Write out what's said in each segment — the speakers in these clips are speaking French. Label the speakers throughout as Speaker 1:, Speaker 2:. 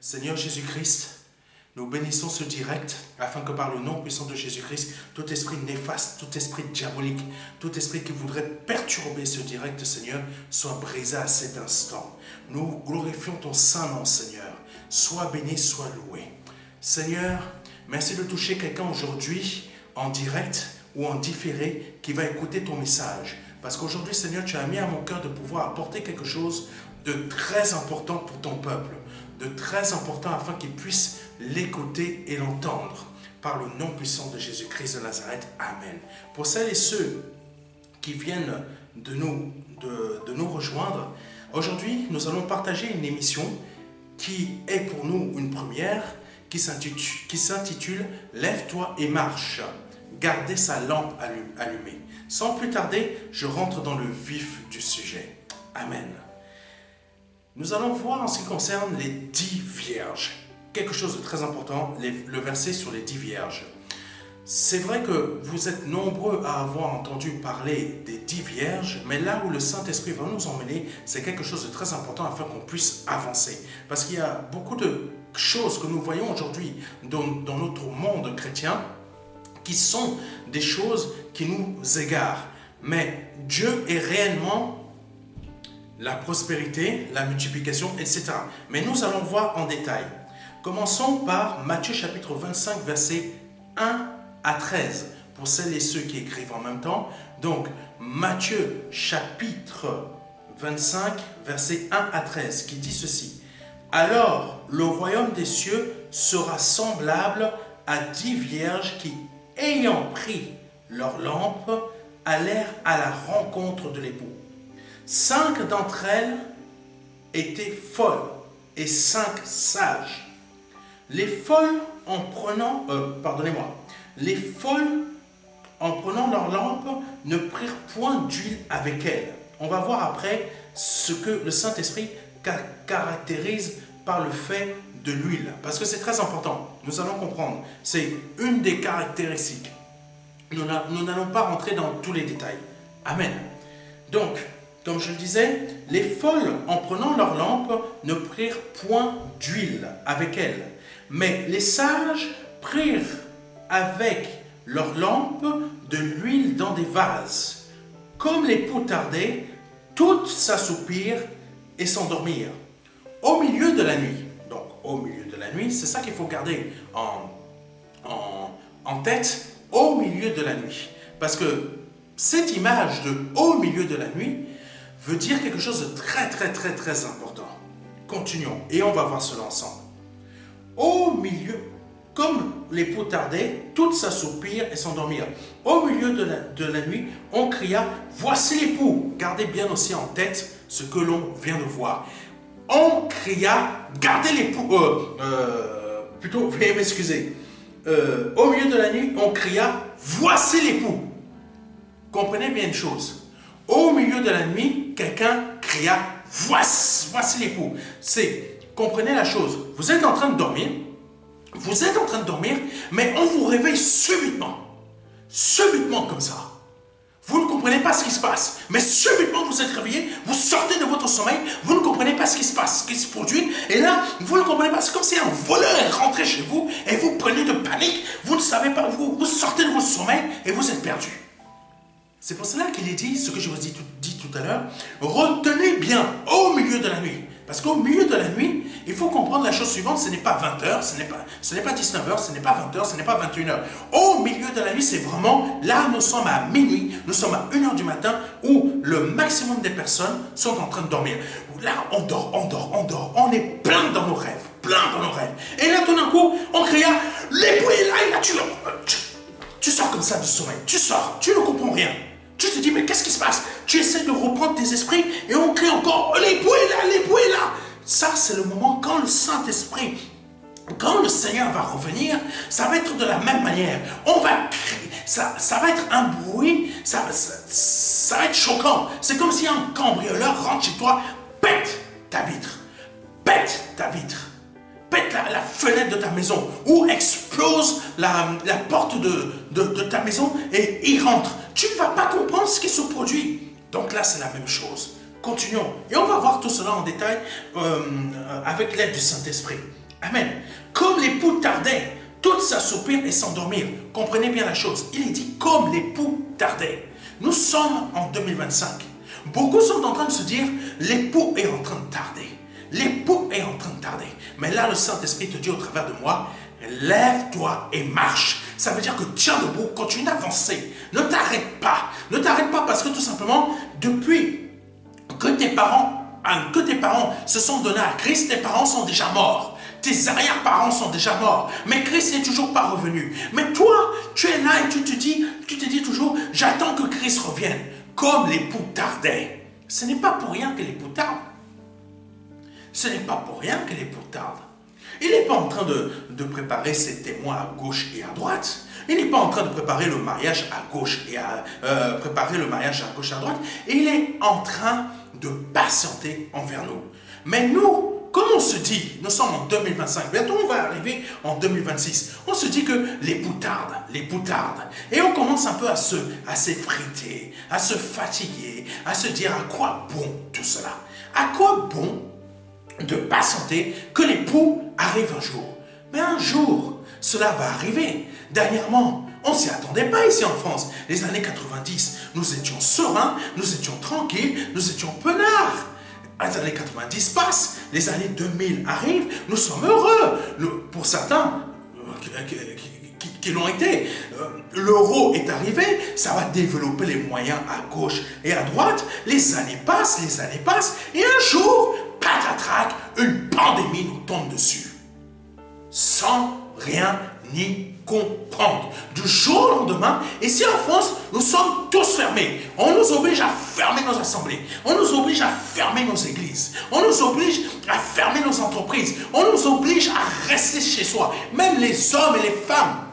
Speaker 1: Seigneur Jésus-Christ, nous bénissons ce direct afin que par le nom puissant de Jésus-Christ, tout esprit néfaste, tout esprit diabolique, tout esprit qui voudrait perturber ce direct, Seigneur, soit brisé à cet instant. Nous glorifions ton saint nom, Seigneur. Sois béni, sois loué. Seigneur, merci de toucher quelqu'un aujourd'hui en direct ou en différé qui va écouter ton message. Parce qu'aujourd'hui, Seigneur, tu as mis à mon cœur de pouvoir apporter quelque chose de très important pour ton peuple, de très important afin qu'il puisse l'écouter et l'entendre. Par le nom puissant de Jésus-Christ de Nazareth. Amen. Pour celles et ceux qui viennent de nous rejoindre, aujourd'hui, nous allons partager une émission qui est pour nous une première, qui s'intitule « Lève-toi et marche ». Garder sa lampe allumée. Sans plus tarder, je rentre dans le vif du sujet. Amen. Nous allons voir en ce qui concerne les 10 vierges. Quelque chose de très important, le verset sur les 10 vierges. C'est vrai que vous êtes nombreux à avoir entendu parler des 10 vierges, mais là où le Saint-Esprit va nous emmener, c'est quelque chose de très important afin qu'on puisse avancer. Parce qu'il y a beaucoup de choses que nous voyons aujourd'hui dans notre monde chrétien, qui sont des choses qui nous égarent. Mais Dieu est réellement la prospérité, la multiplication, etc. Mais nous allons voir en détail. Commençons par Matthieu chapitre 25, versets 1 à 13. Pour celles et ceux qui écrivent en même temps. Donc, Matthieu chapitre 25, versets 1 à 13, qui dit ceci. « Alors, le royaume des cieux sera semblable à 10 vierges qui, ayant pris leur lampe, allèrent à la rencontre de l'époux. 5 d'entre elles étaient folles et 5 sages. Les folles en prenant, les folles en prenant leur lampe ne prirent point d'huile avec elles. » On va voir après ce que le Saint-Esprit caractérise par le fait de l'huile, parce que c'est très important, nous allons comprendre, c'est une des caractéristiques. Nous n'allons pas rentrer dans tous les détails. Amen. Donc, comme je le disais, les folles, en prenant leur lampe, ne prirent point d'huile avec elles, mais les sages prirent avec leur lampe de l'huile dans des vases. Comme l'époux tardait, toutes s'assoupirent et s'endormirent. Au milieu de la nuit, donc au milieu de la nuit, c'est ça qu'il faut garder en tête, au milieu de la nuit. Parce que cette image de au milieu de la nuit veut dire quelque chose de très important. Continuons et on va voir cela ensemble. Au milieu, comme l'époux tardait, toutes s'assoupirent et s'endormirent. Au milieu de la nuit, on cria, voici l'époux. Gardez bien aussi en tête ce que l'on vient de voir. On cria, gardez l'époux, veuillez m'excuser. Au milieu de la nuit, on cria, voici l'époux. Comprenez bien une chose. Au milieu de la nuit, quelqu'un cria, voici l'époux. Comprenez la chose. Vous êtes en train de dormir. Vous êtes en train de dormir, mais on vous réveille subitement. Subitement comme ça. Vous ne comprenez pas ce qui se passe, mais subitement vous êtes réveillé, vous sortez de votre sommeil, vous ne comprenez pas ce qui se passe, ce qui se produit, et là, vous ne comprenez pas, c'est comme si un voleur est rentré chez vous, et vous prenez de panique, vous ne savez pas, vous sortez de votre sommeil, et vous êtes perdu. C'est pour cela qu'il est dit, ce que je vous ai dit tout à l'heure, retenez bien au milieu de la nuit. Parce qu'au milieu de la nuit, il faut comprendre la chose suivante, ce n'est pas 20h, ce n'est pas 19h, ce n'est pas 20h, ce n'est pas 21h. Au milieu de la nuit, c'est vraiment, là nous sommes à minuit, nous sommes à 1h du matin, où le maximum des personnes sont en train de dormir. Là, on dort, on est plein dans nos rêves, Et là, tout d'un coup, on cria, l'époux est là, et là, tu sors comme ça du sommeil, tu sors, tu ne comprends rien. Tu te dis, mais qu'est-ce qui se passe? Tu essaies de reprendre tes esprits et on crie encore, l'époux est là. Ça, c'est le moment quand le Saint-Esprit, quand le Seigneur va revenir, ça va être de la même manière. On va crier, ça va être un bruit, ça va être choquant. C'est comme si un cambrioleur rentre chez toi, pète ta vitre, pète la fenêtre de ta maison ou explose la porte de ta maison et il rentre. Tu ne vas pas comprendre ce qui se produit. Donc là, c'est la même chose. Continuons. Et on va voir tout cela en détail avec l'aide du Saint-Esprit. Amen. Comme l'époux tardait, toutes s'assoupirent et s'endormirent. Comprenez bien la chose. Il est dit comme l'époux tardait. Nous sommes en 2025. Beaucoup sont en train de se dire, l'époux est en train de tarder. L'époux est en train de tarder. Mais là, le Saint-Esprit te dit au travers de moi, lève-toi et marche. Ça veut dire que tiens debout, continue d'avancer. Ne t'arrête pas. Ne t'arrête pas parce que tout simplement, depuis que tes parents se sont donnés à Christ, tes parents sont déjà morts. Tes arrière-parents sont déjà morts. Mais Christ n'est toujours pas revenu. Mais toi, tu es là et tu te dis toujours, j'attends que Christ revienne. Comme l'époux tardait. Ce n'est pas pour rien que l'époux tarde. Ce n'est pas pour rien que l'époux tarde. Il n'est pas en train de préparer ses témoins à gauche et à droite. Il n'est pas en train de préparer le mariage à gauche et à droite. Et il est en train de patienter envers nous. Mais nous, comme on se dit, nous sommes en 2025, bientôt on va arriver en 2026, on se dit que l'époux tarde. Et on commence un peu à s'effriter, à se fatiguer, à se dire à quoi bon tout cela? À quoi bon de patienter que l'époux arrive un jour? Mais un jour, cela va arriver. Dernièrement, on ne s'y attendait pas ici en France. Les années 90, nous étions sereins, nous étions tranquilles, nous étions peinards. Les années 90 passent, les années 2000 arrivent, nous sommes heureux. Pour certains qui l'ont été, l'euro est arrivé, ça va développer les moyens à gauche et à droite. Les années passent, et un jour, patatrac, une pandémie nous tombe dessus. Sans rien ni comprendre. Du jour au lendemain, ici en France, nous sommes tous fermés. On nous oblige à fermer nos assemblées. On nous oblige à fermer nos églises. On nous oblige à fermer nos entreprises. On nous oblige à rester chez soi. Même les hommes et les femmes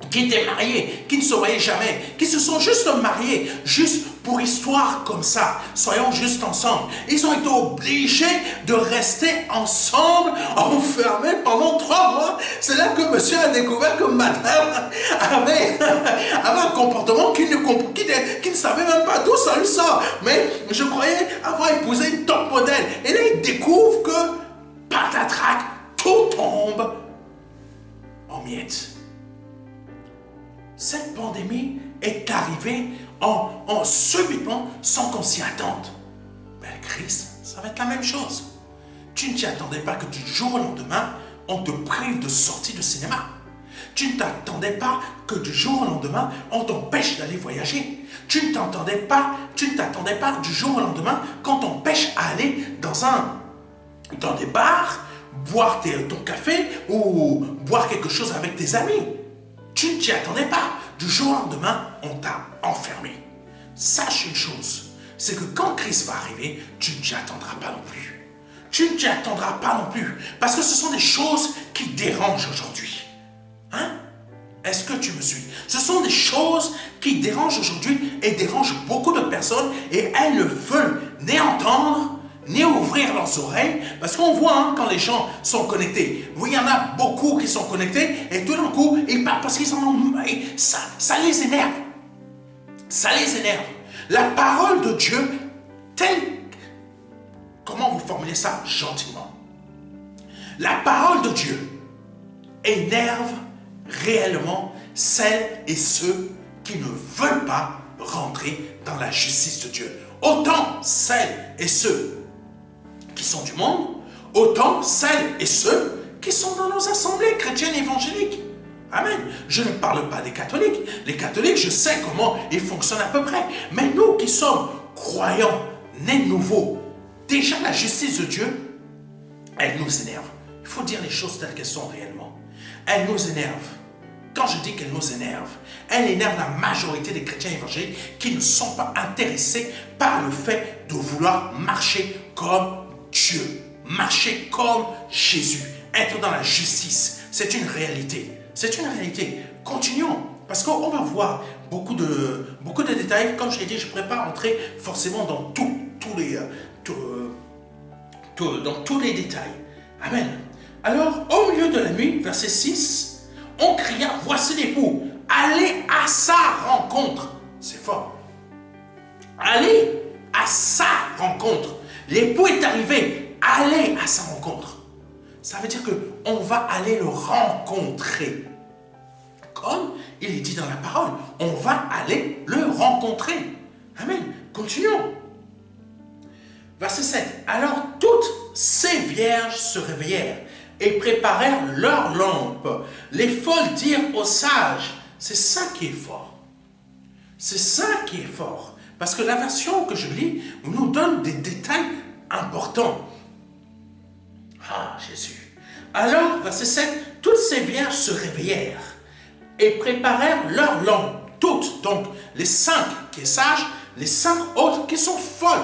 Speaker 1: qui étaient mariés, qui ne se voyaient jamais, qui se sont juste mariés, juste pour histoire comme ça, soyons juste ensemble. Ils ont été obligés de rester ensemble, enfermés pendant 3 mois. C'est là que monsieur a découvert que madame avait un comportement qu'il ne savait même pas d'où ça lui sort. Mais je croyais avoir épousé une top modèle. Et là, il découvre que, patatrac, tout tombe en miettes. Cette pandémie est arrivée en subitement sans qu'on s'y attende. Mais Christ, ça va être la même chose. Tu ne t'y attendais pas que du jour au lendemain, on te prive de sortie de cinéma. Tu ne t'attendais pas que du jour au lendemain, on t'empêche d'aller voyager. Tu ne t'attendais pas du jour au lendemain qu'on t'empêche à aller dans des bars, boire ton café ou boire quelque chose avec tes amis. Tu ne t'y attendais pas. Du jour au lendemain, on t'a enfermé. Sache une chose, c'est que quand Christ va arriver, tu ne t'y attendras pas non plus. Tu ne t'y attendras pas non plus. Parce que ce sont des choses qui dérangent aujourd'hui. Hein? Est-ce que tu me suis? Ce sont des choses qui dérangent aujourd'hui et dérangent beaucoup de personnes et elles ne veulent ni entendre, ni ouvrir leurs oreilles, parce qu'on voit quand les gens sont connectés. Oui, il y en a beaucoup qui sont connectés et tout d'un coup, ils parlent parce qu'ils en ont... Ça les énerve. Ça les énerve. La parole de Dieu, comment vous formulez ça gentiment? La parole de Dieu énerve réellement celles et ceux qui ne veulent pas rentrer dans la justice de Dieu. Autant celles et ceux qui sont du monde, autant celles et ceux qui sont dans nos assemblées chrétiennes évangéliques. Amen. Je ne parle pas des catholiques. Les catholiques, je sais comment ils fonctionnent à peu près. Mais nous qui sommes croyants, nés nouveaux, déjà la justice de Dieu, elle nous énerve. Il faut dire les choses telles qu'elles sont réellement. Elle nous énerve. Quand je dis qu'elle nous énerve, elle énerve la majorité des chrétiens évangéliques qui ne sont pas intéressés par le fait de vouloir marcher comme Dieu, marcher comme Jésus, être dans la justice. C'est une réalité. C'est une réalité. Continuons, parce qu'on va voir beaucoup de détails. Comme je l'ai dit, je ne pourrais pas entrer forcément dans tous les détails. Amen. Alors, au milieu de la nuit, verset 6, on cria, voici l'époux, allez à sa rencontre. C'est fort. Allez à sa rencontre. L'époux est arrivé, allez à sa rencontre. Ça veut dire qu'on va aller le rencontrer. Comme il est dit dans la parole, on va aller le rencontrer. Amen. Continuons. Verset 7. Alors toutes ces vierges se réveillèrent et préparèrent leurs lampes. Les folles dirent aux sages. C'est ça qui est fort. C'est ça qui est fort. Parce que la version que je lis nous donne des détails importants. Ah, Jésus. Alors, verset 7, toutes ces vierges se réveillèrent et préparèrent leurs lampes. Toutes, donc les 5 qui sont sages, les 5 autres qui sont folles.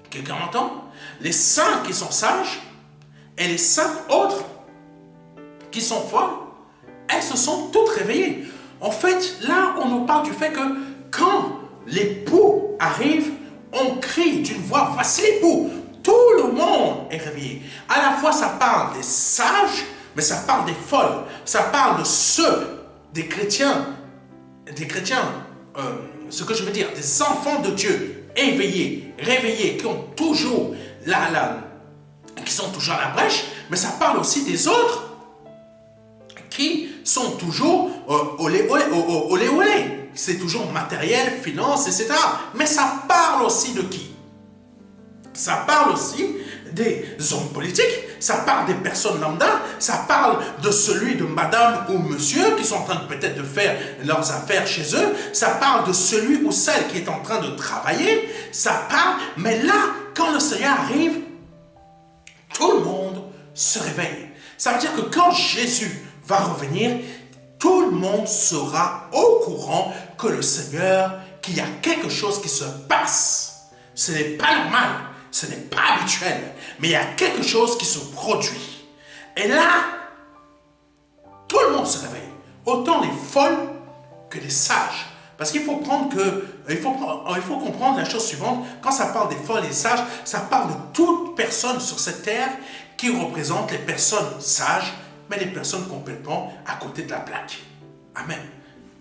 Speaker 1: Quelqu'un m'entend? Les 5 qui sont sages et les 5 autres qui sont folles, elles se sont toutes réveillées. En fait, là, on nous parle du fait que quand l'époux arrive, on crie d'une voix, voici l'époux. Tout le monde est réveillé. À la fois, ça parle des sages, mais ça parle des folles. Ça parle de ceux, des chrétiens, ce que je veux dire, des enfants de Dieu, éveillés, réveillés, qui ont toujours qui sont toujours à la brèche, mais ça parle aussi des autres qui sont toujours olé. C'est toujours matériel, finance, etc. Mais ça parle aussi de qui? Ça parle aussi des hommes politiques, ça parle des personnes lambda, ça parle de celui de madame ou monsieur qui sont en train peut-être de faire leurs affaires chez eux, ça parle de celui ou celle qui est en train de travailler, ça parle, mais là, quand le Seigneur arrive, tout le monde se réveille. Ça veut dire que quand Jésus va revenir, tout le monde sera au courant que le Seigneur, qu'il y a quelque chose qui se passe. Ce n'est pas normal, ce n'est pas habituel, mais il y a quelque chose qui se produit. Et là, tout le monde se réveille. Autant les folles que les sages. Parce qu'il faut comprendre la chose suivante. Quand ça parle des folles et des sages, ça parle de toute personne sur cette terre qui représente les personnes sages, mais les personnes complètement à côté de la plaque. Amen.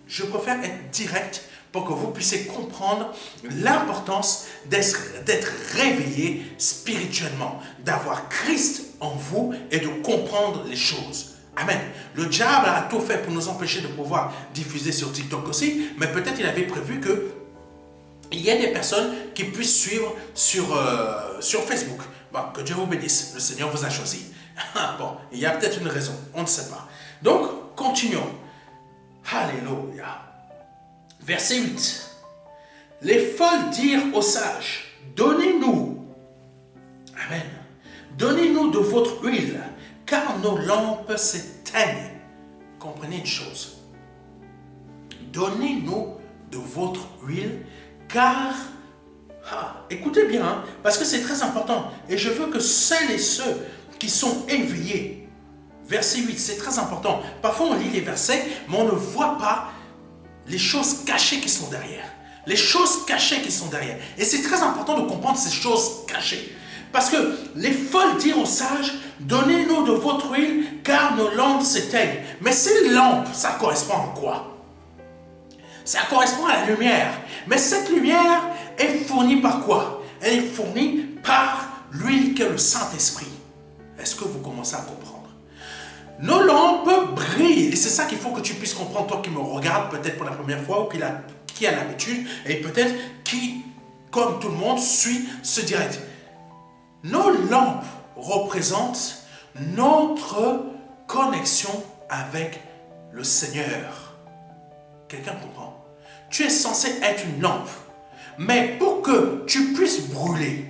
Speaker 1: Je préfère être direct pour que vous puissiez comprendre l'importance d'être réveillé spirituellement, d'avoir Christ en vous et de comprendre les choses. Amen. Le diable a tout fait pour nous empêcher de pouvoir diffuser sur TikTok aussi, mais peut-être il avait prévu que il y ait des personnes qui puissent suivre sur Facebook. Bon, que Dieu vous bénisse. Le Seigneur vous a choisi. Bon, il y a peut-être une raison, on ne sait pas. Donc, continuons. Alléluia. Verset 8. Les folles dirent aux sages, donnez-nous, amen, donnez-nous de votre huile, car nos lampes s'éteignent. Comprenez une chose. Donnez-nous de votre huile, car, écoutez bien, hein, parce que c'est très important, et je veux que celles et ceux qui sont éveillés, verset 8, c'est très important. Parfois on lit les versets, mais on ne voit pas les choses cachées qui sont derrière. Les choses cachées qui sont derrière. Et c'est très important de comprendre ces choses cachées. Parce que les folles dirent aux sages, donnez-nous de votre huile, car nos lampes s'éteignent. Mais ces lampes, ça correspond à quoi? Ça correspond à la lumière. Mais cette lumière est fournie par quoi? Elle est fournie par l'huile qu'est le Saint-Esprit. Est-ce que vous commencez à comprendre? Nos lampes brillent. Et c'est ça qu'il faut que tu puisses comprendre, toi qui me regardes peut-être pour la première fois ou qui a l'habitude et peut-être qui, comme tout le monde, suit ce direct. Nos lampes représentent notre connexion avec le Seigneur. Quelqu'un comprend? Tu es censé être une lampe. Mais pour que tu puisses brûler,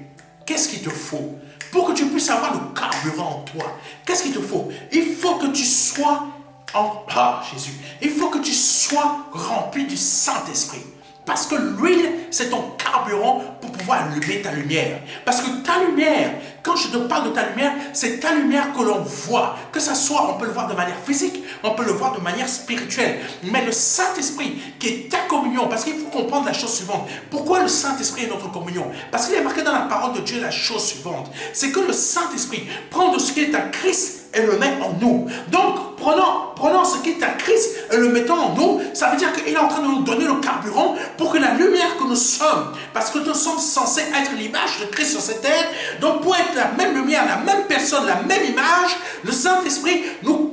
Speaker 1: qu'est-ce qu'il te faut? Pour que tu puisses avoir le carburant en toi, qu'est-ce qu'il te faut? Il faut que tu sois Jésus. Il faut que tu sois rempli du Saint-Esprit. Parce que l'huile, c'est ton carburant pour pouvoir allumer ta lumière. Parce que ta lumière, quand je te parle de ta lumière, c'est ta lumière que l'on voit. Que ça soit, on peut le voir de manière physique, on peut le voir de manière spirituelle. Mais le Saint-Esprit, qui est ta communion, parce qu'il faut comprendre la chose suivante. Pourquoi le Saint-Esprit est notre communion? Parce qu'il est marqué dans la parole de Dieu la chose suivante. C'est que le Saint-Esprit prend de ce qui est à Christ et le met en nous. Donc, prenons ce qui est à Christ et le mettons en nous, ça veut dire qu'il est en train de nous donner le carburant pour que la lumière que nous sommes, parce que nous sommes censés être l'image de Christ sur cette terre, donc pour être la même lumière, la même personne, la même image, le Saint-Esprit nous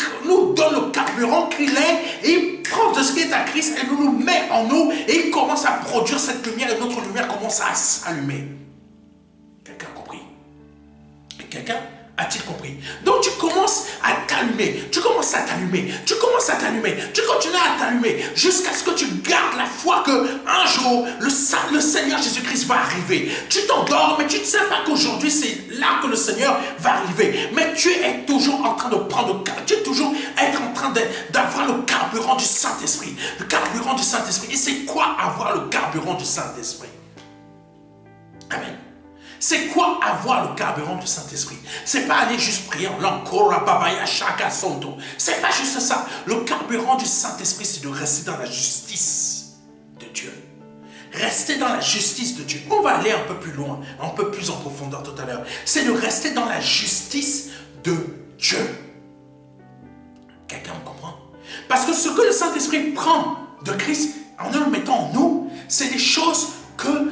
Speaker 1: donne le carburant qu'il est, et il prend de ce qui est à Christ et nous met en nous, et il commence à produire cette lumière, et notre lumière commence à s'allumer. Quelqu'un a compris? Quelqu'un a-t-il compris? Donc tu commences à t'allumer, tu commences à t'allumer, tu commences à t'allumer, tu continues à t'allumer jusqu'à ce que tu gardes la foi qu'un jour le Seigneur Jésus-Christ va arriver. Tu t'endors, mais tu ne sais pas qu'aujourd'hui c'est là que le Seigneur va arriver. Mais tu es toujours en train de prendre, tu es toujours en train d'avoir le carburant du Saint-Esprit. Le carburant du Saint-Esprit. Et c'est quoi avoir le carburant du Saint-Esprit? Amen. C'est quoi avoir le carburant du Saint-Esprit? C'est pas aller juste prier en langue. C'est pas juste ça. Le carburant du Saint-Esprit, c'est de rester dans la justice de Dieu. Rester dans la justice de Dieu. On va aller un peu plus loin, un peu plus en profondeur tout à l'heure. C'est de rester dans la justice de Dieu. Quelqu'un me comprend? Parce que ce que le Saint-Esprit prend de Christ, en le mettant en nous, c'est des choses que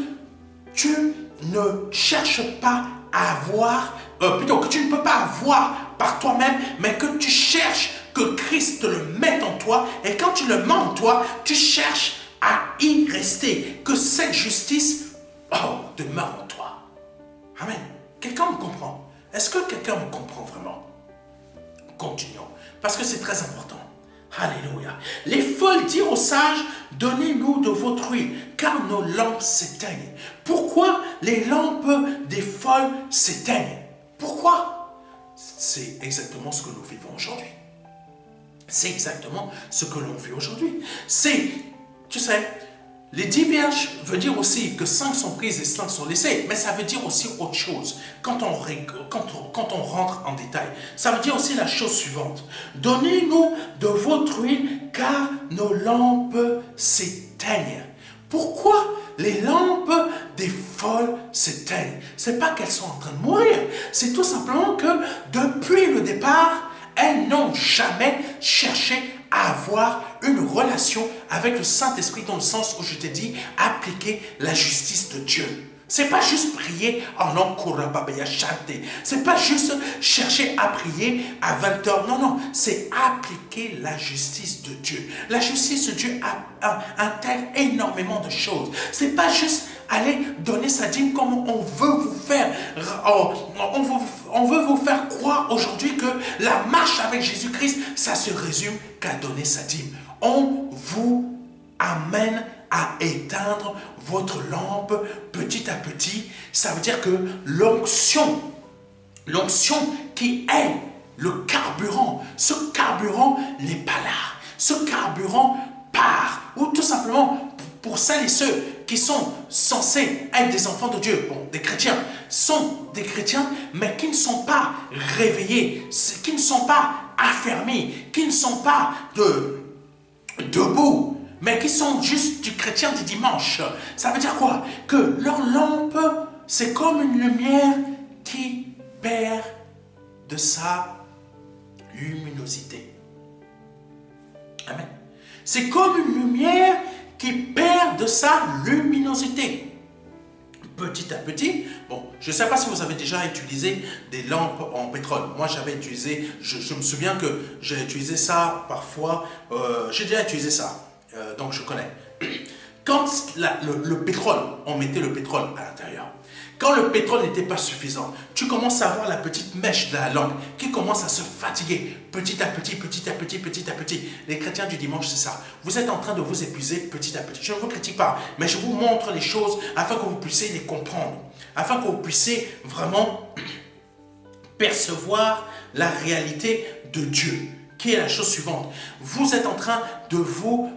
Speaker 1: tu ne cherches pas à avoir, plutôt que tu ne peux pas avoir par toi-même, mais que tu cherches que Christ te le mette en toi, et quand tu le mets en toi, tu cherches à y rester, que cette justice demeure en toi. Amen. Quelqu'un me comprend? Est-ce que quelqu'un me comprend vraiment? Continuons, parce que c'est très important. Alléluia. Les folles dirent aux sages, donnez-nous de votre huile, car nos lampes s'éteignent. Pourquoi les lampes des folles s'éteignent? Pourquoi? C'est exactement ce que nous vivons aujourd'hui. C'est exactement ce que l'on vit aujourd'hui. C'est, tu sais, les 10 vierges veut dire aussi que 5 sont prises et 5 sont laissées, mais ça veut dire aussi autre chose quand on rentre en détail. Ça veut dire aussi la chose suivante. Donnez-nous de votre huile car nos lampes s'éteignent. Pourquoi les lampes des folles s'éteignent? Ce n'est pas qu'elles sont en train de mourir, c'est tout simplement que depuis le départ, elles n'ont jamais cherché à avoir une relation avec le Saint-Esprit dans le sens où je t'ai dit, appliquer la justice de Dieu. C'est pas juste prier en langue korababaya chanter. C'est pas juste chercher à prier à 20 heures. Non, non, c'est appliquer la justice de Dieu. La justice de Dieu intègre énormément de choses. C'est pas juste aller donner sa dîme comme on veut vous faire. On veut vous faire croire aujourd'hui que la marche avec Jésus-Christ, ça se résume qu'à donner sa dîme. On vous amène à éteindre votre lampe petit à petit. Ça veut dire que l'onction qui est le carburant, ce carburant n'est pas là. Ce carburant part, ou tout simplement pour celles et ceux qui sont censés être des enfants de Dieu, bon, des chrétiens, sont des chrétiens, mais qui ne sont pas réveillés, qui ne sont pas affermis, qui ne sont pas debout, mais qui sont juste du chrétien du dimanche. Ça veut dire quoi? Que leur lampe, c'est comme une lumière qui perd de sa luminosité. Amen. C'est comme une lumière qui perd de sa luminosité. Petit à petit, bon, je ne sais pas si vous avez déjà utilisé des lampes en pétrole. Moi, j'avais utilisé, je me souviens que j'ai utilisé ça parfois, j'ai déjà utilisé ça. Donc je connais. Quand le pétrole, on mettait le pétrole à l'intérieur. Quand le pétrole n'était pas suffisant, tu commences à voir la petite mèche de la lampe qui commence à se fatiguer petit à petit, petit à petit, petit à petit. Les chrétiens du dimanche, c'est ça. Vous êtes en train de vous épuiser petit à petit. Je ne vous critique pas, mais je vous montre les choses afin que vous puissiez les comprendre. Afin que vous puissiez vraiment percevoir la réalité de Dieu, qui est la chose suivante. Vous êtes en train de vous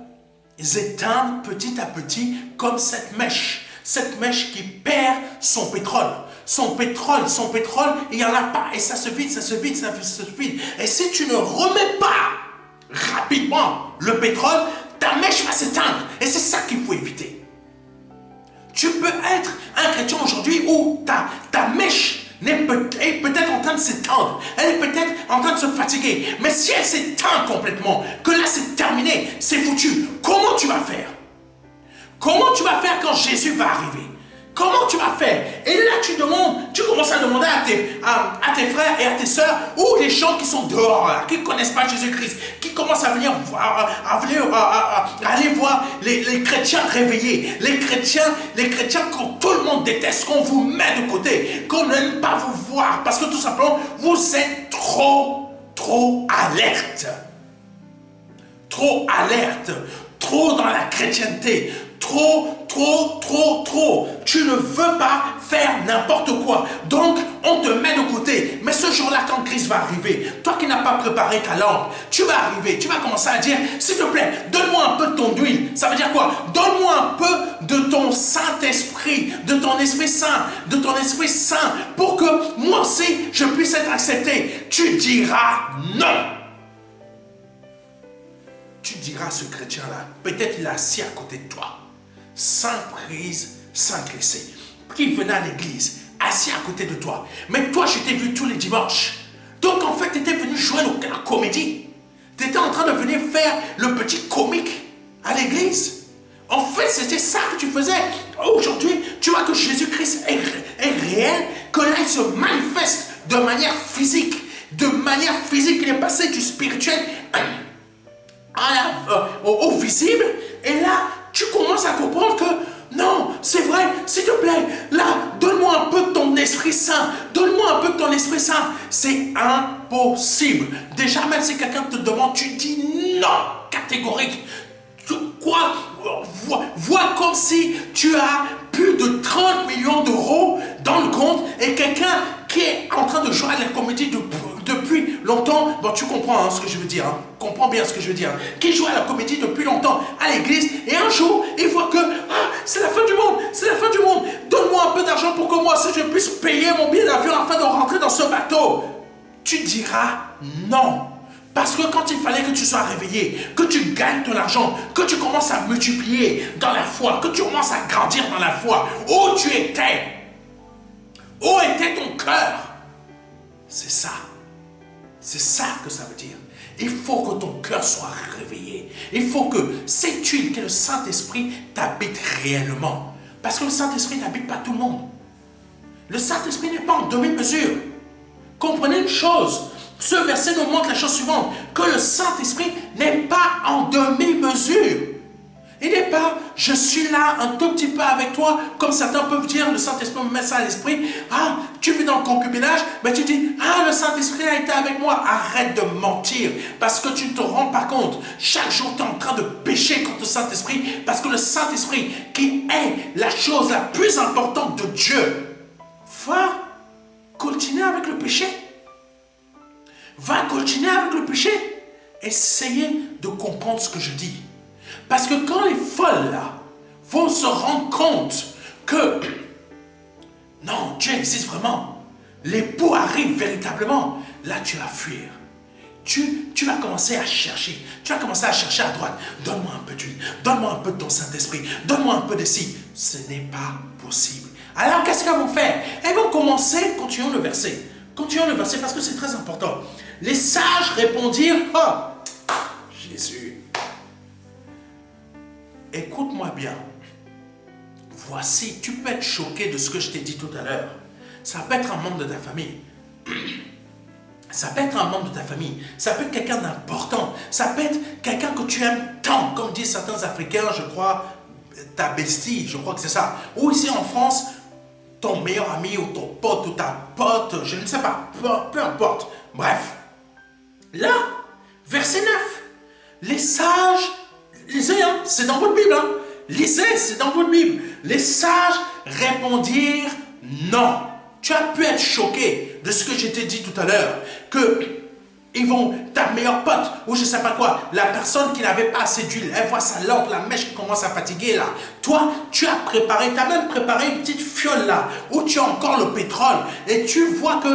Speaker 1: éteindre petit à petit comme cette mèche qui perd son pétrole. Son pétrole, il n'y en a pas. Et ça se vide, ça se vide, ça se vide. Et si tu ne remets pas rapidement le pétrole, ta mèche va s'éteindre. Et c'est ça qu'il faut éviter. Tu peux être un chrétien aujourd'hui où ta mèche est peut-être en train de s'étendre, elle est peut-être en train de se fatiguer, mais si elle s'éteint complètement, que là c'est terminé, c'est foutu, comment tu vas faire? Comment tu vas faire quand Jésus va arriver? Comment tu vas faire? Et là, tu commences à demander à tes frères et à tes sœurs, ou les gens qui sont dehors, là, qui ne connaissent pas Jésus-Christ, qui commencent à venir aller voir les chrétiens réveillés, les chrétiens que tout le monde déteste, qu'on vous met de côté, qu'on n'aime pas vous voir, parce que tout simplement, vous êtes trop alerte. Trop alerte, trop dans la chrétienté, trop. Tu ne veux pas faire n'importe quoi. Donc, on te met de côté. Mais ce jour-là, quand Christ va arriver, toi qui n'as pas préparé ta lampe, tu vas arriver, tu vas commencer à dire, s'il te plaît, donne-moi un peu de ton huile. Ça veut dire quoi? Donne-moi un peu de ton Saint-Esprit, de ton Esprit Saint, pour que moi aussi, je puisse être accepté. Tu diras non. Tu diras à ce chrétien-là, peut-être il est assis à côté de toi, sans prise, sans glisser, qui venait à l'église, assis à côté de toi. Mais toi, je t'ai vu tous les dimanches. Donc, en fait, tu étais venu jouer la comédie. Tu étais en train de venir faire le petit comique à l'église. En fait, c'était ça que tu faisais. Aujourd'hui, tu vois que Jésus-Christ est réel, que là, il se manifeste de manière physique. De manière physique, il est passé du spirituel au visible, et là tu commences à comprendre que non, c'est vrai, s'il te plaît, là, donne-moi un peu de ton Esprit Saint, donne-moi un peu de ton Esprit Saint. C'est impossible. Déjà, même si quelqu'un te demande, tu dis non, catégorique. Quoi? Vois comme si tu as plus de 30 millions d'euros dans le compte et quelqu'un qui est en train de jouer à la comédie depuis longtemps, bon, tu comprends ce que je veux dire, comprends bien ce que je veux dire, qui joue à la comédie depuis longtemps à l'église, et un jour, il voit que c'est la fin du monde, donne-moi un peu d'argent pour que moi aussi je puisse payer mon billet d'avion afin de rentrer dans ce bateau. Tu diras non. Parce que quand il fallait que tu sois réveillé, que tu gagnes ton argent, que tu commences à multiplier dans la foi, que tu commences à grandir dans la foi, où tu étais? Où était ton cœur? C'est ça. C'est ça que ça veut dire. Il faut que ton cœur soit réveillé. Il faut que cette huile, qui est le Saint-Esprit, t'habite réellement. Parce que le Saint-Esprit n'habite pas tout le monde. Le Saint-Esprit n'est pas en demi-mesure. Comprenez une chose. Ce verset nous montre la chose suivante, que le Saint-Esprit n'est pas en demi-mesure. Il n'est pas, je suis là un tout petit peu avec toi, comme certains peuvent dire, le Saint-Esprit me met ça à l'esprit. Ah, tu vis dans le concubinage, mais tu dis, ah, le Saint-Esprit a été avec moi. Arrête de mentir, parce que tu ne te rends pas compte. Chaque jour, tu es en train de pécher contre le Saint-Esprit, parce que le Saint-Esprit, qui est la chose la plus importante de Dieu, va continuer avec le péché. Va continuer avec le péché. Essayez de comprendre ce que je dis. Parce que quand les folles là vont se rendre compte que non, Dieu existe vraiment, l'époux arrive véritablement, là tu vas fuir. Tu vas commencer à chercher. Tu vas commencer à chercher à droite. Donne-moi un peu d'huile. Donne-moi un peu de ton Saint-Esprit. Donne-moi un peu de ci. Ce n'est pas possible. Alors qu'est-ce qu'elles vont faire? Elles vont commencer, continuons le verset. Continuons le verset parce que c'est très important. Les sages répondirent, oh, Jésus, écoute-moi bien. Voici, tu peux être choqué de ce que je t'ai dit tout à l'heure. Ça peut être un membre de ta famille. Ça peut être un membre de ta famille. Ça peut être quelqu'un d'important. Ça peut être quelqu'un que tu aimes tant, comme disent certains Africains, je crois, ta bestie, je crois que c'est ça. Ou ici en France, ton meilleur ami ou ton pote ou ta pote, je ne sais pas, peu importe. Bref, là, verset 9, les sages, lisez, hein, c'est dans votre Bible, hein, lisez, c'est dans votre Bible. Les sages répondirent non. Tu as pu être choqué de ce que je t'ai dit tout à l'heure, que ils vont, ta meilleure pote, ou je ne sais pas quoi, la personne qui n'avait pas assez d'huile, elle voit sa lampe, la mèche qui commence à fatiguer là. Toi, tu as préparé, tu as même préparé une petite fiole là, où tu as encore le pétrole, et tu vois que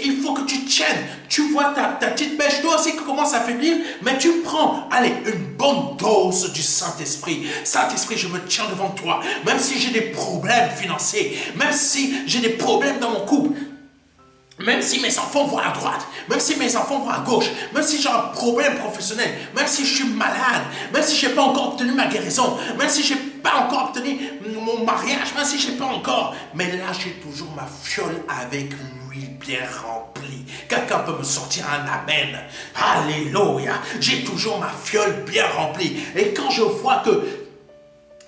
Speaker 1: il faut que tu tiennes. Tu vois ta petite mèche, toi aussi qui commence à faiblir, mais tu prends, allez, une bonne dose du Saint-Esprit. Saint-Esprit, je me tiens devant toi, même si j'ai des problèmes financiers, même si j'ai des problèmes dans mon couple. Même si mes enfants vont à droite, même si mes enfants vont à gauche, même si j'ai un problème professionnel, même si je suis malade, même si je n'ai pas encore obtenu ma guérison, même si je n'ai pas encore obtenu mon mariage, même si je n'ai pas encore, mais là j'ai toujours ma fiole avec l'huile bien remplie. Quelqu'un peut me sortir un amen. Alléluia. J'ai toujours ma fiole bien remplie. Et quand je vois que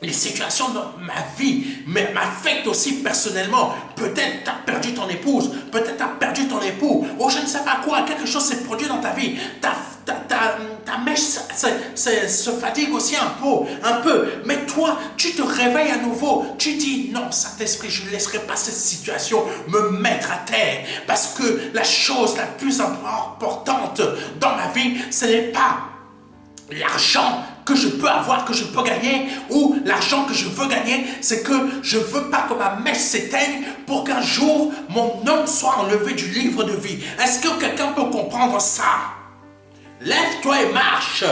Speaker 1: les situations dans ma vie m'affectent aussi personnellement. Peut-être tu as perdu ton épouse, peut-être tu as perdu ton époux, ou je ne sais pas quoi, quelque chose s'est produit dans ta vie. Ta mèche se fatigue aussi un peu. Mais toi, tu te réveilles à nouveau. Tu dis, non, Saint-Esprit, je ne laisserai pas cette situation me mettre à terre. Parce que la chose la plus importante dans ma vie, ce n'est pas l'argent que je peux avoir, que je peux gagner, ou l'argent que je veux gagner, c'est que je ne veux pas que ma mèche s'éteigne pour qu'un jour, mon nom soit enlevé du livre de vie. Est-ce que quelqu'un peut comprendre ça? Lève-toi et marche.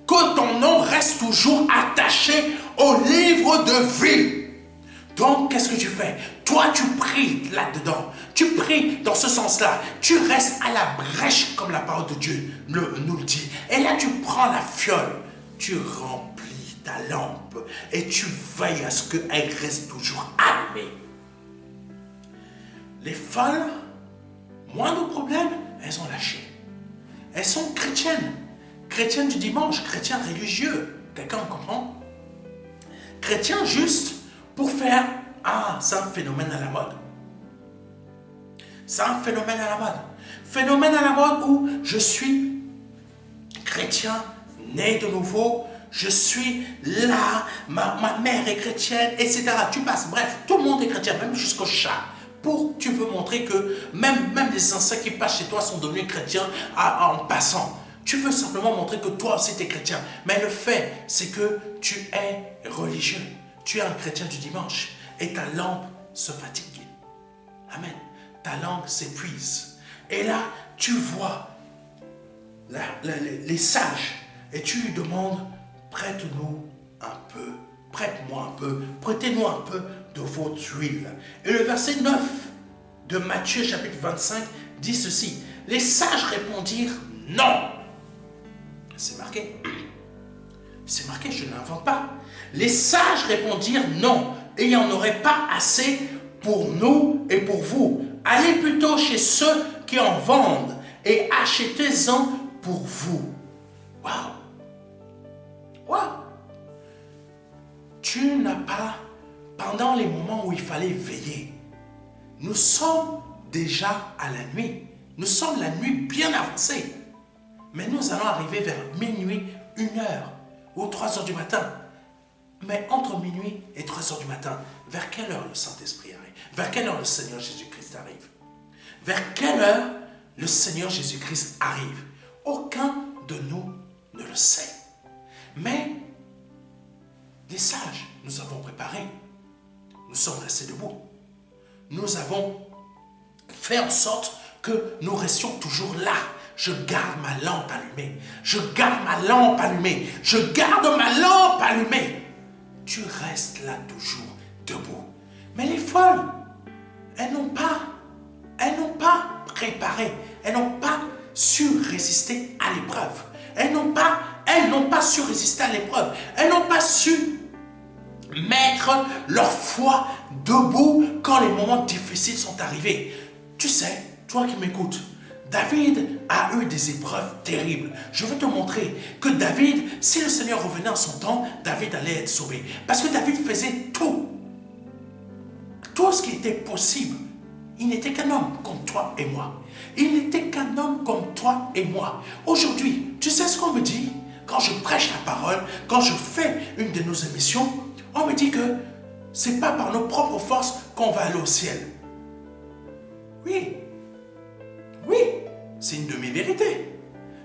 Speaker 1: Que ton nom reste toujours attaché au livre de vie. Donc, qu'est-ce que tu fais? Toi, tu pries là-dedans. Tu pries dans ce sens-là. Tu restes à la brèche, comme la parole de Dieu nous le dit. Et là, tu prends la fiole. Tu remplis ta lampe. Et tu veilles à ce qu'elle reste toujours allumée. Les folles, moins de problèmes, elles ont lâché. Elles sont chrétiennes. Chrétiennes du dimanche, chrétiens religieux. Quelqu'un comprend? Chrétiens juste pour faire, c'est un phénomène à la mode. C'est un phénomène à la mode. Phénomène à la mode où je suis chrétien, né de nouveau, je suis là, ma mère est chrétienne, etc. Tu passes, bref, tout le monde est chrétien, même jusqu'au chat. Tu veux montrer que même les anciens qui passent chez toi sont devenus chrétiens en passant. Tu veux simplement montrer que toi aussi tu es chrétien. Mais le fait, c'est que tu es religieux. Tu es un chrétien du dimanche. Et ta lampe se fatigue. Amen. Ta lampe s'épuise. Et là, tu vois les sages. Et tu lui demandes, prête-nous un peu. Prête-moi un peu. Prêtez-nous un peu de votre huile. Et le verset 9 de Matthieu chapitre 25 dit ceci. Les sages répondirent non. C'est marqué. C'est marqué, je n'invente pas. Les sages répondirent non. Et il n'y en aurait pas assez pour nous et pour vous. Allez plutôt chez ceux qui en vendent et achetez-en pour vous. Waouh! Waouh! Tu n'as pas, pendant les moments où il fallait veiller, nous sommes déjà à la nuit. Nous sommes la nuit bien avancée. Mais nous allons arriver vers minuit, 1h ou 3h du matin. Mais entre minuit et 3h du matin, vers quelle heure le Saint-Esprit arrive? Vers quelle heure le Seigneur Jésus-Christ arrive? Vers quelle heure le Seigneur Jésus-Christ arrive? Aucun de nous ne le sait. Mais les sages, nous avons préparé. Nous sommes restés debout. Nous avons fait en sorte que nous restions toujours là. Je garde ma lampe allumée. Je garde ma lampe allumée. Je garde ma lampe allumée. Tu restes là toujours debout. Mais les folles, elles n'ont pas préparé. Elles n'ont pas su résister à l'épreuve. Elles n'ont pas su résister à l'épreuve. Elles n'ont pas su mettre leur foi debout quand les moments difficiles sont arrivés. Tu sais, toi qui m'écoutes, David a eu des épreuves terribles. Je veux te montrer que David, si le Seigneur revenait en son temps, David allait être sauvé. Parce que David faisait tout. Tout ce qui était possible. Il n'était qu'un homme comme toi et moi. Il n'était qu'un homme comme toi et moi. Aujourd'hui, tu sais ce qu'on me dit? Quand je prêche la parole, quand je fais une de nos émissions, on me dit que ce n'est pas par nos propres forces qu'on va aller au ciel. Oui. Oui, c'est une demi-vérité.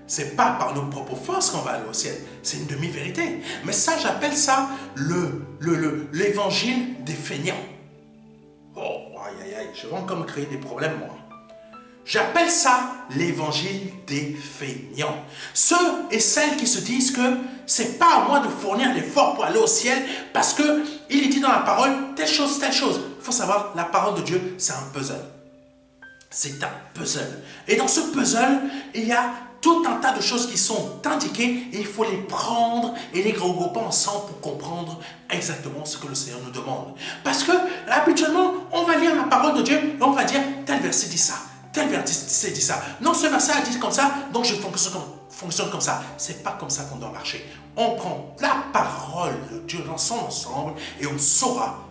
Speaker 1: Ce n'est pas par nos propres forces qu'on va aller au ciel. C'est une demi-vérité. Mais ça, j'appelle ça l'évangile des feignants. Oh, aïe, aïe, aïe, je vais encore me créer des problèmes, moi. J'appelle ça l'évangile des feignants. Ceux et celles qui se disent que c'est pas à moi de fournir l'effort pour aller au ciel parce que il est dit dans la parole telle chose, telle chose. Il faut savoir, la parole de Dieu, c'est un puzzle. C'est un puzzle. Et dans ce puzzle, il y a tout un tas de choses qui sont indiquées et il faut les prendre et les regrouper ensemble pour comprendre exactement ce que le Seigneur nous demande. Parce que, habituellement, on va lire la parole de Dieu et on va dire, tel verset dit ça, tel verset dit ça. Non, ce verset a dit comme ça, donc je fonctionne comme ça. C'est pas comme ça qu'on doit marcher. On prend la parole de Dieu dans son ensemble et on saura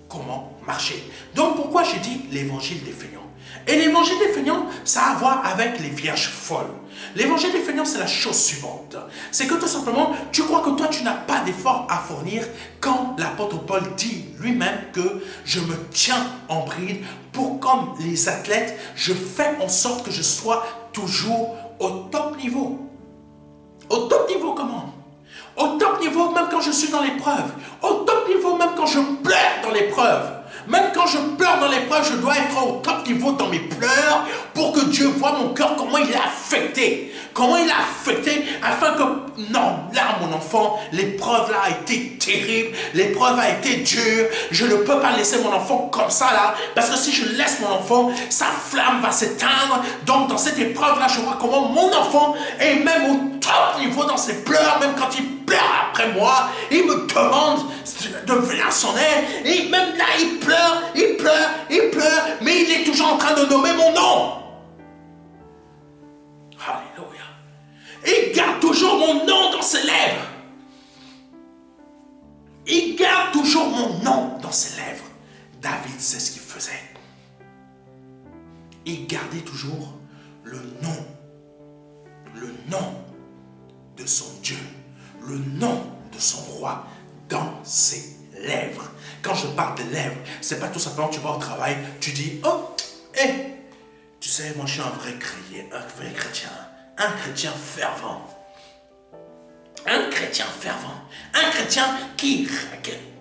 Speaker 1: comment marcher. Donc, pourquoi j'ai dit l'évangile des feignants? Et l'évangile des feignants, ça a à voir avec les vierges folles. L'évangile des feignants, c'est la chose suivante. C'est que tout simplement, tu crois que toi, tu n'as pas d'effort à fournir quand l'apôtre Paul dit lui-même que je me tiens en bride pour, comme les athlètes, je fais en sorte que je sois toujours au top niveau. Au top niveau comment? Au top niveau même quand je suis dans l'épreuve. Au top niveau même quand je pleure dans l'épreuve. Même quand je pleure dans l'épreuve, je dois être au top niveau dans mes pleurs pour que Dieu voie mon cœur, comment il est affecté. Comment il est affecté afin que, non, là mon enfant, l'épreuve là a été terrible, l'épreuve a été dure, je ne peux pas laisser mon enfant comme ça là, parce que si je laisse mon enfant, sa flamme va s'éteindre. Donc dans cette épreuve là, je vois comment mon enfant est même au top niveau dans ses pleurs, même quand il pleure après moi, il me demande de venir à son aide, et même là il pleure, mais il est toujours en train de nommer mon nom. Alléluia. Il garde toujours mon nom dans ses lèvres. Il garde toujours mon nom dans ses lèvres. David sait ce qu'il faisait. Il gardait toujours le nom de son Dieu, le nom de son roi dans ses lèvres. Quand je parle de lèvres, c'est pas tout simplement tu vas au travail, tu dis, oh, tu sais, moi je suis un vrai chrétien, un chrétien fervent. Un chrétien fervent, un chrétien qui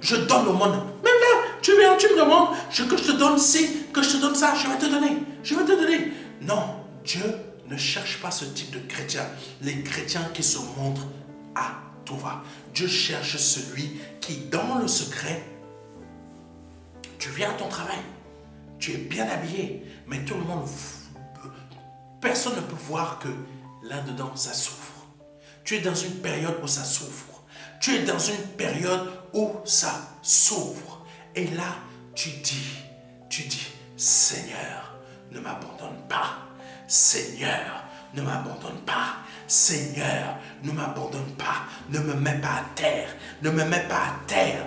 Speaker 1: je donne au monde. Même là, tu viens, tu me demandes que je te donne ci, que je te donne ça, je vais te donner. Non, Dieu ne cherche pas ce type de chrétien. Les chrétiens qui se montrent à tout va. Dieu cherche celui qui, dans le secret, tu viens à ton travail, tu es bien habillé, mais tout le monde, personne ne peut voir que là-dedans, ça souffre. Tu es dans une période où ça souffre. Tu es dans une période où ça s'ouvre. Et là, tu dis, Seigneur, ne m'abandonne pas. Seigneur, ne m'abandonne pas. Seigneur, ne m'abandonne pas. Ne me mets pas à terre. Ne me mets pas à terre.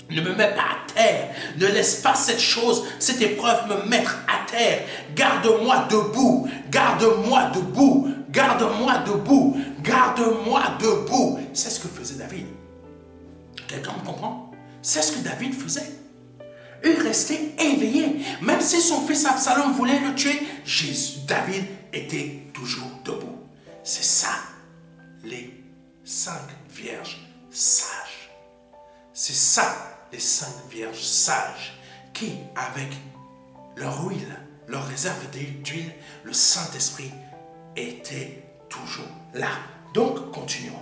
Speaker 1: Ne me mets pas à terre. Ne laisse pas cette chose, cette épreuve me mettre à terre. Garde-moi debout. Garde-moi debout. Garde-moi debout. Garde-moi debout. C'est ce que faisait David. Quelqu'un me comprend? C'est ce que David faisait. Il restait éveillé. Même si son fils Absalom voulait le tuer, David était toujours debout. C'est ça, les 5 vierges sages. C'est ça, les 5 vierges sages qui, avec leur huile, leur réserve d'huile, le Saint-Esprit était toujours là. Donc, continuons.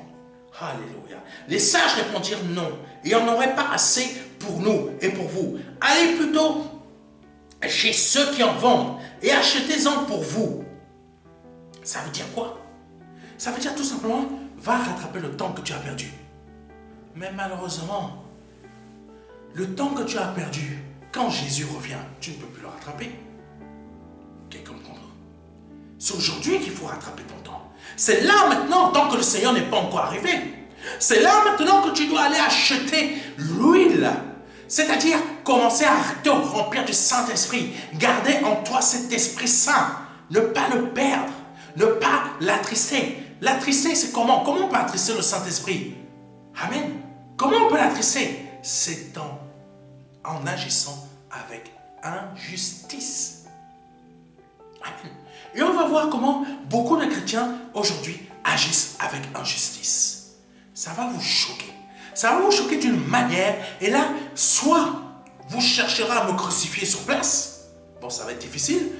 Speaker 1: Alléluia. Les sages répondirent non. Il n'y en aurait pas assez pour nous et pour vous. Allez plutôt chez ceux qui en vendent et achetez-en pour vous. Ça veut dire quoi? Ça veut dire tout simplement, va rattraper le temps que tu as perdu. Mais malheureusement, le temps que tu as perdu, quand Jésus revient, tu ne peux plus le rattraper. Quelqu'un me comprend? C'est aujourd'hui qu'il faut rattraper ton temps. C'est là maintenant, tant que le Seigneur n'est pas encore arrivé. C'est là maintenant que tu dois aller acheter l'huile. C'est-à-dire commencer à te remplir du Saint-Esprit. Garder en toi cet Esprit Saint. Ne pas le perdre. Ne pas l'attrister. L'attrister, c'est comment? Comment on peut attrister le Saint-Esprit? Amen. Comment on peut l'attrister? C'est en agissant avec injustice. Amen. Et on va voir comment beaucoup de chrétiens aujourd'hui agissent avec injustice. Ça va vous choquer. Ça va vous choquer d'une manière. Et là, soit vous chercherez à me crucifier sur place. Bon, ça va être difficile.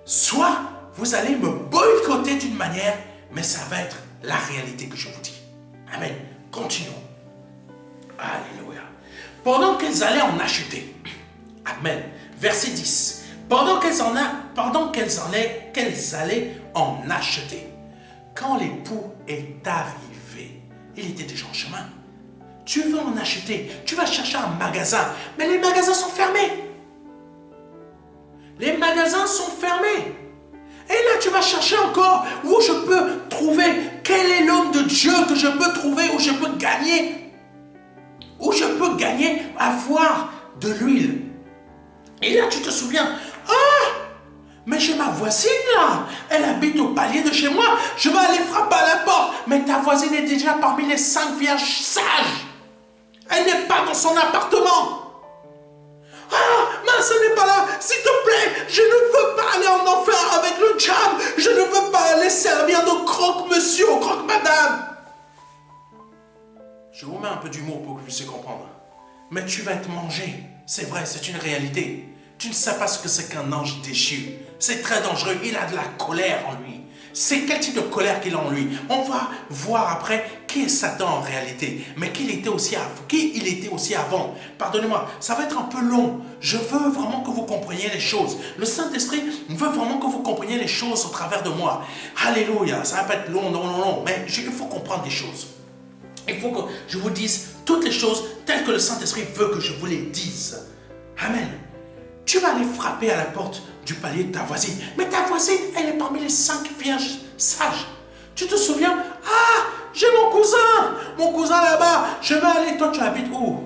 Speaker 1: Soit vous allez me boycotter d'une manière. Mais ça va être la réalité que je vous dis. Amen. Continuons. Alléluia. Pendant qu'ils allaient en acheter. Amen. Verset 10. qu'elles allaient en acheter. Quand l'époux est arrivé, il était déjà en chemin. Tu veux en acheter, tu vas chercher un magasin, mais les magasins sont fermés. Les magasins sont fermés. Et là, tu vas chercher encore où je peux trouver, quel est l'homme de Dieu que je peux trouver, où je peux gagner, avoir de l'huile. Et là, tu te souviens, mais j'ai ma voisine là, elle habite au palier de chez moi, je vais aller frapper à la porte. Mais ta voisine est déjà parmi les 5 vierges sages. Elle n'est pas dans son appartement. Mince, elle n'est pas là. S'il te plaît, je ne veux pas aller en enfer avec le diable. Je ne veux pas aller servir de croque-monsieur ou croque-madame. Je vous mets un peu d'humour pour que vous puissiez comprendre. Mais tu vas être mangé. C'est vrai, c'est une réalité. Tu ne sais pas ce que c'est qu'un ange déchu. C'est très dangereux. Il a de la colère en lui. C'est quel type de colère qu'il a en lui. On va voir après qui est Satan en réalité. Mais qui il était aussi avant. Pardonnez-moi, ça va être un peu long. Je veux vraiment que vous compreniez les choses. Le Saint-Esprit veut vraiment que vous compreniez les choses au travers de moi. Alléluia, ça va pas être long, non. Mais il faut comprendre des choses. Il faut que je vous dise toutes les choses telles que le Saint-Esprit veut que je vous les dise. Amen. Tu vas aller frapper à la porte du palier de ta voisine. Mais ta voisine, elle est parmi les 5 vierges sages. Tu te souviens? J'ai mon cousin là-bas. Je vais aller, toi tu habites où?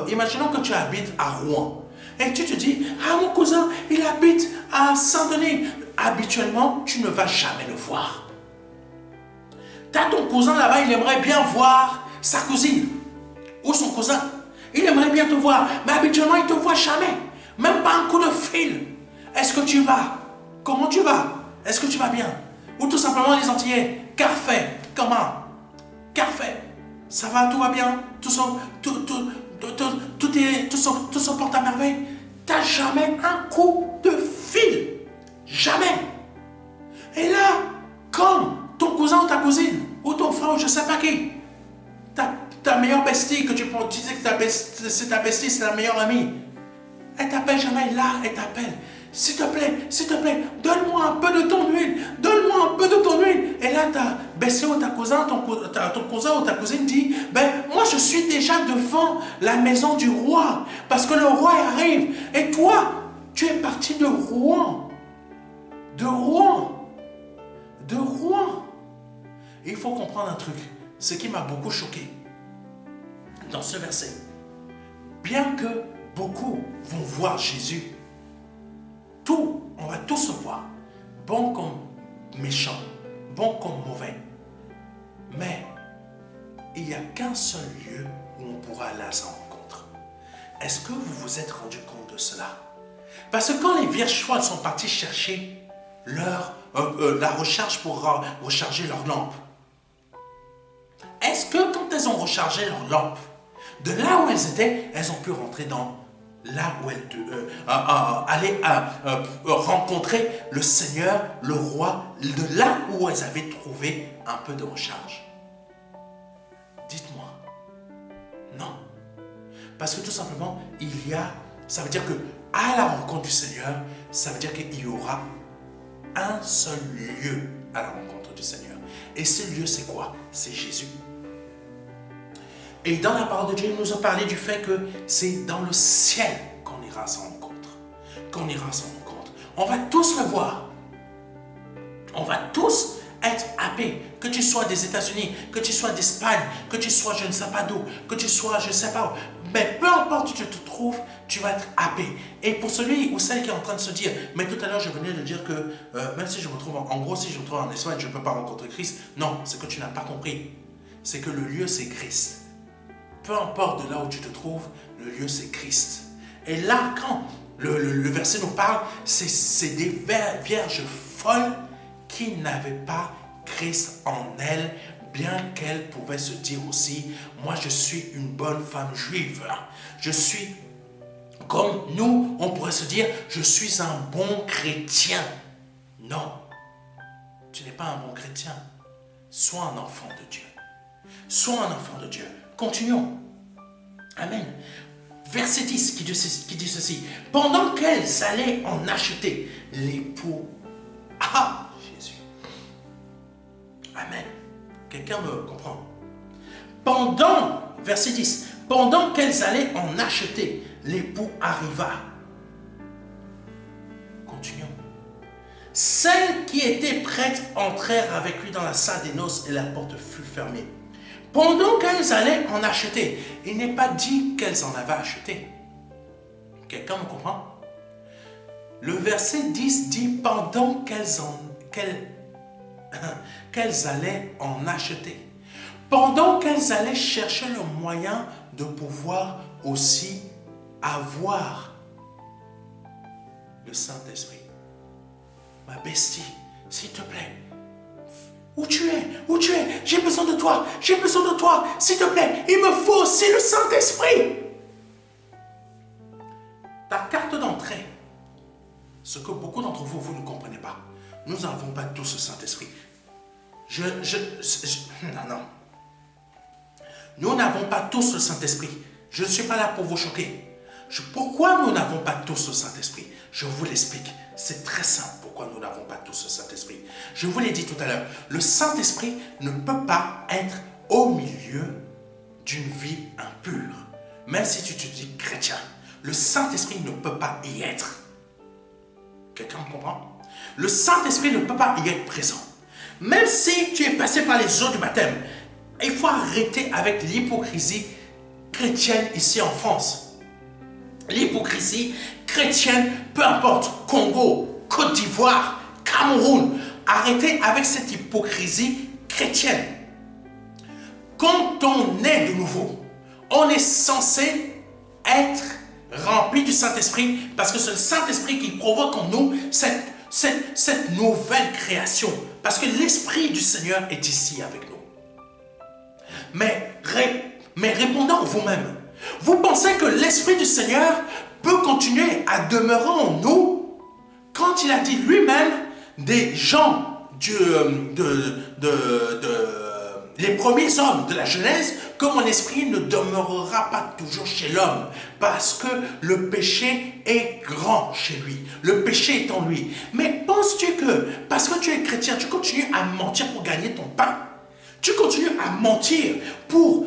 Speaker 1: Imaginons que tu habites à Rouen. Et tu te dis, mon cousin, il habite à Saint-Denis. Habituellement, tu ne vas jamais le voir. Tu as ton cousin là-bas, il aimerait bien voir sa cousine. Ou son cousin. Il aimerait bien te voir. Mais habituellement, il ne te voit jamais. Même pas un coup de fil. Est-ce que tu vas? Comment tu vas? Est-ce que tu vas bien? Ou tout simplement les Antillais. Café. Comment? Café. Ça va, tout va bien? Tout se porte à merveille. Tu n'as jamais un coup de fil. Jamais. Et là, comme ton cousin ou ta cousine, ou ton frère ou je ne sais pas qui, ta meilleure bestie, que tu disais que c'est ta bestie, c'est ta meilleure amie, elle t'appelle jamais là, elle t'appelle. S'il te plaît, donne-moi un peu de ton huile. Donne-moi un peu de ton huile. Et là, ta bestie ou ta cousin, ton cousin ou ta cousine dit, moi je suis déjà devant la maison du roi. Parce que le roi arrive. Et toi, tu es parti de Rouen. De Rouen. Et il faut comprendre un truc. Ce qui m'a beaucoup choqué dans ce verset. Bien que beaucoup vont voir Jésus. On va tous le voir. Bon comme méchant, bon comme mauvais. Mais il n'y a qu'un seul lieu où on pourra aller à sa rencontre. Est-ce que vous vous êtes rendu compte de cela? Parce que quand les vierges folles sont parties chercher la recharge pour recharger leur lampe, est-ce que quand elles ont rechargé leur lampe, de là où elles étaient, elles ont pu rentrer dans là où elles allaient rencontrer le Seigneur, le roi, de là où elles avaient trouvé un peu de recharge? Dites-moi. Non. Parce que tout simplement, ça veut dire que à la rencontre du Seigneur, ça veut dire qu'il y aura un seul lieu à la rencontre du Seigneur. Et ce lieu, c'est quoi? C'est Jésus. Et dans la parole de Dieu, il nous a parlé du fait que c'est dans le ciel qu'on ira à sa rencontre. On va tous le voir. On va tous être happés. Que tu sois des États-Unis, que tu sois d'Espagne, que tu sois je ne sais pas d'où, que tu sois je ne sais pas où. Mais peu importe où tu te trouves, tu vas être happé. Et pour celui ou celle qui est en train de se dire, mais tout à l'heure je venais de dire que même si je me trouve en gros, si je me trouve en Espagne, je ne peux pas rencontrer Christ. Non, c'est que tu n'as pas compris. C'est que le lieu, c'est Christ. Peu importe de là où tu te trouves, le lieu c'est Christ. Et là, quand le verset nous parle, c'est des vierges folles qui n'avaient pas Christ en elles, bien qu'elles pouvaient se dire aussi, moi je suis une bonne femme juive. Je suis, comme nous, on pourrait se dire, je suis un bon chrétien. Non, tu n'es pas un bon chrétien. Sois un enfant de Dieu. Sois un enfant de Dieu. Continuons. Amen. Verset 10 qui dit ceci. Pendant qu'elles allaient en acheter, l'époux... Ah, Jésus. Amen. Quelqu'un me comprend? Verset 10, pendant qu'elles allaient en acheter, l'époux arriva. Continuons. Celles qui étaient prêtes entrèrent avec lui dans la salle des noces et la porte fut fermée. Pendant qu'elles allaient en acheter, il n'est pas dit qu'elles en avaient acheté. Quelqu'un me comprend? Le verset 10 dit pendant qu'elles allaient en acheter. Pendant qu'elles allaient chercher le moyen de pouvoir aussi avoir le Saint-Esprit. Ma bestie, s'il te plaît, où tu es, j'ai besoin de toi, s'il te plaît, il me faut aussi le Saint-Esprit. Ta carte d'entrée, ce que beaucoup d'entre vous, vous ne comprenez pas, nous n'avons pas tous le Saint-Esprit. Non. Nous n'avons pas tous le Saint-Esprit. Je ne suis pas là pour vous choquer. Pourquoi nous n'avons pas tous le Saint-Esprit? Je vous l'explique. C'est très simple pourquoi nous n'avons pas tous le Saint-Esprit. Je vous l'ai dit tout à l'heure. Le Saint-Esprit ne peut pas être au milieu d'une vie impure. Même si tu te dis chrétien, le Saint-Esprit ne peut pas y être. Quelqu'un me comprend? Le Saint-Esprit ne peut pas y être présent. Même si tu es passé par les eaux du baptême, il faut arrêter avec l'hypocrisie chrétienne ici en France. L'hypocrisie chrétienne, peu importe, Congo, Côte d'Ivoire, Cameroun, arrêtez avec cette hypocrisie chrétienne. Quand on est de nouveau, on est censé être rempli du Saint-Esprit parce que c'est le Saint-Esprit qui provoque en nous cette nouvelle création. Parce que l'Esprit du Seigneur est ici avec nous. Mais répondant vous-même, vous pensez que l'Esprit du Seigneur peut continuer à demeurer en nous quand il a dit lui-même des gens, les premiers hommes de la Genèse, que mon esprit ne demeurera pas toujours chez l'homme parce que le péché est grand chez lui. Le péché est en lui. Mais penses-tu que parce que tu es chrétien, tu continues à mentir pour gagner ton pain? Tu continues à mentir pour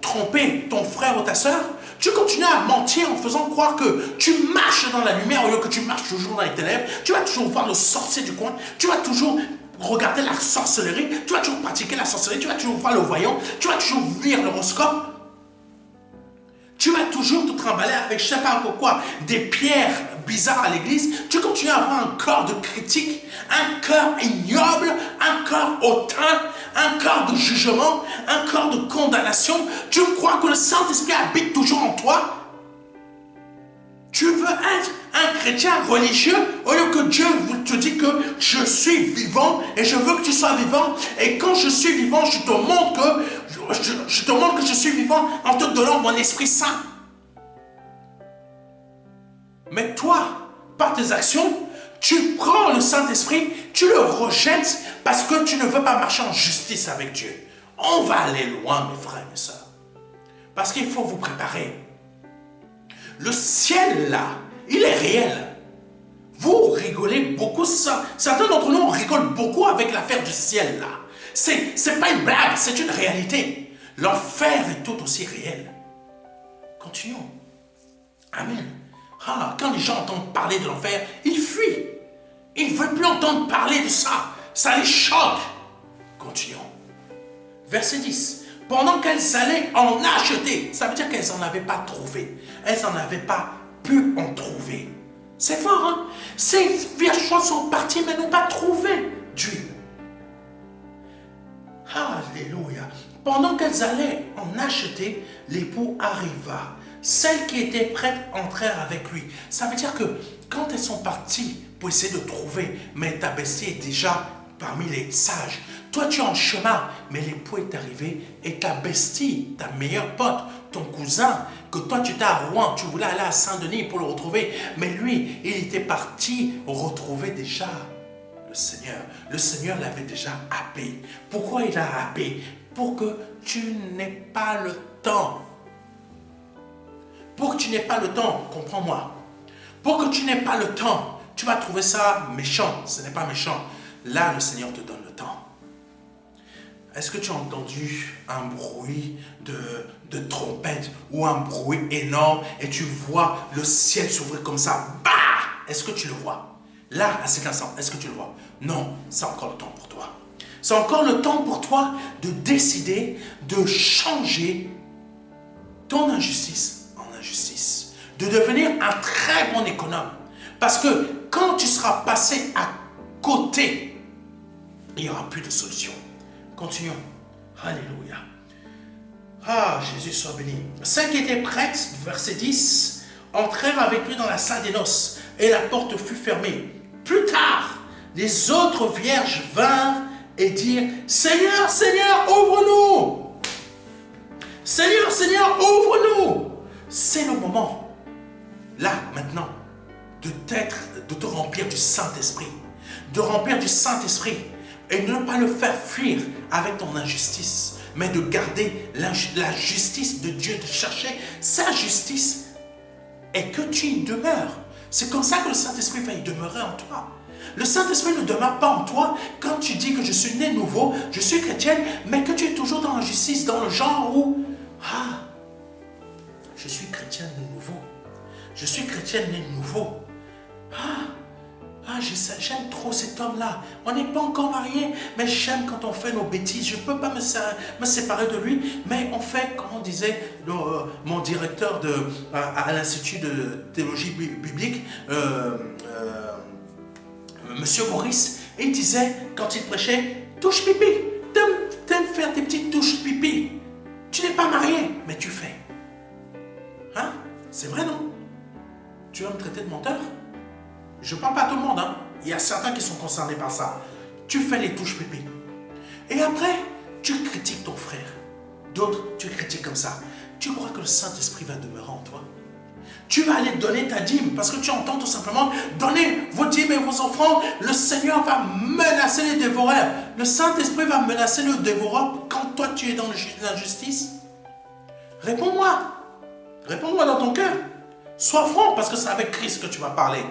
Speaker 1: tromper ton frère ou ta soeur? Tu continues à mentir en faisant croire que tu marches dans la lumière au lieu que tu marches toujours dans les ténèbres? Tu vas toujours voir le sorcier du coin? Tu vas toujours regarder la sorcellerie? Tu vas toujours pratiquer la sorcellerie? Tu vas toujours voir le voyant? Tu vas toujours lire l'horoscope? Tu vas toujours te trimballer avec je ne sais pas pourquoi des pierres bizarres à l'église? Tu continues à avoir un corps de critique, un cœur ignoble, un cœur hautain, un cœur de jugement, un cœur de condamnation. Tu crois que le Saint-Esprit habite toujours en toi? Tu veux être un chrétien religieux au lieu que Dieu te dit que je suis vivant et je veux que tu sois vivant. Et quand je suis vivant, je te montre que je suis vivant en te donnant mon Esprit Saint. Mais toi, par tes actions, tu prends le Saint-Esprit, tu le rejettes parce que tu ne veux pas marcher en justice avec Dieu. On va aller loin, mes frères et mes sœurs. Parce qu'il faut vous préparer. Le ciel, là, il est réel. Vous rigolez beaucoup. Certains d'entre nous, on rigole beaucoup avec l'affaire du ciel, là. C'est pas une blague, c'est une réalité. L'enfer est tout aussi réel. Continuons. Amen. Quand les gens entendent parler de l'enfer, ils fuient. Ils ne veulent plus entendre parler de ça. Ça les choque. Continuons. Verset 10. Pendant qu'elles allaient en acheter, ça veut dire qu'elles n'en avaient pas trouvé. Elles n'en avaient pas pu en trouver. C'est fort, hein? Ces villageois sont partis mais n'ont pas trouvé d'huile. Alléluia. Pendant qu'elles allaient en acheter, l'époux arriva. Celles qui étaient prêtes entrèrent avec lui. Ça veut dire que quand elles sont parties pour essayer de trouver, mais ta bestie est déjà parmi les sages. Toi, tu es en chemin, mais l'époux est arrivé et ta bestie, ta meilleure pote, ton cousin, que toi tu étais à Rouen, tu voulais aller à Saint-Denis pour le retrouver, mais lui, il était parti retrouver déjà le Seigneur. Le Seigneur l'avait déjà happé. Pourquoi il l'a happé? Pour que tu n'aies pas le temps. pour que tu n'aies pas le temps, comprends-moi, pour que tu n'aies pas le temps, tu vas trouver ça méchant. Ce n'est pas méchant. Là, le Seigneur te donne le temps. Est-ce que tu as entendu un bruit de trompette ou un bruit énorme et tu vois le ciel s'ouvrir comme ça? Bah! Est-ce que tu le vois? Là, à cet instant, est-ce que tu le vois? Non, c'est encore le temps pour toi. C'est encore le temps pour toi de décider de changer ton injustice en injustice. De devenir un très bon économe. Parce que quand tu seras passé à côté, il n'y aura plus de solution. Continuons. Alléluia. Ah, Jésus soit béni. Celles qui étaient prêtes, verset 10, entrèrent avec lui dans la salle des noces et la porte fut fermée. Plus tard, les autres vierges vinrent et dirent, Seigneur, Seigneur, ouvre-nous. Seigneur, Seigneur, ouvre-nous. C'est le moment, là, maintenant, de te remplir du Saint-Esprit. De remplir du Saint-Esprit. Et ne pas le faire fuir avec ton injustice, mais de garder la justice de Dieu, de chercher sa justice et que tu y demeures. C'est comme ça que le Saint-Esprit va y demeurer en toi. Le Saint-Esprit ne demeure pas en toi quand tu dis que je suis né nouveau, je suis chrétienne, mais que tu es toujours dans l'injustice, dans le genre où je suis chrétienne né nouveau. Je suis chrétienne né nouveau. J'aime trop cet homme-là. On n'est pas encore mariés, mais j'aime quand on fait nos bêtises. Je ne peux pas me séparer de lui, mais on fait, comme on disait, mon directeur à l'Institut de théologie biblique, Monsieur Maurice, il disait, quand il prêchait, touche pipi. T'aimes faire tes petites touches pipi. Tu n'es pas marié, mais tu fais. Hein? C'est vrai, non? Tu vas me traiter de menteur? Je ne parle pas à tout le monde, hein. Il y a certains qui sont concernés par ça. Tu fais les touches pipi. Et après, tu critiques ton frère. D'autres, tu critiques comme ça. Tu crois que le Saint-Esprit va demeurer en toi? Tu vas aller donner ta dîme parce que tu entends tout simplement donner vos dîmes et vos offrandes. Le Seigneur va menacer les dévoreurs. Le Saint-Esprit va menacer le dévoreur quand toi tu es dans l'injustice. Réponds-moi. Réponds-moi dans ton cœur. Sois franc parce que c'est avec Christ que tu vas parler.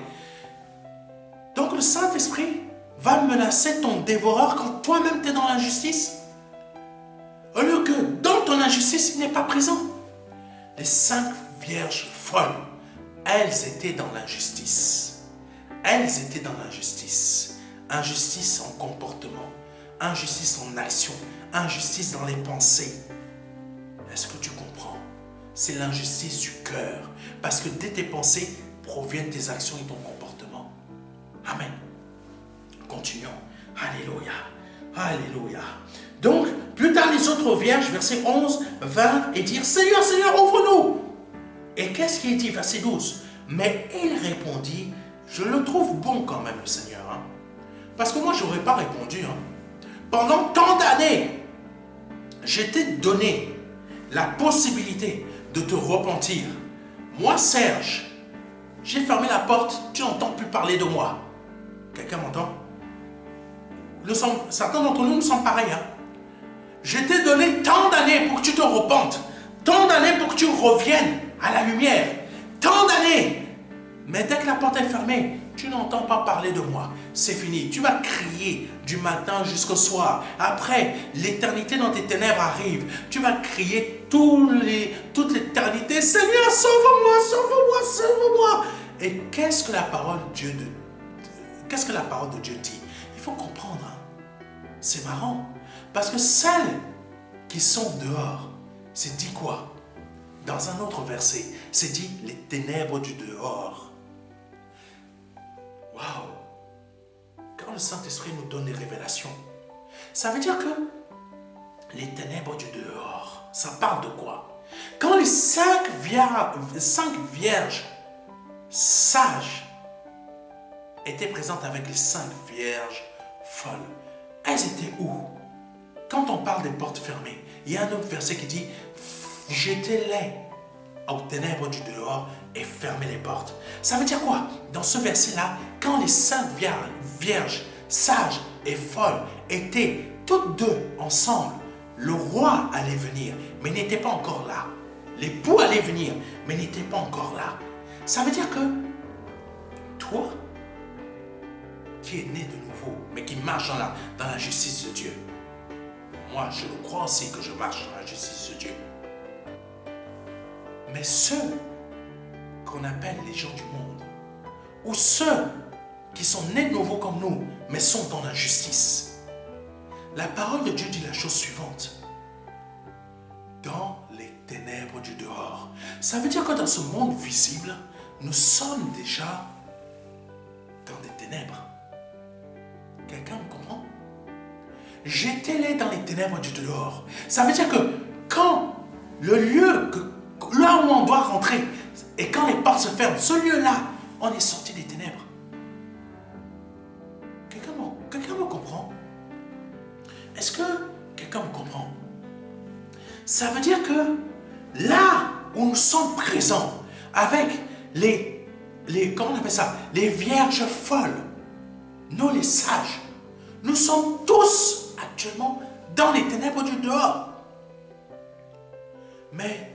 Speaker 1: Donc le Saint-Esprit va menacer ton dévoreur quand toi-même tu es dans l'injustice. Au lieu que dans ton injustice, il n'est pas présent. Les 5 vierges folles, elles étaient dans l'injustice. Elles étaient dans l'injustice. Injustice en comportement, injustice en action, injustice dans les pensées. Est-ce que tu comprends? C'est l'injustice du cœur. Parce que de tes pensées proviennent tes actions et ton comportement. Amen. Continuons. Alléluia. Alléluia. Donc, plus tard, les autres vierges, verset 11, vinrent et dirent, Seigneur, Seigneur, ouvre-nous. Et qu'est-ce qu'il dit, verset 12? Mais il répondit, je le trouve bon quand même, le Seigneur. Hein? Parce que moi, je n'aurais pas répondu. Hein? Pendant tant d'années, je t'ai donné la possibilité de te repentir. Moi, Serge, j'ai fermé la porte, tu n'entends plus parler de moi. Quelqu'un m'entend? Certains d'entre nous sommes pareils. Hein? Je t'ai donné tant d'années pour que tu te repentes, tant d'années pour que tu reviennes à la lumière, tant d'années. Mais dès que la porte est fermée, tu n'entends pas parler de moi. C'est fini. Tu vas crier du matin jusqu'au soir. Après, l'éternité dans tes ténèbres arrive. Tu vas crier toute l'éternité. Seigneur, sauve-moi, sauve-moi, sauve-moi. Et qu'est-ce que la parole de Dieu dit? Il faut comprendre. Hein? C'est marrant. Parce que celles qui sont dehors, c'est dit quoi? Dans un autre verset, c'est dit les ténèbres du dehors. Waouh! Quand le Saint-Esprit nous donne des révélations, ça veut dire que les ténèbres du dehors, ça parle de quoi? Quand les 5 vierges sages étaient présentes avec les 5 vierges folles, elles étaient où? Quand on parle des portes fermées, il y a un autre verset qui dit « Jetez-les aux ténèbres du dehors et fermez les portes. » Ça veut dire quoi? Dans ce verset-là, quand les 5 vierges sages et folles étaient toutes deux ensemble, le roi allait venir, mais il n'était pas encore là. l'époux allait venir, mais n'était pas encore là. Ça veut dire que toi, qui es né de nouveau, mais qui marche dans la justice de Dieu, moi je le crois aussi que je marche dans la justice de Dieu. Mais ceux qu'on appelle les gens du monde, ou ceux qui sont nés de nouveau comme nous, mais sont dans l'injustice, la parole de Dieu dit la chose suivante. Dans les ténèbres du dehors. Ça veut dire que dans ce monde visible, nous sommes déjà dans des ténèbres. Quelqu'un me comprend? J'étais dans les ténèbres du dehors. Ça veut dire que quand le lieu, là où on doit rentrer, et quand les portes se ferment, ce lieu-là, on est sorti des ténèbres. Quelqu'un me comprend? Est-ce que quelqu'un me comprend? Ça veut dire que là où nous sommes présents avec comment on appelle ça? Les vierges folles, nous les sages, nous sommes tous actuellement dans les ténèbres du dehors. Mais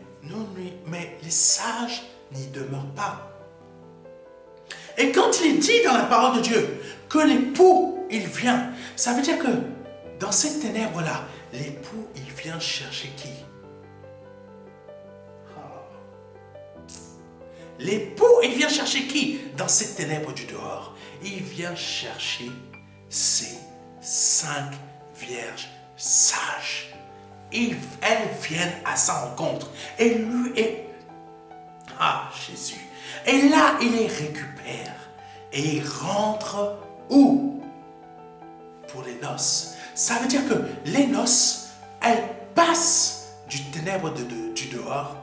Speaker 1: les sages n'y demeurent pas. Et quand il est dit dans la parole de Dieu que l'époux, il vient, ça veut dire que dans ces ténèbres-là, l'époux, il vient chercher qui? L'époux, il vient chercher qui? Dans ces ténèbres du dehors, il vient chercher ces 5 vierges sages. Elles viennent à sa rencontre. Et lui est... Ah, Jésus. Et là, il les récupère. Et il rentre où? Pour les noces. Ça veut dire que les noces, elles passent du ténèbre du dehors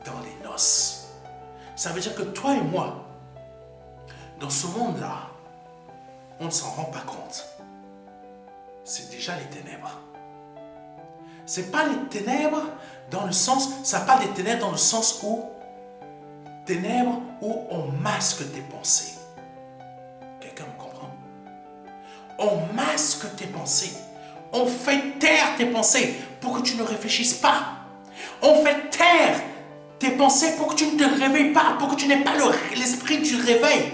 Speaker 1: dans les noces. Ça veut dire que toi et moi, dans ce monde-là, on ne s'en rend pas compte. C'est déjà les ténèbres. Ce n'est pas les ténèbres dans le sens, ça parle des ténèbres dans le sens où, ténèbres où on masque tes pensées. Quelqu'un me comprend? On masque tes pensées. On fait taire tes pensées pour que tu ne réfléchisses pas. On fait taire tes pensées pour que tu ne te réveilles pas, pour que tu n'aies pas l'esprit du réveil.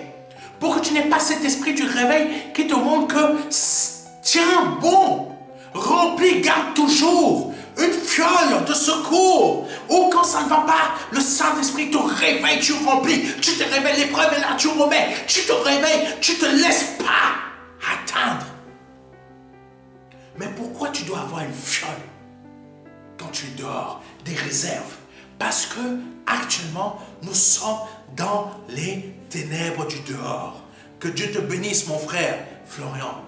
Speaker 1: Pour que tu n'aies pas cet esprit du réveil qui te montre que, tiens bon, remplis, garde toujours une fiole de secours. Ou quand ça ne va pas, le Saint-Esprit te réveille, tu remplis, tu te réveilles, l'épreuve est là, tu remets, tu te réveilles, tu ne te laisses pas atteindre. Mais pourquoi tu dois avoir une fiole quand tu es dehors, des réserves? Parce que actuellement, nous sommes dans les ténèbres du dehors. Que Dieu te bénisse, mon frère Florian.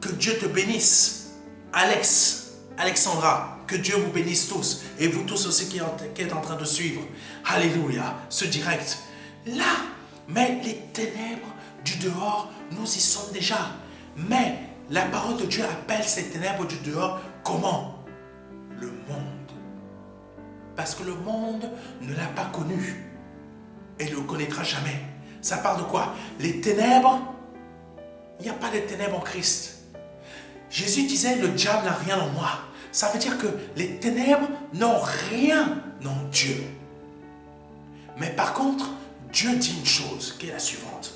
Speaker 1: Que Dieu te bénisse, Alexandra. Que Dieu vous bénisse tous. Et vous tous aussi qui êtes en train de suivre. Alléluia, ce direct. Là, mais les ténèbres du dehors, nous y sommes déjà. Mais la parole de Dieu appelle ces ténèbres du dehors comment? Le monde. Parce que le monde ne l'a pas connu. Et ne le connaîtra jamais. Ça parle de quoi? Les ténèbres, il n'y a pas de ténèbres en Christ. Jésus disait, le diable n'a rien en moi. Ça veut dire que les ténèbres n'ont rien en Dieu. Mais par contre, Dieu dit une chose qui est la suivante.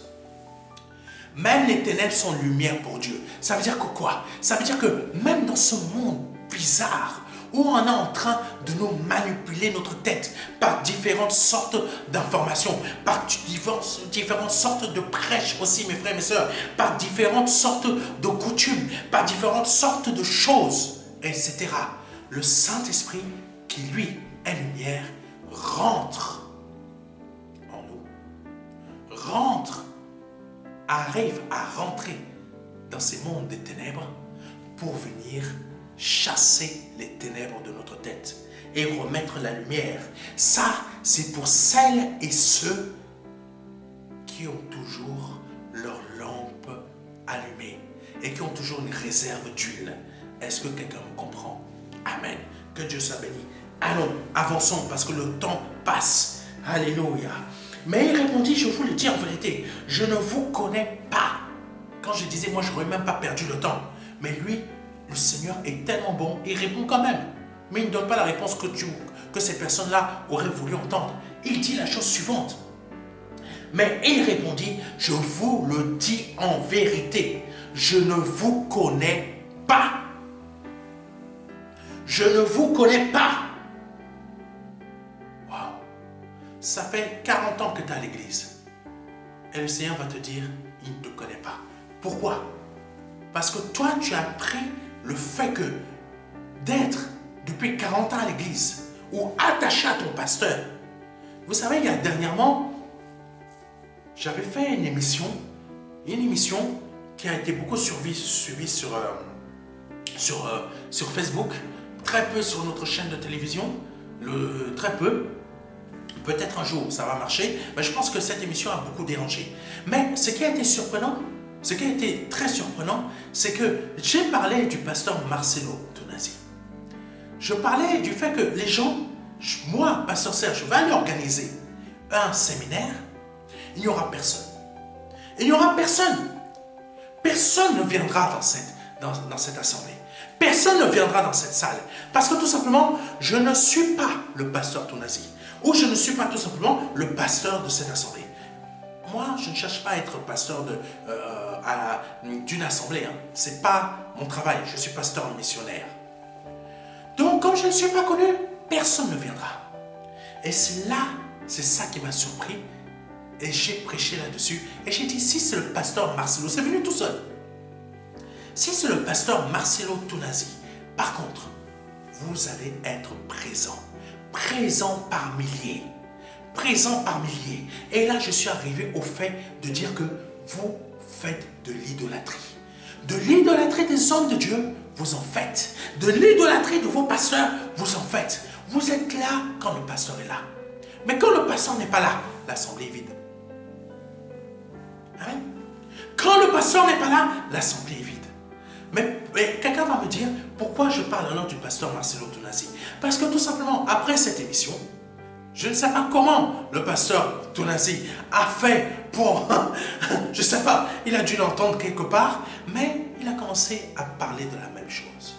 Speaker 1: Même les ténèbres sont lumière pour Dieu. Ça veut dire que quoi? Ça veut dire que même dans ce monde bizarre, où on est en train de nous manipuler notre tête par différentes sortes d'informations, par différentes sortes de prêches aussi, mes frères et mes sœurs, par différentes sortes de coutumes, par différentes sortes de choses, etc. Le Saint-Esprit, qui lui est lumière, rentre en nous. Arrive à rentrer dans ces mondes des ténèbres pour venir chasser les ténèbres de notre tête et remettre la lumière. Ça, c'est pour celles et ceux qui ont toujours leur lampe allumée et qui ont toujours une réserve d'huile. Est-ce que quelqu'un me comprend? Amen. Que Dieu soit béni. Allons, avançons parce que le temps passe. Alléluia. Mais il répondit, je vous le dis en vérité, je ne vous connais pas. Quand je disais, moi, je n'aurais même pas perdu le temps. Mais lui, le Seigneur est tellement bon, il répond quand même. mais il ne donne pas la réponse que ces personnes-là auraient voulu entendre. Il dit la chose suivante. Mais il répondit, je vous le dis en vérité, je ne vous connais pas. Je ne vous connais pas. Waouh. Ça fait 40 ans que tu es à l'église. Et le Seigneur va te dire, il ne te connaît pas. Pourquoi? Parce que toi, tu as appris le fait que d'être depuis 40 ans à l'église ou attaché à ton pasteur. Vous savez, il y a dernièrement, j'avais fait une émission qui a été beaucoup suivie sur Facebook, très peu sur notre chaîne de télévision, très peu. Peut-être un jour ça va marcher, mais je pense que cette émission a beaucoup dérangé. Mais ce qui a été surprenant, ce qui a été très surprenant, c'est que j'ai parlé du pasteur Marcelo Tounasi. Je parlais du fait que les gens, moi, pasteur Serge, je vais aller organiser un séminaire, il n'y aura personne. Il n'y aura personne. Personne ne viendra dans cette assemblée. Personne ne viendra dans cette salle. Parce que tout simplement, je ne suis pas le pasteur Tounasi. Ou je ne suis pas tout simplement le pasteur de cette assemblée. Moi, je ne cherche pas à être pasteur d'une assemblée. Hein. Ce n'est pas mon travail. Je suis pasteur missionnaire. Donc, comme je ne suis pas connu, personne ne viendra. Et c'est ça qui m'a surpris. Et j'ai prêché là-dessus. Et j'ai dit, si c'est le pasteur Marcelo, c'est venu tout seul. Si c'est le pasteur Marcelo Tounasi, par contre, vous allez être présent. Présent par milliers. Présent par milliers. Et là, je suis arrivé au fait de dire que vous faites de l'idolâtrie. De l'idolâtrie des hommes de Dieu, vous en faites. De l'idolâtrie de vos pasteurs, vous en faites. Vous êtes là quand le pasteur est là. Mais quand le pasteur n'est pas là, l'assemblée est vide. Amen. Quand le pasteur n'est pas là, l'assemblée est vide. Mais quelqu'un va me dire, pourquoi je parle alors du pasteur Marcelo Tounasi? Parce que tout simplement, après cette émission, je ne sais pas comment le pasteur Tounasi a fait pour... je ne sais pas, il a dû l'entendre quelque part, mais il a commencé à parler de la même chose.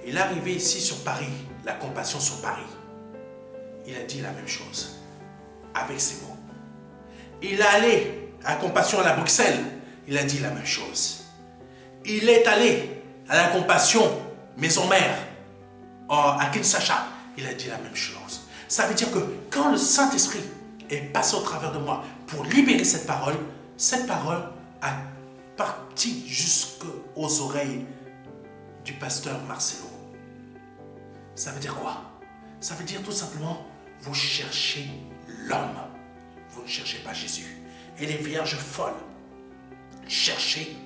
Speaker 1: Il est arrivé ici sur Paris, la compassion sur Paris. Il a dit la même chose, avec ses mots. Il est allé à compassion à la Bruxelles, il a dit la même chose. Il est allé à la compassion Maison Mère à Kinshasa, il a dit la même chose. Ça veut dire que quand le Saint-Esprit est passé au travers de moi pour libérer cette parole a parti jusqu'aux oreilles du pasteur Marcelo. Ça veut dire quoi? Ça veut dire tout simplement, vous cherchez l'homme, vous ne cherchez pas Jésus. Et les vierges folles, cherchez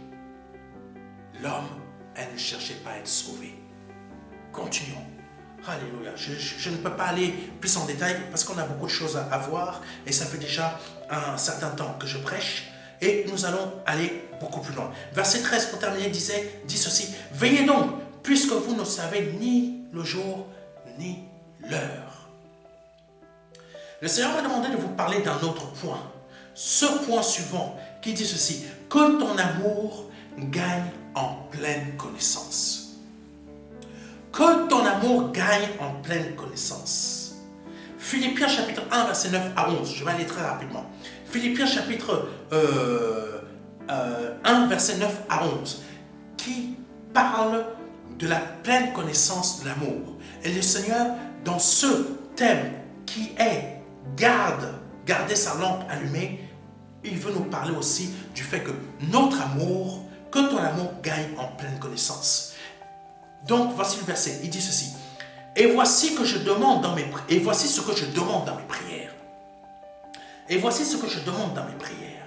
Speaker 1: l'homme, elle ne cherchait pas à être sauvée. Continuons. Alléluia. Je ne peux pas aller plus en détail parce qu'on a beaucoup de choses à voir et ça fait déjà un certain temps que je prêche et nous allons aller beaucoup plus loin. Verset 13 pour terminer dit ceci. Veillez donc puisque vous ne savez ni le jour ni l'heure. Le Seigneur m'a demandé de vous parler d'un autre point. Ce point suivant qui dit ceci. Que ton amour gagne en pleine connaissance. Que ton amour gagne en pleine connaissance. Philippiens chapitre 1, verset 9 à 11. Je vais aller très rapidement. Philippiens chapitre 1, verset 9 à 11. Qui parle de la pleine connaissance de l'amour. Et le Seigneur, dans ce thème qui est garder sa lampe allumée, il veut nous parler aussi du fait que notre amour, que ton amour gagne en pleine connaissance. Donc, voici le verset, il dit ceci. Et voici ce que je demande dans mes prières. Et voici ce que je demande dans mes prières. Et voici ce que je demande dans mes prières.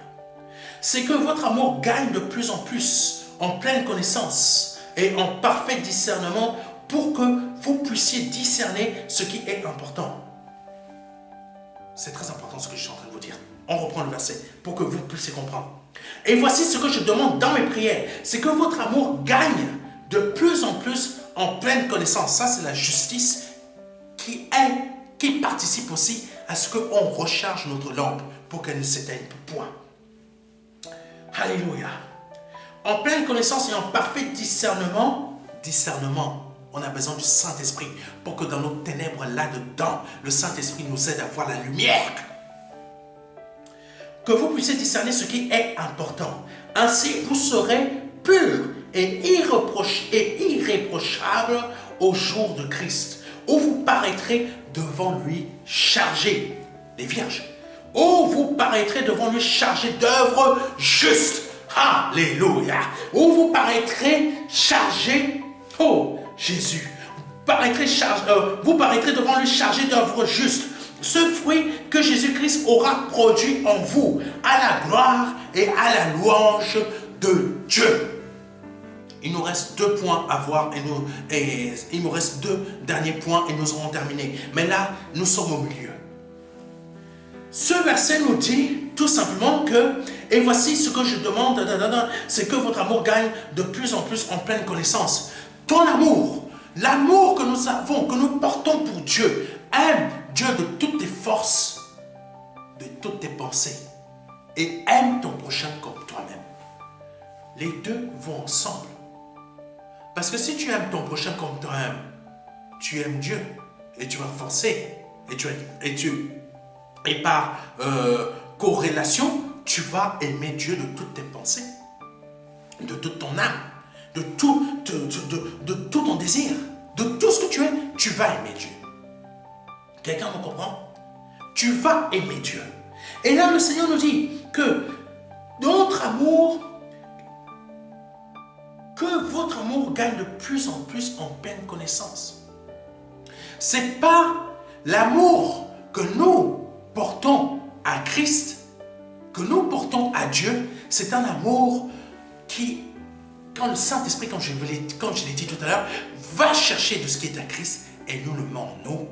Speaker 1: C'est que votre amour gagne de plus en plus en pleine connaissance et en parfait discernement pour que vous puissiez discerner ce qui est important. C'est très important ce que je suis en train de vous dire. On reprend le verset pour que vous puissiez comprendre. Et voici ce que je demande dans mes prières. C'est que votre amour gagne de plus en plus en pleine connaissance. Ça, c'est la justice qui participe aussi à ce qu'on recharge notre lampe pour qu'elle ne s'éteigne point. Alléluia. En pleine connaissance et en parfait discernement on a besoin du Saint-Esprit pour que dans nos ténèbres, là-dedans, le Saint-Esprit nous aide à voir la lumière. Que vous puissiez discerner ce qui est important. Ainsi, vous serez purs et irréprochables au jour de Christ, où vous paraîtrez devant lui chargés, les vierges, où vous paraîtrez devant lui chargés d'œuvres justes. Alléluia. Où vous paraîtrez chargés, oh Jésus, vous paraîtrez devant lui chargés d'œuvres justes. Ce fruit que Jésus-Christ aura produit en vous, à la gloire et à la louange de Dieu. Il nous reste 2 points à voir et il nous reste 2 derniers points et nous aurons terminé. Mais là, nous sommes au milieu. Ce verset nous dit tout simplement que, et voici ce que je demande, c'est que votre amour gagne de plus en plus en pleine connaissance. Ton amour, l'amour que nous avons, que nous portons pour Dieu, aime Dieu de toutes tes forces, de toutes tes pensées, et aime ton prochain comme toi-même. Les deux vont ensemble. Parce que si tu aimes ton prochain comme toi-même, tu aimes Dieu, et tu vas forcer, et par corrélation, tu vas aimer Dieu de toutes tes pensées, de toute ton âme, de tout ton désir, de tout ce que tu es, tu vas aimer Dieu. Quelqu'un me comprend? Tu vas aimer Dieu. Et là, le Seigneur nous dit que notre amour, que votre amour gagne de plus en plus en pleine connaissance. Ce n'est pas l'amour que nous portons à Christ, que nous portons à Dieu, c'est un amour qui, quand le Saint-Esprit, comme je l'ai dit tout à l'heure, va chercher de ce qui est à Christ et nous le met en nous.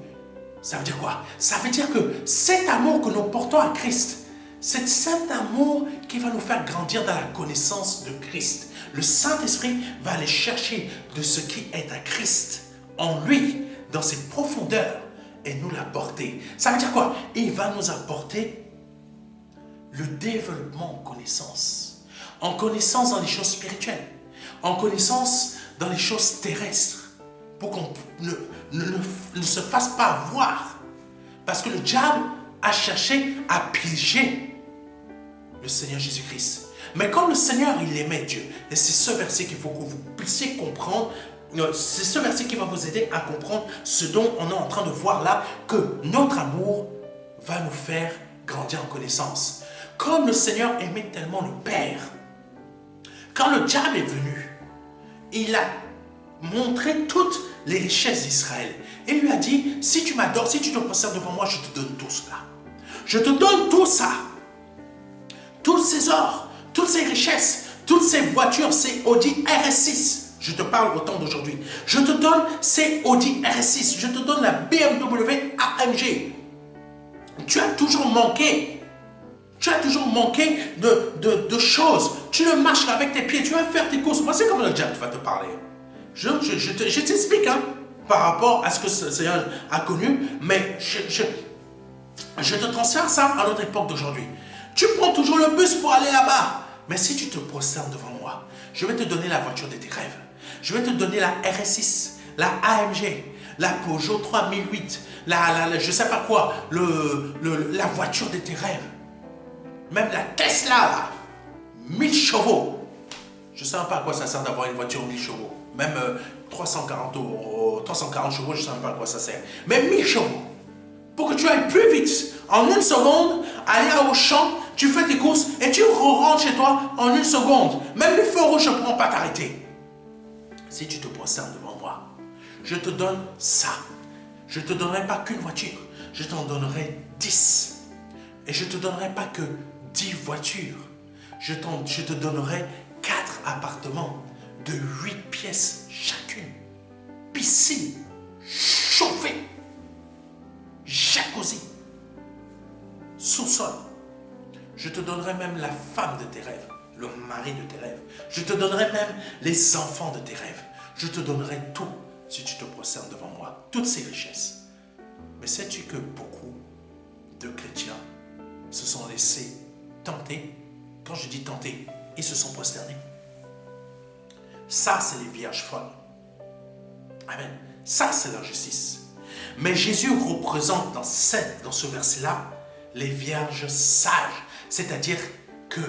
Speaker 1: Ça veut dire quoi? Ça veut dire que cet amour que nous portons à Christ, c'est cet amour qui va nous faire grandir dans la connaissance de Christ. Le Saint-Esprit va aller chercher de ce qui est à Christ, en lui, dans ses profondeurs, et nous l'apporter. Ça veut dire quoi? Il va nous apporter le développement en connaissance. En connaissance dans les choses spirituelles. En connaissance dans les choses terrestres. Pour qu'on ne se fasse pas avoir. Parce que le diable a cherché à piéger le Seigneur Jésus-Christ. Mais comme le Seigneur, il aimait Dieu, et c'est ce verset qu'il faut que vous puissiez comprendre, c'est ce verset qui va vous aider à comprendre ce dont on est en train de voir là, que notre amour va nous faire grandir en connaissance. Comme le Seigneur aimait tellement le Père, quand le diable est venu, il a montré toutes les richesses d'Israël. Et lui a dit, si tu m'adores, si tu te possèdes devant moi, je te donne tout cela. Je te donne tout ça. Tous ces ors, toutes ces richesses, toutes ces voitures, ces Audi RS6. Je te parle au temps d'aujourd'hui. Je te donne ces Audi RS6. Je te donne la BMW AMG. Tu as toujours manqué. Tu as toujours manqué de choses. Tu ne marches qu'avec tes pieds. Tu vas faire tes courses. Moi, c'est comme le diable va te parler. Je t'explique par rapport à ce que le Seigneur a connu. Mais je te transfère ça à notre époque d'aujourd'hui. Tu prends toujours le bus pour aller là-bas. Mais si tu te prosternes devant moi, je vais te donner la voiture de tes rêves. Je vais te donner la RS6, la AMG, la Peugeot 3008, je ne sais pas quoi, la voiture de tes rêves. Même la Tesla, là, 1000 chevaux. Je ne sais pas à quoi ça sert d'avoir une voiture 1000 chevaux. Même 340 chevaux, je ne sais pas à quoi ça sert. Mais 1000 chevaux. Pour que tu ailles plus vite. En une seconde, aller au champ, tu fais tes courses et tu rentres chez toi en une seconde. Même le feu rouge ne prend pas t'arrêter. Si tu te prosternes devant moi, je te donne ça. Je ne te donnerai pas qu'une voiture. Je t'en donnerai 10. Et je ne te donnerai pas que 10 voitures. Je te donnerai 4 appartements de 8 pièces chacune. Piscine, chauffée, jacuzzi, sous-sol. Je te donnerai même la femme de tes rêves, le mari de tes rêves. Je te donnerai même les enfants de tes rêves. Je te donnerai tout si tu te prosternes devant moi, toutes ces richesses. Mais sais-tu que beaucoup de chrétiens se sont laissés tenter? Quand je dis tenter, ils se sont prosternés. Ça, c'est les vierges folles. Amen. Ça, c'est la justice. Mais Jésus représente dans ce verset-là les vierges sages. C'est-à-dire que,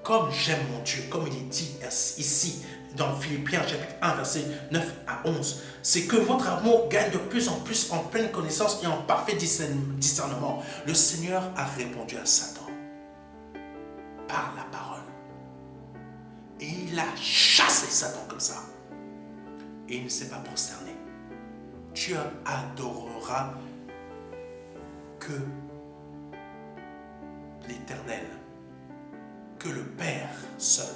Speaker 1: comme j'aime mon Dieu, comme il est dit ici, dans Philippiens chapitre 1, verset 9 à 11, c'est que votre amour gagne de plus en plus en pleine connaissance et en parfait discernement. Le Seigneur a répondu à Satan par la parole. Et il a chassé Satan comme ça. Et il ne s'est pas prosterné. Tu adoreras que l'Éternel, que le Père seul,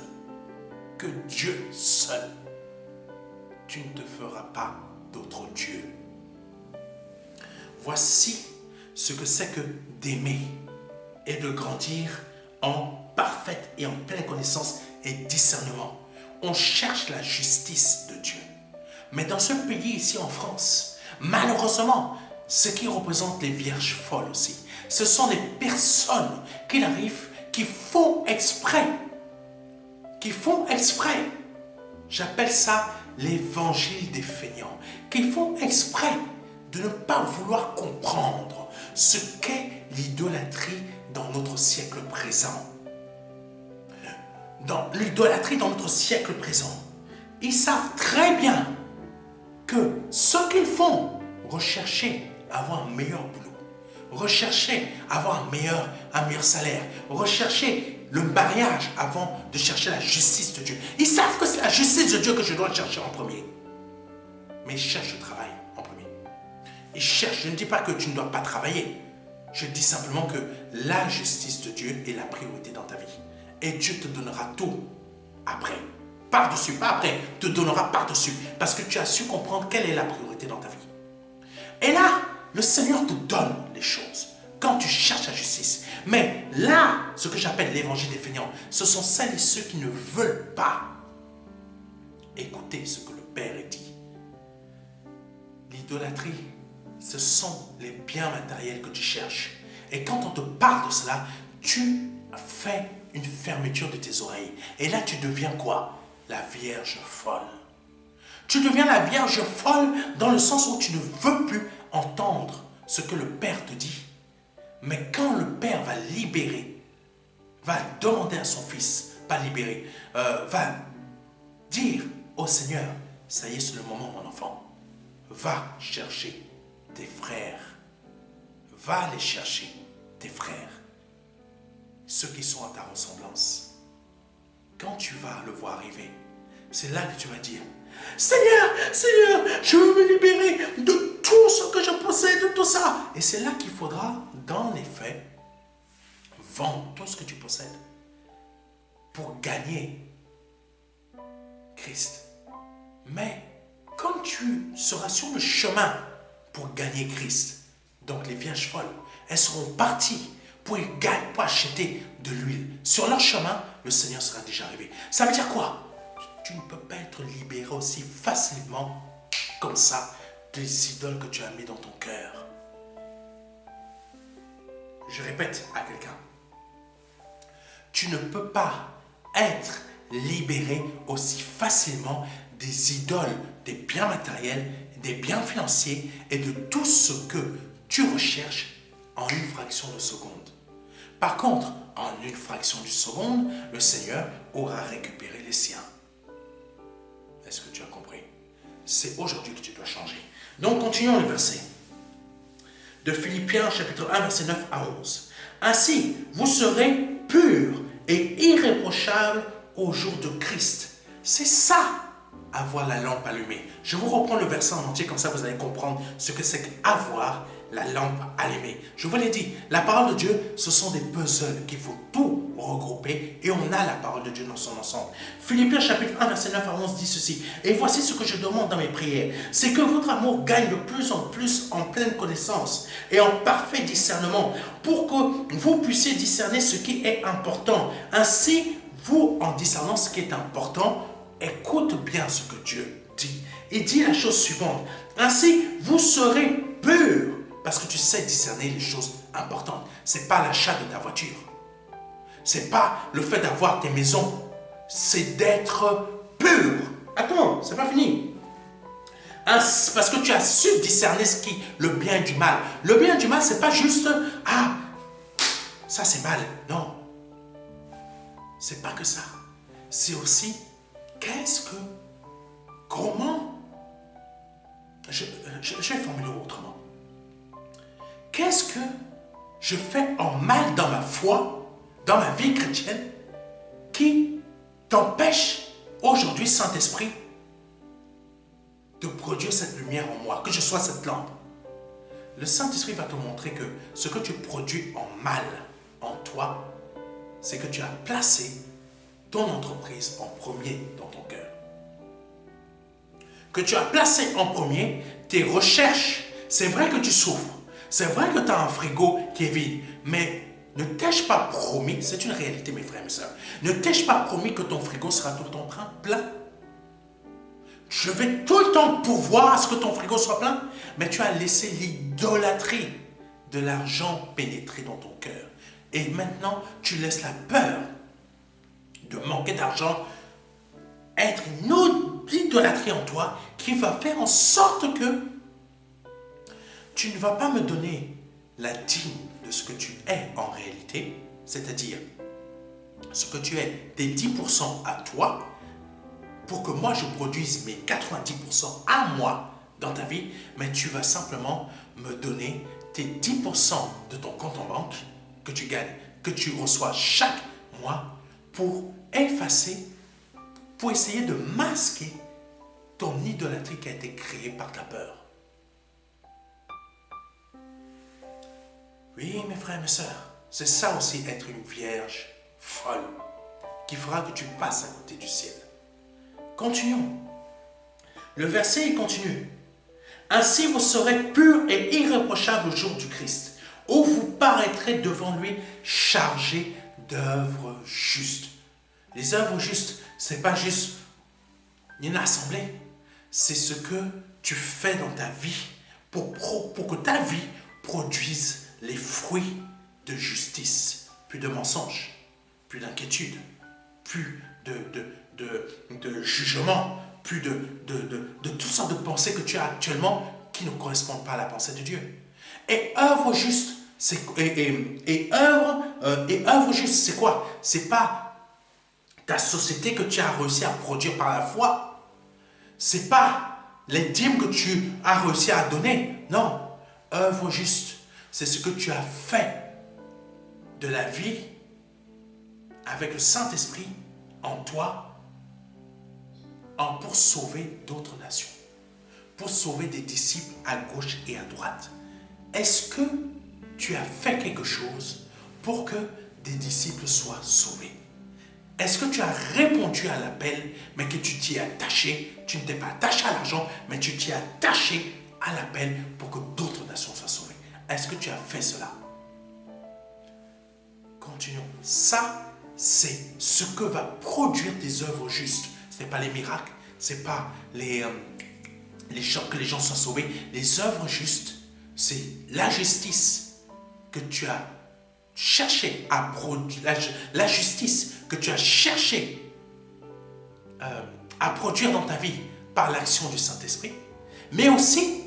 Speaker 1: que Dieu seul. Tu ne te feras pas d'autre Dieu. Voici ce que c'est que d'aimer et de grandir en parfaite et en pleine connaissance et discernement. On cherche la justice de Dieu. Mais dans ce pays ici en France, malheureusement, ce qui représente les vierges folles aussi, ce sont des personnes qui arrivent, qui font exprès. J'appelle ça l'évangile des feignants. Qui font exprès de ne pas vouloir comprendre ce qu'est l'idolâtrie dans notre siècle présent. Dans l'idolâtrie dans notre siècle présent, ils savent très bien que ce qu'ils font, rechercher à avoir un meilleur boulot, rechercher à avoir un meilleur salaire, rechercher le mariage avant de chercher la justice de Dieu. Ils savent que c'est la justice de Dieu que je dois chercher en premier. Mais ils cherchent le travail en premier. Ils cherchent, je ne dis pas que tu ne dois pas travailler. Je dis simplement que la justice de Dieu est la priorité dans ta vie. Et Dieu te donnera tout après. Par-dessus, pas après, te donnera par-dessus. Parce que tu as su comprendre quelle est la priorité dans ta vie. Et là, le Seigneur te donne les choses quand tu cherches la justice. Mais là, ce que j'appelle l'évangile des feignants, ce sont celles et ceux qui ne veulent pas écouter ce que le Père dit. L'idolâtrie, ce sont les biens matériels que tu cherches. Et quand on te parle de cela, tu fais une fermeture de tes oreilles. Et là, tu deviens quoi? La vierge folle. Tu deviens la vierge folle dans le sens où tu ne veux plus entendre ce que le Père te dit. Mais quand le Père va libérer, va demander à son Fils, pas libérer, va dire au Seigneur, ça y est, c'est le moment, mon enfant. Va chercher tes frères. Va les chercher, tes frères. Ceux qui sont à ta ressemblance. Quand tu vas le voir arriver, c'est là que tu vas dire, Seigneur, Seigneur, je veux me libérer de tout ce que je possède, de tout ça. Et c'est là qu'il faudra, dans les faits, vendre tout ce que tu possèdes pour gagner Christ. Mais quand tu seras sur le chemin pour gagner Christ, donc les vierges folles, elles seront parties pour acheter de l'huile. Sur leur chemin, le Seigneur sera déjà arrivé. Ça veut dire quoi? Tu ne peux pas être libéré aussi facilement comme ça des idoles que tu as mis dans ton cœur. Je répète à quelqu'un. Tu ne peux pas être libéré aussi facilement des idoles, des biens matériels, des biens financiers et de tout ce que tu recherches en une fraction de seconde. Par contre, en une fraction de seconde, le Seigneur aura récupéré les siens. Est-ce que tu as compris? C'est aujourd'hui que tu dois changer. Donc, continuons le verset. De Philippiens, chapitre 1, verset 9 à 11. Ainsi, vous serez purs et irréprochables au jour de Christ. C'est ça, avoir la lampe allumée. Je vous reprends le verset en entier, comme ça vous allez comprendre ce que c'est qu'avoir la lampe allumée. Je vous l'ai dit, la parole de Dieu, ce sont des puzzles qu'il faut tout regrouper et on a la parole de Dieu dans son ensemble. Philippiens chapitre 1, verset 9 à 11 dit ceci. Et voici ce que je demande dans mes prières. C'est que votre amour gagne de plus en plus en pleine connaissance et en parfait discernement pour que vous puissiez discerner ce qui est important. Ainsi, vous, en discernant ce qui est important, écoute bien ce que Dieu dit. Il dit la chose suivante. Ainsi, vous serez purs. Parce que tu sais discerner les choses importantes. Ce n'est pas l'achat de ta voiture. Ce n'est pas le fait d'avoir tes maisons. C'est d'être pur. Attends, ce n'est pas fini. Parce que tu as su discerner ce qui le bien du mal. Le bien du mal, c'est pas juste, ah, ça c'est mal. Non. C'est pas que ça. C'est aussi, comment, je vais formuler autrement. Qu'est-ce que je fais en mal dans ma foi, dans ma vie chrétienne, qui t'empêche aujourd'hui, Saint-Esprit, de produire cette lumière en moi, que je sois cette lampe. Le Saint-Esprit va te montrer que ce que tu produis en mal en toi, c'est que tu as placé ton entreprise en premier dans ton cœur. Que tu as placé en premier tes recherches. C'est vrai que tu souffres. C'est vrai que tu as un frigo qui est vide. Mais ne t'ai-je pas promis, c'est une réalité mes frères et mes sœurs, ne t'ai-je pas promis que ton frigo sera tout le temps plein? Je vais tout le temps pourvoir à ce que ton frigo soit plein. Mais tu as laissé l'idolâtrie de l'argent pénétrer dans ton cœur. Et maintenant, tu laisses la peur de manquer d'argent être une idolâtrie en toi qui va faire en sorte que tu ne vas pas me donner la dîme de ce que tu es en réalité, c'est-à-dire ce que tu es des 10% à toi, pour que moi je produise mes 90% à moi dans ta vie, mais tu vas simplement me donner tes 10% de ton compte en banque que tu gagnes, que tu reçois chaque mois pour effacer, pour essayer de masquer ton idolâtrie qui a été créée par ta peur. Oui, mes frères et mes sœurs, c'est ça aussi être une vierge folle qui fera que tu passes à côté du ciel. Continuons. Le verset continue. Ainsi vous serez purs et irréprochables au jour du Christ, où vous paraîtrez devant lui chargés d'œuvres justes. Les œuvres justes, ce n'est pas juste une assemblée, c'est ce que tu fais dans ta vie pour que ta vie produise les fruits de justice, plus de mensonges, plus d'inquiétude, plus de jugement, plus de toutes sortes de pensées que tu as actuellement qui ne correspondent pas à la pensée de Dieu. Et œuvre juste, œuvre juste, c'est quoi? C'est pas ta société que tu as réussi à produire par la foi. C'est pas les dîmes que tu as réussi à donner. Non, œuvre juste, c'est ce que tu as fait de la vie avec le Saint-Esprit en toi pour sauver d'autres nations, pour sauver des disciples à gauche et à droite. Est-ce que tu as fait quelque chose pour que des disciples soient sauvés? Est-ce que tu as répondu à l'appel, mais que tu t'y es attaché? Tu ne t'es pas attaché à l'argent, mais tu t'y es attaché à l'appel pour que d'autres nations soient sauvées. Est-ce que tu as fait cela? Continuons. Ça, c'est ce que va produire des œuvres justes. Ce n'est pas les miracles, ce n'est pas que les gens soient sauvés. Les œuvres justes, c'est la justice que tu as cherché à produire, la justice que tu as cherché à produire dans ta vie par l'action du Saint-Esprit, mais aussi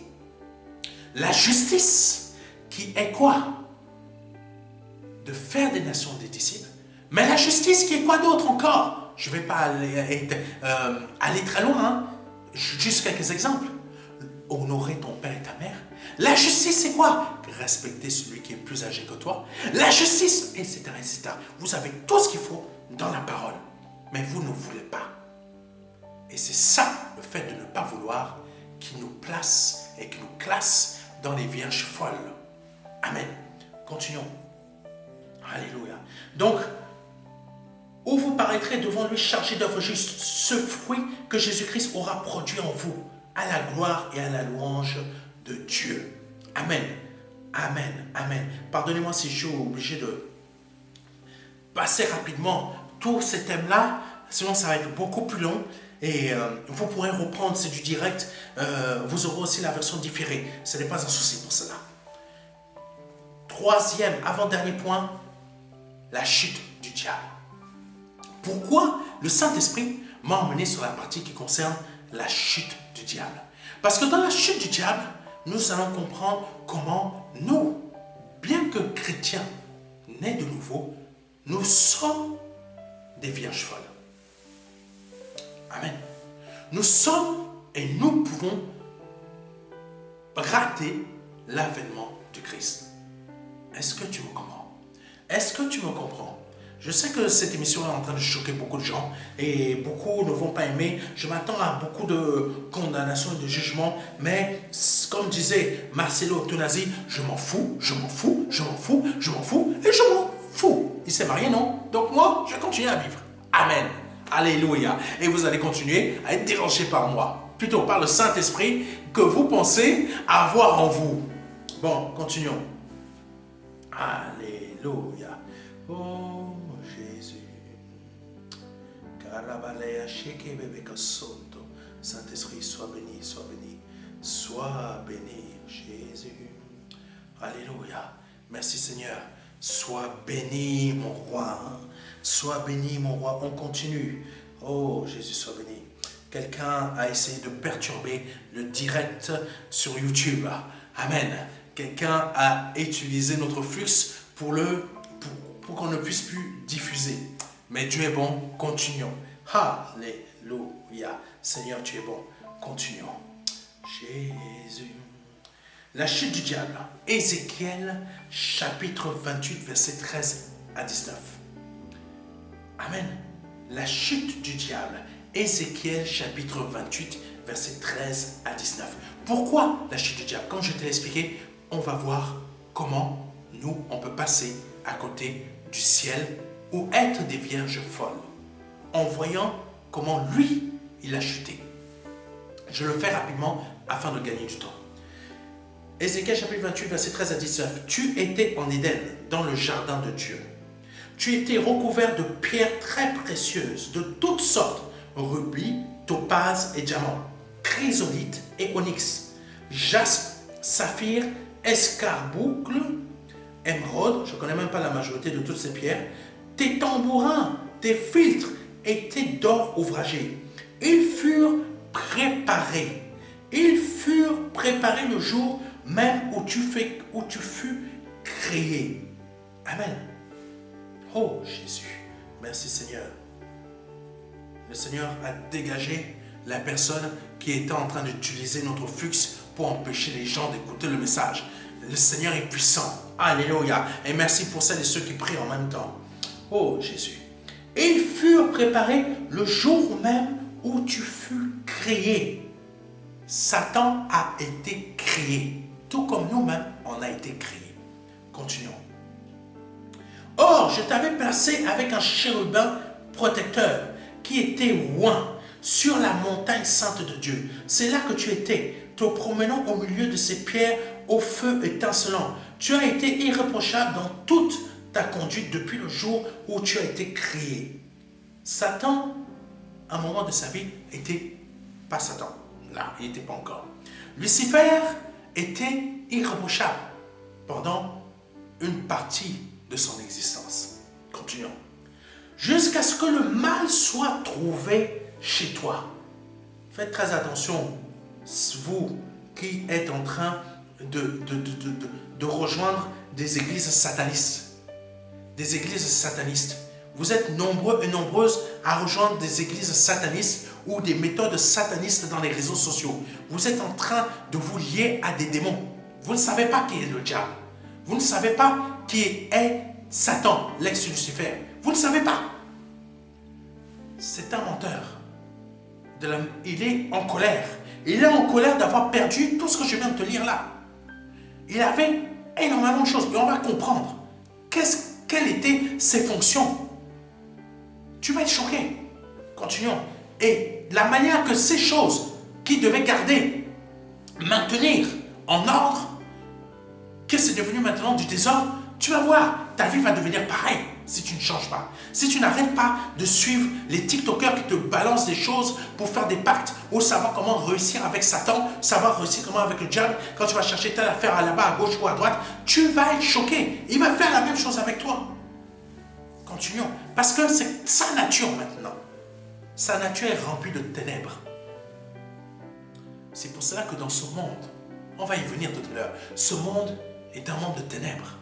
Speaker 1: la justice qui est quoi? De faire des nations des disciples, mais la justice qui est quoi d'autre encore? Je ne vais pas aller très loin, hein? Juste quelques exemples. Honorer ton père et ta mère. La justice, c'est quoi? Respecter celui qui est plus âgé que toi. La justice, etc., etc. Vous avez tout ce qu'il faut dans la parole, mais vous ne voulez pas. Et c'est ça, le fait de ne pas vouloir, qui nous place et qui nous classe dans les vierges folles. Amen. Continuons. Alléluia. Donc, où vous paraîtrez devant lui chargé d'œuvres justes, ce fruit que Jésus-Christ aura produit en vous, à la gloire et à la louange de Dieu. Amen. Amen. Amen. Pardonnez-moi si je suis obligé de passer rapidement tous ces thèmes-là, sinon ça va être beaucoup plus long. Et vous pourrez reprendre, c'est du direct. Vous aurez aussi la version différée. Ce n'est pas un souci pour cela. Troisième, avant-dernier point, la chute du diable. Pourquoi le Saint-Esprit m'a emmené sur la partie qui concerne la chute du diable? Parce que dans la chute du diable, nous allons comprendre comment nous, bien que chrétiens, nés de nouveau, nous sommes des vierges folles. Amen. Nous sommes et nous pouvons rater l'avènement du Christ. Est-ce que tu me comprends? Est-ce que tu me comprends? Je sais que cette émission est en train de choquer beaucoup de gens et beaucoup ne vont pas aimer. Je m'attends à beaucoup de condamnations et de jugements, mais comme disait Marcello Tonazzi, je m'en fous, je m'en fous, je m'en fous, je m'en fous et je m'en fous. Il s'est marié, non? Donc moi, je vais continuer à vivre. Amen. Alléluia. Et vous allez continuer à être dérangé par moi, plutôt par le Saint-Esprit que vous pensez avoir en vous. Bon, continuons. Alléluia. Oh Jésus. Saint-Esprit, sois béni, sois béni. Sois béni, Jésus. Alléluia. Merci Seigneur. Sois béni, mon roi. Sois béni, mon roi. On continue. Oh Jésus, sois béni. Quelqu'un a essayé de perturber le direct sur YouTube. Amen. Quelqu'un a utilisé notre flux pour qu'on ne puisse plus diffuser. Mais Dieu est bon, continuons. Alléluia. Seigneur, tu es bon, continuons. Jésus. La chute du diable. Ézéchiel, chapitre 28, versets 13 à 19. Amen. La chute du diable. Ézéchiel, chapitre 28, versets 13 à 19. Pourquoi la chute du diable? Comme je te l'ai expliqué, on va voir comment nous, on peut passer à côté du ciel ou être des vierges folles en voyant comment lui, il a chuté. Je le fais rapidement afin de gagner du temps. Ézéchiel chapitre 28, verset 13 à 19. Tu étais en Éden, dans le jardin de Dieu. Tu étais recouvert de pierres très précieuses, de toutes sortes, rubis, topaz et diamants, chrysolite et onyx, jaspe, saphir, escarboucle, émeraude, je ne connais même pas la majorité de toutes ces pierres. Tes tambourins, tes filtres étaient d'or ouvragé. Ils furent préparés. Ils furent préparés le jour même où tu fus créé. Amen. Oh Jésus, merci Seigneur. Le Seigneur a dégagé la personne qui était en train d'utiliser notre flux pour empêcher les gens d'écouter le message. Le Seigneur est puissant. Alléluia. Et merci pour celles et ceux qui prient en même temps. Oh Jésus. Et ils furent préparés le jour même où tu fus créé. Satan a été créé. Tout comme nous-mêmes, on a été créés. Continuons. Or, je t'avais placé avec un chérubin protecteur qui était oint sur la montagne sainte de Dieu. C'est là que tu étais, te promenant au milieu de ces pierres au feu étincelant. Tu as été irréprochable dans toute ta conduite depuis le jour où tu as été créé. Satan, à un moment de sa vie, était pas Satan. Là, il n'était pas encore. Lucifer était irréprochable pendant une partie de son existence. Continuons. Jusqu'à ce que le mal soit trouvé chez toi. Faites très attention, vous qui êtes en train de rejoindre des églises satanistes. Des églises satanistes. Vous êtes nombreux et nombreuses à rejoindre des églises satanistes ou des méthodes satanistes dans les réseaux sociaux. Vous êtes en train de vous lier à des démons. Vous ne savez pas qui est le diable. Vous ne savez pas qui est Satan, l'ex-Lucifer. Vous ne savez pas. C'est un menteur. Il est en colère. Il est en colère d'avoir perdu tout ce que je viens de te lire là. Il avait énormément de choses. Et on va comprendre quelles étaient ses fonctions. Tu vas être choqué. Continuons. Et la manière que ces choses qui devaient garder, maintenir en ordre, que c'est devenu maintenant du désordre, tu vas voir, ta vie va devenir pareille si tu ne changes pas. Si tu n'arrêtes pas de suivre les TikTokers qui te balancent des choses pour faire des pactes ou savoir comment réussir avec Satan, savoir réussir comment avec le diable, quand tu vas chercher telle affaire là-bas, à gauche ou à droite, tu vas être choqué. Il va faire la même chose avec toi. Continuons. Parce que c'est sa nature maintenant. Sa nature est remplie de ténèbres. C'est pour cela que dans ce monde, on va y venir tout à l'heure, ce monde est un monde de ténèbres.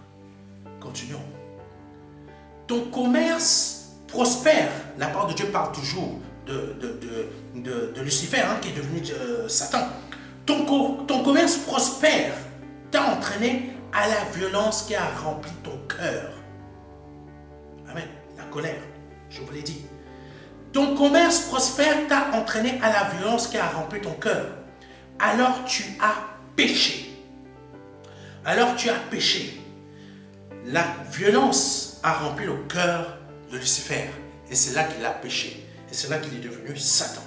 Speaker 1: Continuons. Ton commerce prospère. La parole de Dieu parle toujours de Lucifer, hein, qui est devenu Satan. Ton commerce prospère t'a entraîné à la violence qui a rempli ton cœur. Amen. La colère, je vous l'ai dit. Ton commerce prospère t'a entraîné à la violence qui a rempli ton cœur. Alors tu as péché. Alors tu as péché. La violence a rempli le cœur de Lucifer. Et c'est là qu'il a péché. Et c'est là qu'il est devenu Satan.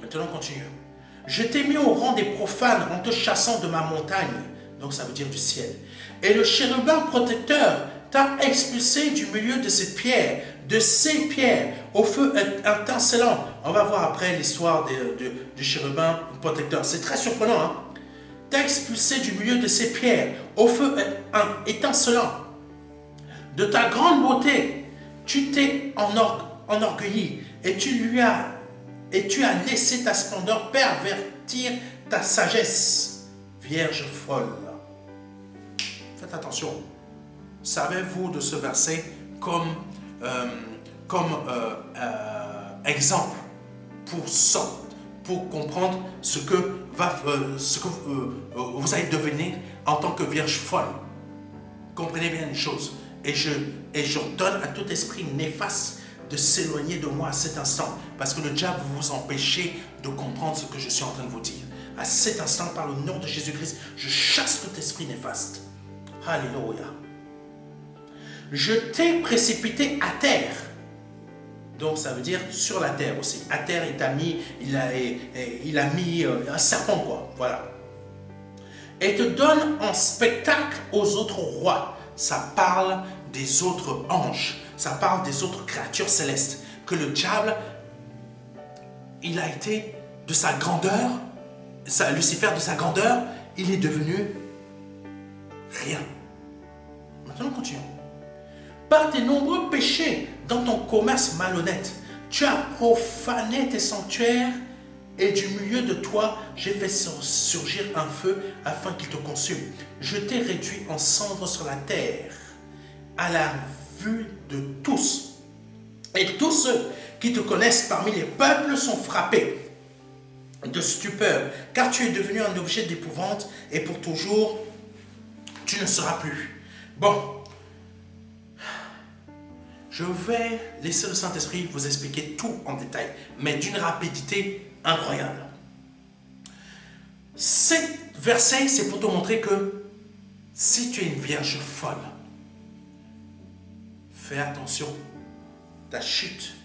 Speaker 1: Maintenant, continuons. Je t'ai mis au rang des profanes en te chassant de ma montagne. Donc ça veut dire du ciel. Et le chérubin protecteur t'a expulsé du milieu de ces pierres, au feu étincelant. On va voir après l'histoire du chérubin protecteur. C'est très surprenant, hein? T'a expulsé du milieu de ces pierres, au feu étincelant. De ta grande beauté, tu t'es enorgueilli et tu as laissé ta splendeur pervertir ta sagesse, vierge folle. Faites attention. Savez-vous de ce verset comme exemple pour comprendre ce que vous allez devenir en tant que vierge folle? Comprenez bien une chose. Et j'ordonne à tout esprit néfaste de s'éloigner de moi à cet instant. Parce que le diable vous empêche de comprendre ce que je suis en train de vous dire. À cet instant, par le nom de Jésus-Christ, je chasse tout esprit néfaste. Alléluia. Je t'ai précipité à terre. Donc ça veut dire sur la terre aussi. À terre, il a mis un serpent, quoi. Voilà. Et te donne en spectacle aux autres rois. Ça parle des autres anges. Ça parle des autres créatures célestes. Que le diable, il a été de sa grandeur, Lucifer de sa grandeur, il est devenu rien. Maintenant, continuons. Par tes nombreux péchés dans ton commerce malhonnête, tu as profané tes sanctuaires et du milieu de toi, j'ai fait surgir un feu afin qu'il te consume. Je t'ai réduit en cendres sur la terre à la vue de tous. Et tous ceux qui te connaissent parmi les peuples sont frappés de stupeur, car tu es devenu un objet d'épouvante et pour toujours, tu ne seras plus. Bon, je vais laisser le Saint-Esprit vous expliquer tout en détail, mais d'une rapidité incroyable. Ces versets, c'est pour te montrer que si tu es une vierge folle, fais attention, ta chute,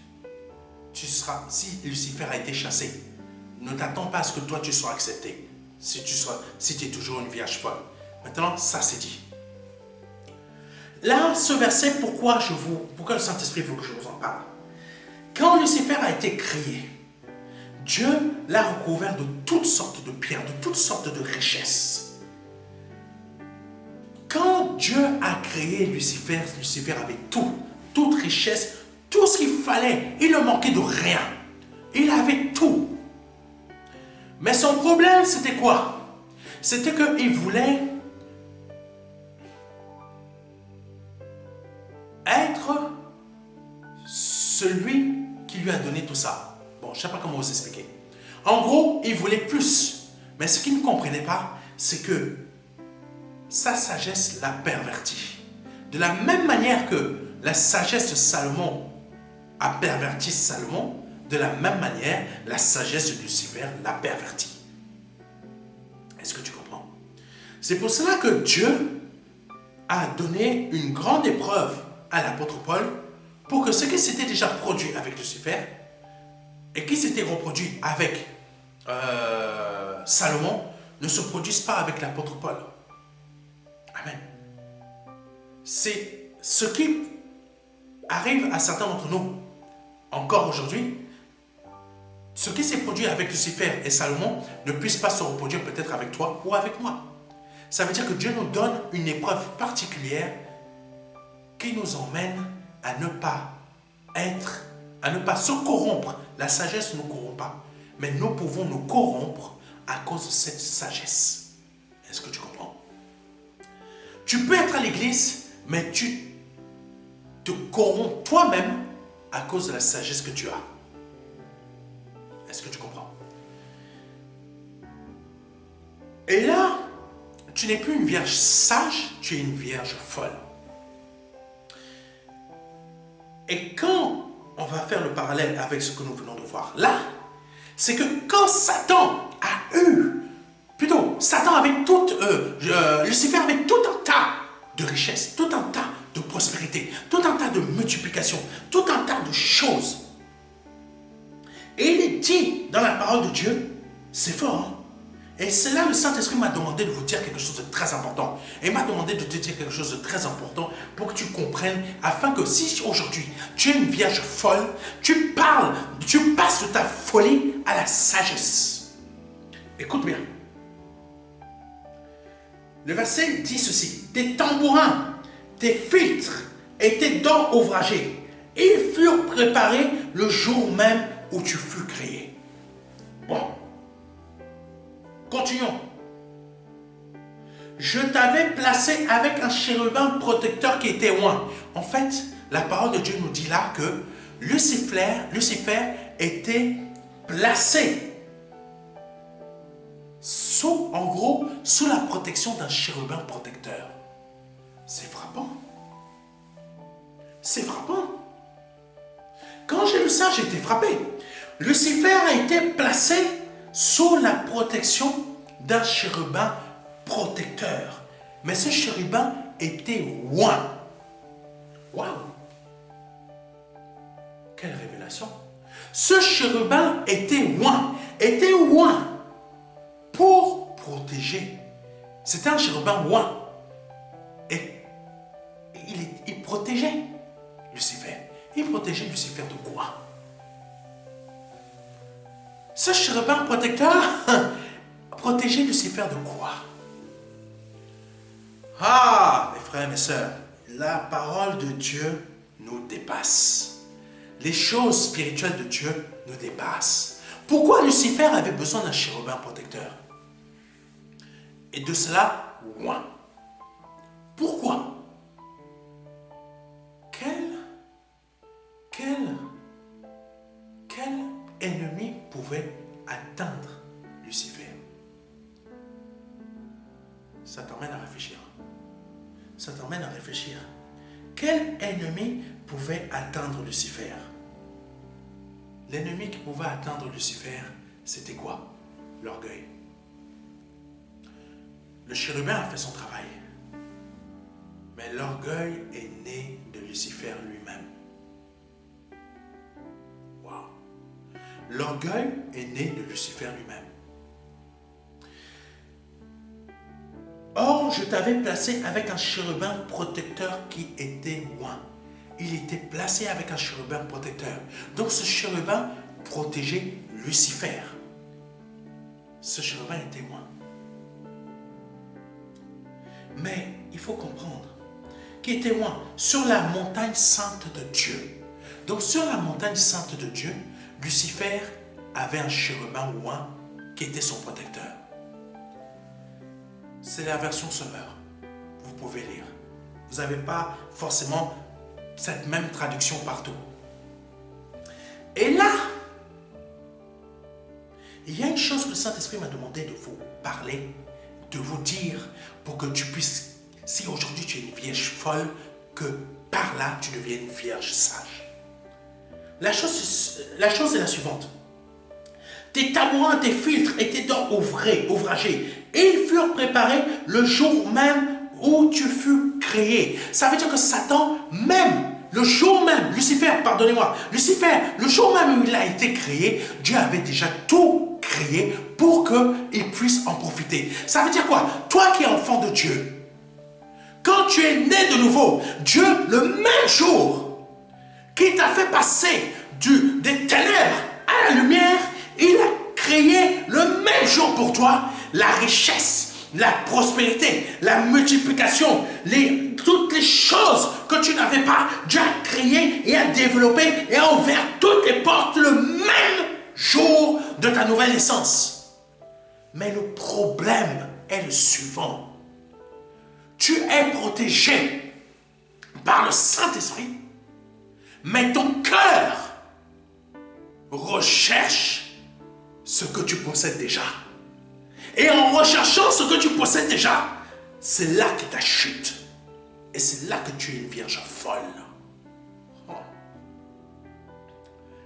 Speaker 1: si Lucifer a été chassé, ne t'attends pas à ce que toi tu sois accepté, si tu es toujours une vierge folle. Maintenant, ça c'est dit. Là, ce verset, pourquoi le Saint-Esprit veut que je vous en parle? Quand Lucifer a été créé, Dieu l'a recouvert de toutes sortes de pierres, de toutes sortes de richesses. Quand Dieu a créé Lucifer, Lucifer avait toute richesse, tout ce qu'il fallait. Il ne manquait de rien. Il avait tout. Mais son problème, c'était quoi? C'était qu'il voulait être celui qui lui a donné tout ça. Bon, je ne sais pas comment vous expliquer. En gros, il voulait plus. Mais ce qu'il ne comprenait pas, c'est que sa sagesse l'a perverti. De la même manière que la sagesse de Salomon a perverti Salomon, de la même manière, la sagesse de Lucifer l'a perverti. Est-ce que tu comprends? C'est pour cela que Dieu a donné une grande épreuve à l'apôtre Paul pour que ce qui s'était déjà produit avec Lucifer et qui s'était reproduit avec Salomon ne se produise pas avec l'apôtre Paul. Amen. C'est ce qui arrive à certains d'entre nous encore aujourd'hui. Ce qui s'est produit avec Lucifer et Salomon ne puisse pas se reproduire peut-être avec toi ou avec moi. Ça veut dire que Dieu nous donne une épreuve particulière qui nous emmène à ne pas se corrompre. La sagesse ne nous corrompt pas. Mais nous pouvons nous corrompre à cause de cette sagesse. Est-ce que tu comprends? Tu peux être à l'église, mais tu te corromps toi-même à cause de la sagesse que tu as. Est-ce que tu comprends? Et là, tu n'es plus une vierge sage, tu es une vierge folle. Et quand on va faire le parallèle avec ce que nous venons de voir là, c'est que quand Satan a eu, plutôt Satan avec tout, Lucifer avec tout un tas de richesses, tout un tas de prospérité, tout un tas de multiplication, tout un tas de choses. Et il est dit dans la parole de Dieu, c'est fort, hein? Et c'est là que le Saint-Esprit m'a demandé de vous dire quelque chose de très important. Et il m'a demandé de te dire quelque chose de très important pour que tu comprennes, afin que si aujourd'hui tu es une vierge folle, tu parles, tu passes de ta folie à la sagesse. Écoute bien. Le verset dit ceci: tes tambourins, tes filtres et tes dents ouvragées, ils furent préparés le jour même où tu fus créé. Bon. Continuons. Je t'avais placé avec un chérubin protecteur qui était loin. En fait, la parole de Dieu nous dit là que Lucifer était placé en gros, sous la protection d'un chérubin protecteur. C'est frappant. C'est frappant. Quand j'ai lu ça, j'ai été frappé. Lucifer a été placé sous la protection d'un chérubin protecteur. Mais ce chérubin était loin. Waouh! Quelle révélation! Ce chérubin était loin pour protéger. C'était un chérubin loin. Et il protégeait Lucifer. Il protégeait Lucifer de quoi? Ce chérubin protecteur protégeait Lucifer de quoi? Ah, mes frères et mes sœurs, la parole de Dieu nous dépasse. Les choses spirituelles de Dieu nous dépassent. Pourquoi Lucifer avait besoin d'un chérubin protecteur? Et de cela, loin. Pourquoi? Quel ennemi pouvait atteindre Lucifer? Ça t'emmène à réfléchir. Ça t'emmène à réfléchir. Quel ennemi pouvait atteindre Lucifer? L'ennemi qui pouvait atteindre Lucifer, c'était quoi? L'orgueil. Le chérubin a fait son travail. Mais l'orgueil est né de Lucifer lui-même. Wow. L'orgueil est né de Lucifer lui-même. Or, je t'avais placé avec un chérubin protecteur qui était loin. Il était placé avec un chérubin protecteur. Donc, ce chérubin protégeait Lucifer. Ce chérubin était loin. Mais il faut comprendre qu'il était loin, sur la montagne sainte de Dieu. Donc, sur la montagne sainte de Dieu, Lucifer avait un chérubin loin qui était son protecteur. C'est la version Semeur. Vous pouvez lire. Vous n'avez pas forcément cette même traduction partout. Et là, il y a une chose que le Saint-Esprit m'a demandé de vous parler, de vous dire, pour que tu puisses, si aujourd'hui tu es une vierge folle, que par là tu deviennes une vierge sage. La chose est la suivante. Tes tambourins, tes filtres et tes dents ouvragés, ils furent préparés le jour même où tu fus créé. Ça veut dire que Satan, même le jour même, Lucifer, pardonnez-moi, Lucifer, le jour même où il a été créé, Dieu avait déjà tout créé pour qu'il puisse en profiter. Ça veut dire quoi? Toi qui es enfant de Dieu, quand tu es né de nouveau, Dieu, le même jour qui t'a fait passer des ténèbres à la lumière, il a créé le même jour pour toi la richesse, la prospérité, la multiplication, toutes les choses que tu n'avais pas. Dieu a créé et a développé et a ouvert toutes les portes le même jour de ta nouvelle naissance. Mais le problème est le suivant. Tu es protégé par le Saint-Esprit, mais ton cœur recherche ce que tu possèdes déjà. Et en recherchant ce que tu possèdes déjà, c'est là que ta chute. Et c'est là que tu es une vierge folle. Oh.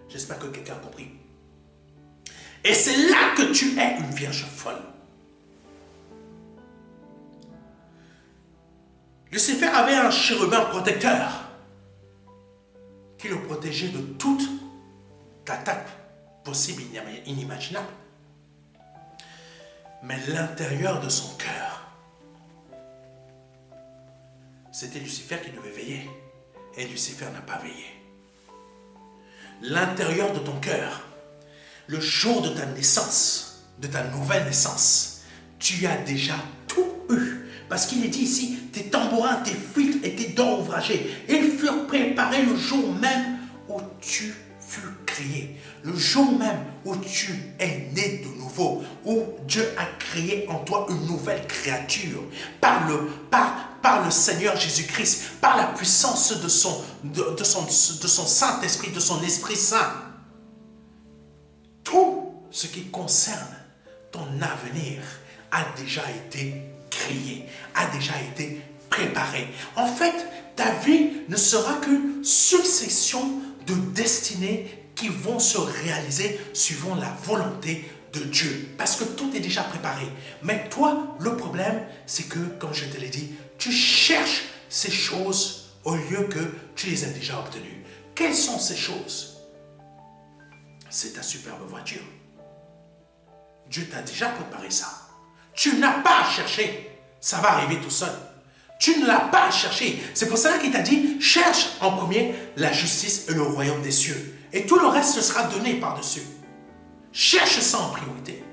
Speaker 1: J'espère que quelqu'un a compris. Et c'est là que tu es une vierge folle. Lucifer avait un chérubin protecteur qui le protégeait de toute attaque possible et inimaginable. Mais l'intérieur de son cœur, c'était Lucifer qui devait veiller. Et Lucifer n'a pas veillé. L'intérieur de ton cœur, le jour de ta naissance, de ta nouvelle naissance, tu as déjà tout eu. Parce qu'il est dit ici, tes tambourins, tes flûtes et tes dents ouvragées, ils furent préparés le jour même où tu fus créé. Le jour même où tu es né de nouveau, où Dieu a créé en toi une nouvelle créature, par le Seigneur Jésus-Christ, par la puissance de son Saint-Esprit, de son Esprit Saint. Tout ce qui concerne ton avenir a déjà été créé, a déjà été préparé. En fait, ta vie ne sera qu'une succession de destinées qui vont se réaliser suivant la volonté de Dieu. Parce que tout est déjà préparé. Mais toi, le problème, c'est que, comme je te l'ai dit, tu cherches ces choses au lieu que tu les aies déjà obtenues. Quelles sont ces choses? C'est ta superbe voiture. Dieu t'a déjà préparé ça. Tu n'as pas à chercher. Ça va arriver tout seul. Tu ne l'as pas à chercher. C'est pour cela qu'il t'a dit, cherche en premier la justice et le royaume des cieux. Et tout le reste sera donné par-dessus. Cherche ça en priorité.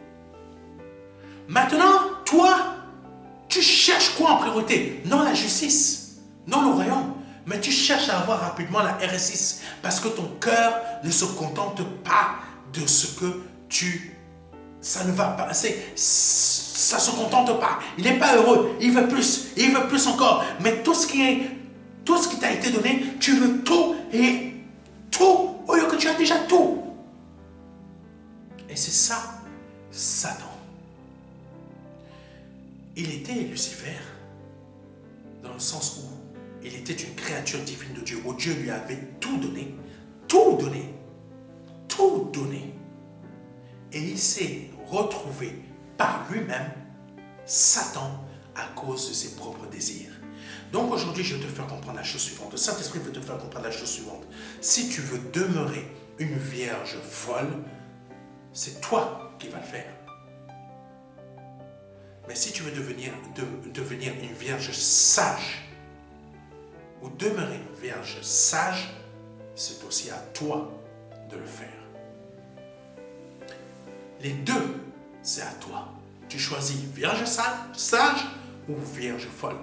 Speaker 1: Maintenant, toi, tu cherches quoi en priorité? Non la justice, non le royaume. Mais tu cherches à avoir rapidement la RS6. Parce que ton cœur ne se contente pas de ce que tu... Ça ne va pas. Ça ne se contente pas. Il n'est pas heureux. Il veut plus. Il veut plus encore. Mais tout ce qui t'a été donné, tu veux tout et tout au lieu que tu as déjà tout. Et c'est ça, Satan. Il était Lucifer dans le sens où il était une créature divine de Dieu, où Dieu lui avait tout donné, tout donné, tout donné. Et il s'est retrouvé par lui-même, Satan, à cause de ses propres désirs. Donc aujourd'hui, je vais te faire comprendre la chose suivante. Le Saint-Esprit veut te faire comprendre la chose suivante. Si tu veux demeurer une vierge folle, c'est toi qui vas le faire. Mais si tu veux devenir une vierge sage, ou demeurer une vierge sage, c'est aussi à toi de le faire. Les deux, c'est à toi. Tu choisis vierge sage ou vierge folle.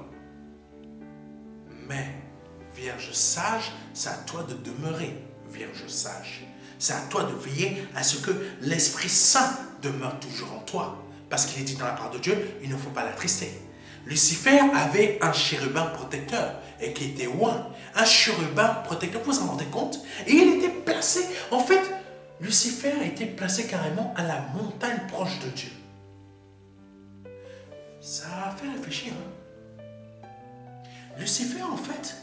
Speaker 1: Mais vierge sage, c'est à toi de demeurer vierge sage. C'est à toi de veiller à ce que l'Esprit Saint demeure toujours en toi. Parce qu'il est dit dans la parole de Dieu, il ne faut pas l'attrister. Lucifer avait un chérubin protecteur et qui était oint. Un chérubin protecteur, vous vous en rendez compte? Et il était placé, en fait, Lucifer a été placé carrément à la montagne proche de Dieu. Ça a fait réfléchir. Hein? Lucifer, en fait,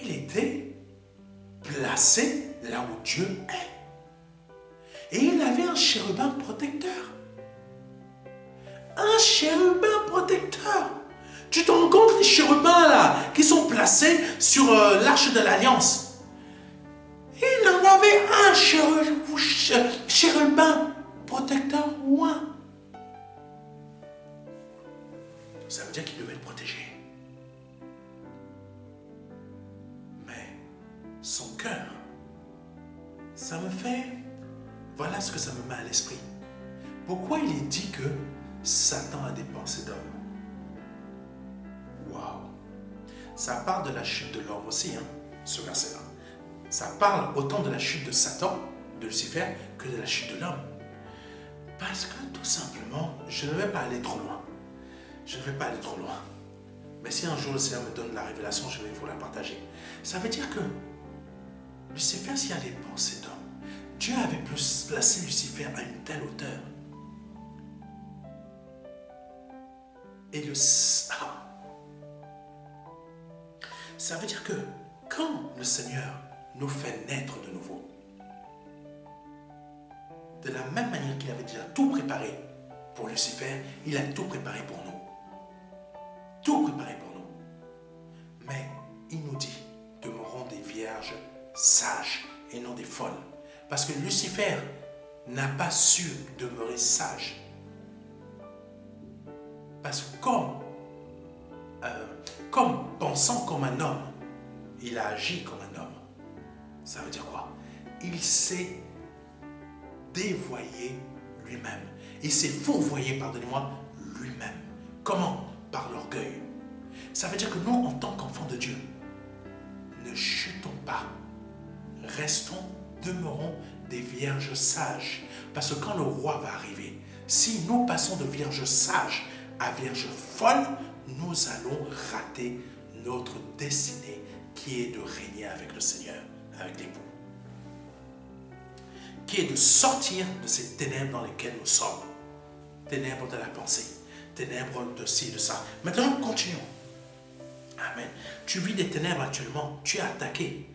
Speaker 1: il était placé là où Dieu est. Et il avait un chérubin protecteur. Un chérubin protecteur. Tu te rends compte, les chérubins là, qui sont placés sur l'arche de l'Alliance. Il en avait un chérubin protecteur ou un. Ça veut dire qu'il devait le protéger. Mais son cœur, ça me fait... Voilà ce que ça me met à l'esprit. Pourquoi il est dit que Satan a des pensées d'homme? Waouh! Ça parle de la chute de l'homme aussi, hein, ce verset-là. Ça parle autant de la chute de Satan, de Lucifer, que de la chute de l'homme. Parce que tout simplement, je ne vais pas aller trop loin. Je ne vais pas aller trop loin. Mais si un jour le Seigneur me donne la révélation, je vais vous la partager. Ça veut dire que Lucifer s'y a des pensées d'homme. Dieu avait placé Lucifer à une telle hauteur. Et ça veut dire que quand le Seigneur nous fait naître de nouveau, de la même manière qu'il avait déjà tout préparé pour Lucifer, il a tout préparé pour nous. Tout préparé pour nous. Mais il nous dit, demeurons des vierges sages et non des folles. Parce que Lucifer n'a pas su demeurer sage. Parce que comme pensant comme un homme, il a agi comme un homme. Ça veut dire quoi? Il s'est dévoyé lui-même. Il s'est fourvoyé, pardonnez-moi, lui-même. Comment? Par l'orgueil. Ça veut dire que nous, en tant qu'enfants de Dieu, ne chutons pas. Restons, demeurons des vierges sages. Parce que quand le roi va arriver, si nous passons de vierges sages à vierges folles, nous allons rater notre destinée qui est de régner avec le Seigneur, avec l'époux. Qui est de sortir de ces ténèbres dans lesquelles nous sommes. Ténèbres de la pensée, ténèbres de ci, de ça. Maintenant, continuons. Amen. Tu vis des ténèbres actuellement, tu es attaqué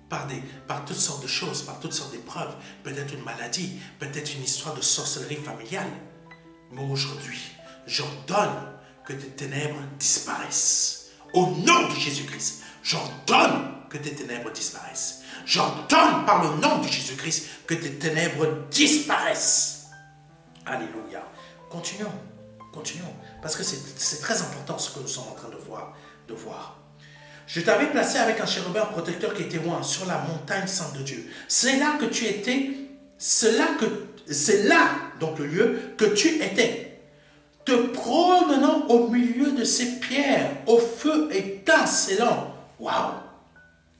Speaker 1: par toutes sortes de choses, par toutes sortes d'épreuves, peut-être une maladie, peut-être une histoire de sorcellerie familiale. Mais aujourd'hui, j'ordonne que tes ténèbres disparaissent. Au nom de Jésus-Christ, j'ordonne que tes ténèbres disparaissent. J'ordonne par le nom de Jésus-Christ que tes ténèbres disparaissent. Alléluia. Continuons, continuons, parce que c'est très important ce que nous sommes en train de voir. Je t'avais placé avec un chérubin protecteur qui était loin, sur la montagne sainte de Dieu. C'est là que tu étais, c'est là, donc le lieu, que tu étais, te promenant au milieu de ces pierres, au feu étincelant. Waouh!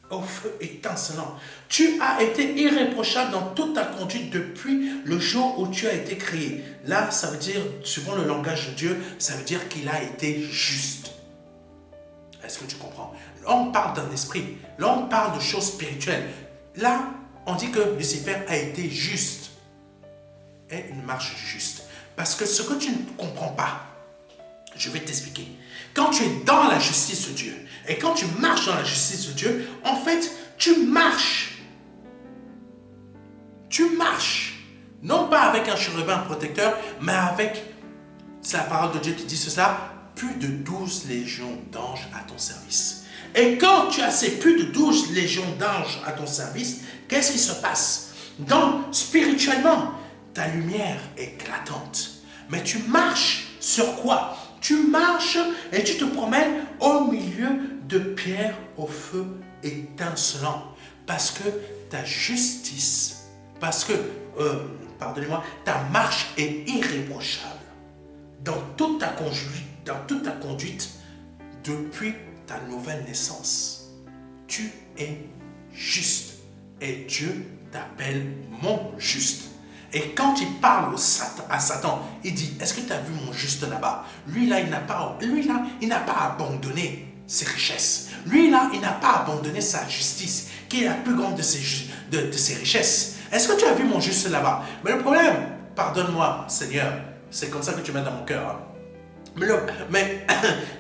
Speaker 1: Au feu étincelant. Tu as été irréprochable dans toute ta conduite depuis le jour où tu as été créé. Là, ça veut dire, suivant le langage de Dieu, ça veut dire qu'il a été juste. Est-ce que tu comprends? Là, on parle d'un esprit. Là, on parle de choses spirituelles. Là, on dit que Lucifer a été juste. Et une marche juste. Parce que ce que tu ne comprends pas, je vais t'expliquer. Quand tu es dans la justice de Dieu, et quand tu marches dans la justice de Dieu, en fait, tu marches. Tu marches. Non pas avec un chérubin protecteur, mais avec, c'est la parole de Dieu qui dit cela, plus de 12 légions d'anges à ton service. Et quand tu as ces plus de 12 légions d'anges à ton service, qu'est-ce qui se passe? Donc, spirituellement, ta lumière est éclatante. Mais tu marches sur quoi? Tu marches et tu te promènes au milieu de pierres au feu étincelant. Parce que ta justice, pardonnez-moi, ta marche est irréprochable. Dans toute ta conduite, depuis ta nouvelle naissance, tu es juste. Et Dieu t'appelle mon juste. Et quand il parle à Satan, il dit, est-ce que tu as vu mon juste là-bas? Lui là, il n'a pas abandonné ses richesses. Lui là, il n'a pas abandonné sa justice, qui est la plus grande de ses richesses. Est-ce que tu as vu mon juste là-bas? Mais le problème, pardonne-moi Seigneur, c'est comme ça que tu mets dans mon cœur. Hein. Mais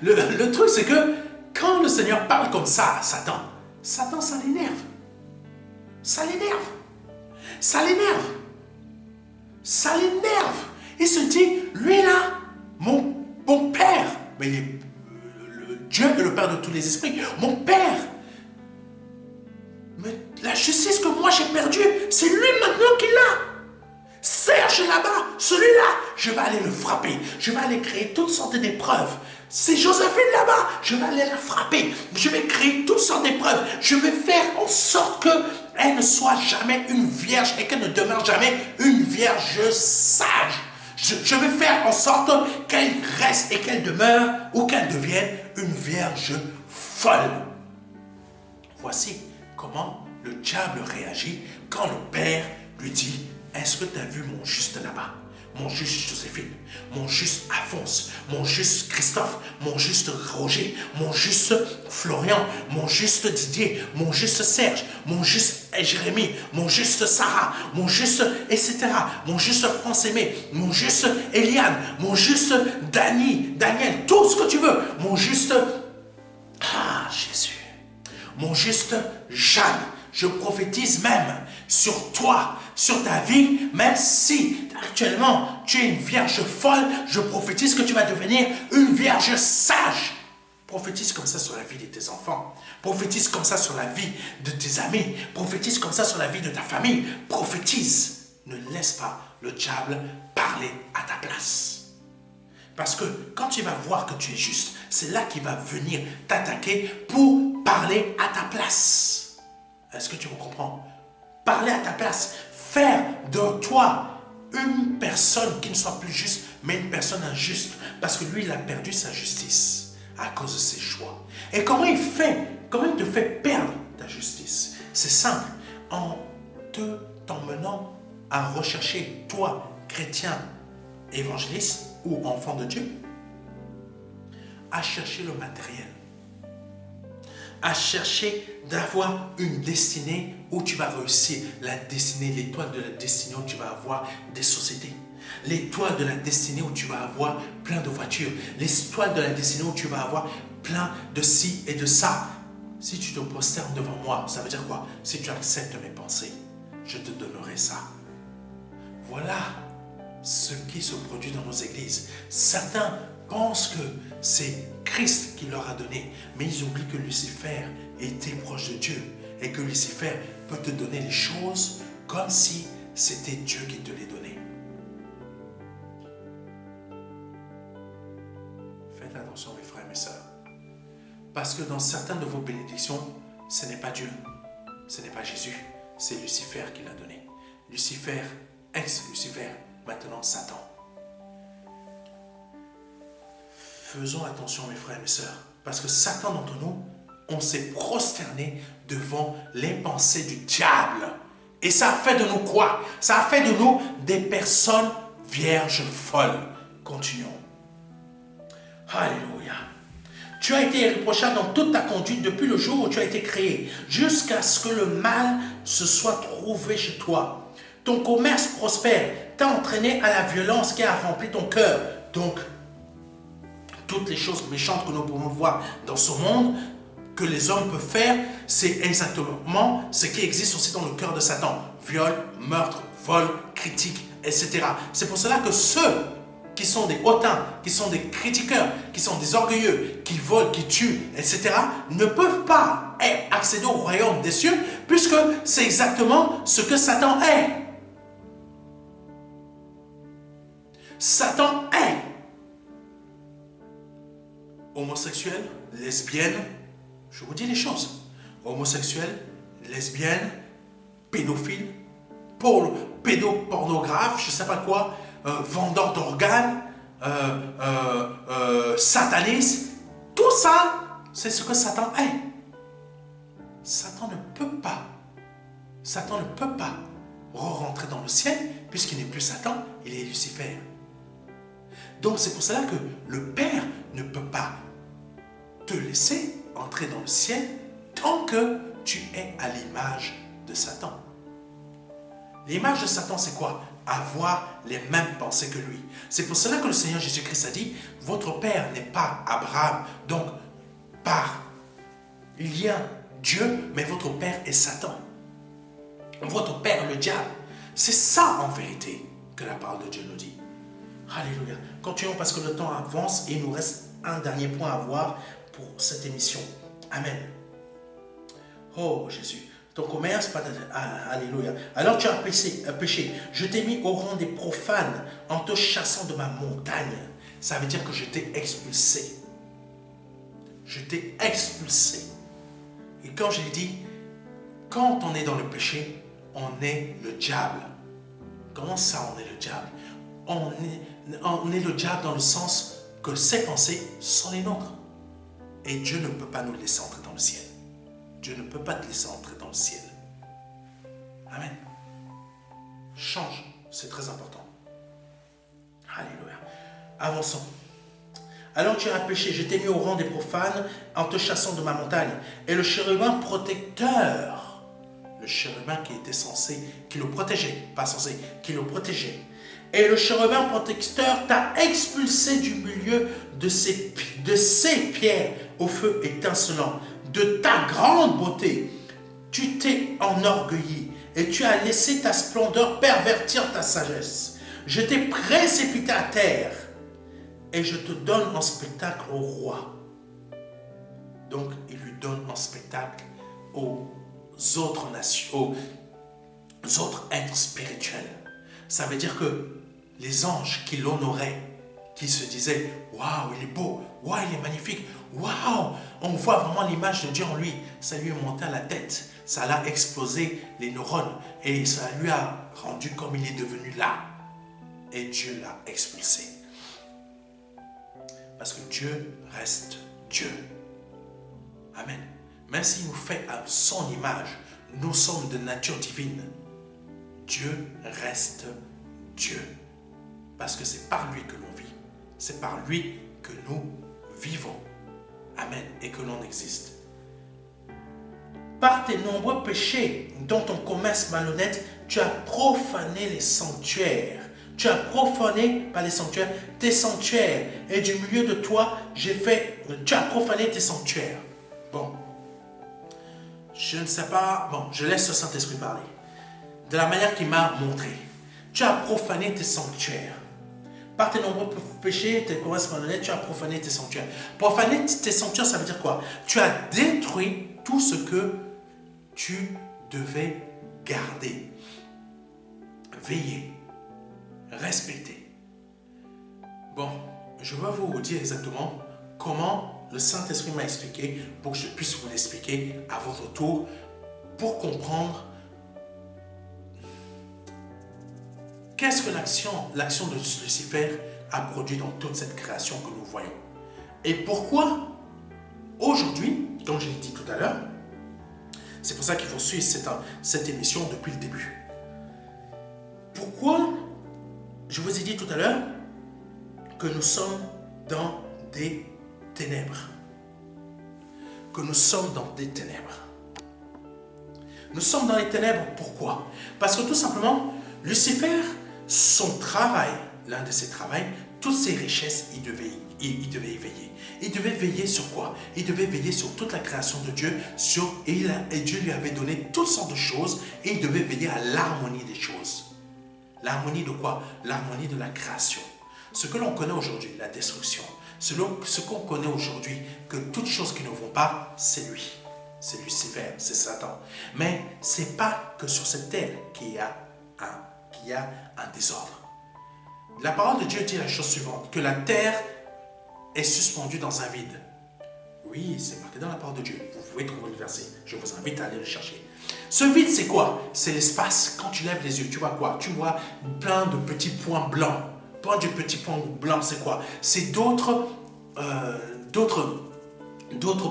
Speaker 1: le truc, c'est que quand le Seigneur parle comme ça à Satan, ça l'énerve. Ça l'énerve. Ça l'énerve. Ça l'énerve. Il se dit, lui là, mon Père, mais il est, Dieu est le Père de tous les esprits, mon Père, mais la justice que moi j'ai perdue, c'est lui maintenant qui l'a. Serge là-bas, celui-là, je vais aller le frapper. Je vais aller créer toutes sortes d'épreuves. C'est Joséphine là-bas, je vais aller la frapper. Je vais créer toutes sortes d'épreuves. Je vais faire en sorte qu'elle ne soit jamais une vierge et qu'elle ne demeure jamais une vierge sage. Je vais faire en sorte qu'elle reste et qu'elle demeure ou qu'elle devienne une vierge folle. Voici comment le diable réagit quand le Père lui dit, est-ce que tu as vu mon juste là-bas? mon juste Joséphine, mon juste Alphonse, mon juste Christophe, mon juste Roger, mon juste Florian, mon juste Didier, mon juste Serge, mon juste Jérémie, mon juste Sarah, mon juste etc. Mon juste France-Aimé, mon juste Eliane, mon juste Daniel, tout ce que tu veux. Mon juste, Jésus, mon juste Jeanne. Je prophétise même sur toi, sur ta vie, même si actuellement tu es une vierge folle, je prophétise que tu vas devenir une vierge sage. Prophétise comme ça sur la vie de tes enfants. Prophétise comme ça sur la vie de tes amis. Prophétise comme ça sur la vie de ta famille. Prophétise. Ne laisse pas le diable parler à ta place. Parce que quand tu vas voir que tu es juste, c'est là qu'il va venir t'attaquer pour parler à ta place. Est-ce que tu me comprends? Parler à ta place. Faire de toi une personne qui ne soit plus juste, mais une personne injuste. Parce que lui, il a perdu sa justice à cause de ses choix. Et comment il te fait perdre ta justice? C'est simple. En t'emmenant à rechercher, toi, chrétien, évangéliste ou enfant de Dieu, à chercher le matériel. À chercher d'avoir une destinée où tu vas réussir. La destinée, l'étoile de la destinée où tu vas avoir des sociétés. L'étoile de la destinée où tu vas avoir plein de voitures. L'étoile de la destinée où tu vas avoir plein de ci et de ça. Si tu te prosternes devant moi, ça veut dire quoi? Si tu acceptes mes pensées, je te donnerai ça. Voilà ce qui se produit dans nos églises. Certains pensent que c'est Christ qui leur a donné, mais ils oublient que Lucifer était proche de Dieu et que Lucifer peut te donner les choses comme si c'était Dieu qui te les donnait. Faites attention mes frères et mes sœurs, parce que dans certaines de vos bénédictions, ce n'est pas Dieu, ce n'est pas Jésus, c'est Lucifer qui l'a donné. Lucifer, ex-Lucifer, maintenant Satan. Faisons attention mes frères et mes sœurs, parce que Satan d'entre nous, on s'est prosterné devant les pensées du diable. Et ça a fait de nous quoi? Ça a fait de nous des personnes vierges folles. Continuons. Alléluia. Tu as été irréprochable dans toute ta conduite depuis le jour où tu as été créé, jusqu'à ce que le mal se soit trouvé chez toi. Ton commerce prospère, t'a entraîné à la violence qui a rempli ton cœur. Donc, toutes les choses méchantes que nous pouvons voir dans ce monde, que les hommes peuvent faire, c'est exactement ce qui existe aussi dans le cœur de Satan. Viol, meurtre, vol, critique, etc. C'est pour cela que ceux qui sont des hautains, qui sont des critiqueurs, qui sont des orgueilleux, qui volent, qui tuent, etc., ne peuvent pas accéder au royaume des cieux, puisque c'est exactement ce que Satan est. Satan est homosexuel, lesbienne, je vous dis les choses. Homosexuel, lesbienne, pédophile, pédopornographe, je ne sais pas quoi, vendeur d'organes, sataniste. Tout ça, c'est ce que Satan est. Satan ne peut pas re-rentrer dans le ciel puisqu'il n'est plus Satan, il est Lucifer. Donc c'est pour cela que le Père ne peut pas te laisser entrer dans le ciel tant que tu es à l'image de Satan. L'image de Satan, c'est quoi? Avoir les mêmes pensées que lui. C'est pour cela que le Seigneur Jésus-Christ a dit, votre Père n'est pas Abraham, donc par lien Dieu, mais votre Père est Satan. Votre Père est le diable. C'est ça en vérité que la parole de Dieu nous dit. Alléluia. Continuons parce que le temps avance et il nous reste un dernier point à voir pour cette émission. Amen. Oh Jésus, ton commerce, alléluia. Alors tu as péché. Je t'ai mis au rang des profanes en te chassant de ma montagne. Ça veut dire que je t'ai expulsé. Je t'ai expulsé. Et quand j'ai dit, quand on est dans le péché, on est le diable. Comment ça on est le diable? On est le diable dans le sens que ses pensées sont les nôtres. Et Dieu ne peut pas nous laisser entrer dans le ciel. Dieu ne peut pas te laisser entrer dans le ciel. Amen. Change, c'est très important. Avançons. Alors tu as péché, je t'ai mis au rang des profanes en te chassant de ma montagne. Et le chérubin protecteur, le chérubin qui était censé, qui le protégeait, pas censé, qui le protégeait. Et le chérubin protecteur t'a expulsé du milieu de ces pierres au feu étincelant. De ta grande beauté, tu t'es enorgueilli et tu as laissé ta splendeur pervertir ta sagesse. Je t'ai précipité à terre et je te donne en spectacle au roi. Donc, il lui donne en spectacle aux autres nations, aux autres êtres spirituels. Ça veut dire que les anges qui l'honoraient, qui se disaient « Waouh, il est beau, waouh, il est magnifique, waouh !» On voit vraiment l'image de Dieu en lui. Ça lui est monté à la tête, ça l'a explosé les neurones et ça lui a rendu comme il est devenu là. Et Dieu l'a expulsé. Parce que Dieu reste Dieu. Amen. Même s'il nous fait à son image, nous sommes de nature divine. Dieu reste Dieu. Parce que c'est par lui que l'on vit. C'est par lui que nous vivons. Amen. Et que l'on existe. Par tes nombreux péchés, dont ton commerce malhonnête, tu as profané les sanctuaires. Tu as profané par les sanctuaires tes sanctuaires. Et du milieu de toi, tu as profané tes sanctuaires. Bon. Je ne sais pas. Bon, je laisse le Saint-Esprit parler. De la manière qu'il m'a montré. Tu as profané tes sanctuaires. Par tes nombreux péchés, tes commerces malhonnêtes, tu as profané tes sanctuaires. Profaner tes sanctuaires, ça veut dire quoi? Tu as détruit tout ce que tu devais garder, veiller, respecter. Bon, je vais vous dire exactement comment le Saint-Esprit m'a expliqué pour que je puisse vous l'expliquer à votre tour pour comprendre qu'est-ce que l'action de Lucifer a produit dans toute cette création que nous voyons. Et pourquoi aujourd'hui, comme je l'ai dit tout à l'heure, c'est pour ça qu'il faut suivre cette émission depuis le début. Pourquoi je vous ai dit tout à l'heure que nous sommes dans des ténèbres. Que nous sommes dans des ténèbres. Nous sommes dans les ténèbres, pourquoi? Parce que tout simplement, Lucifer, son travail, l'un de ses travaux, toutes ses richesses, il devait y veiller. Il devait veiller sur quoi? Il devait veiller sur toute la création de Dieu, et Dieu lui avait donné toutes sortes de choses, et il devait veiller à l'harmonie des choses. L'harmonie de quoi? L'harmonie de la création. Ce que l'on connaît aujourd'hui, la destruction. Ce qu'on connaît aujourd'hui, que toutes choses qui ne vont pas, c'est lui. C'est Lucifer, c'est Satan. Mais ce n'est pas que sur cette terre qu'il y a un désordre. La parole de Dieu dit la chose suivante, que la terre est suspendue dans un vide. Oui, c'est marqué dans la parole de Dieu. Vous pouvez trouver le verset. Je vous invite à aller le chercher. Ce vide, c'est quoi? C'est l'espace. Quand tu lèves les yeux, tu vois quoi? Tu vois plein de petits points blancs. Plein de petits points blancs, c'est quoi? C'est d'autres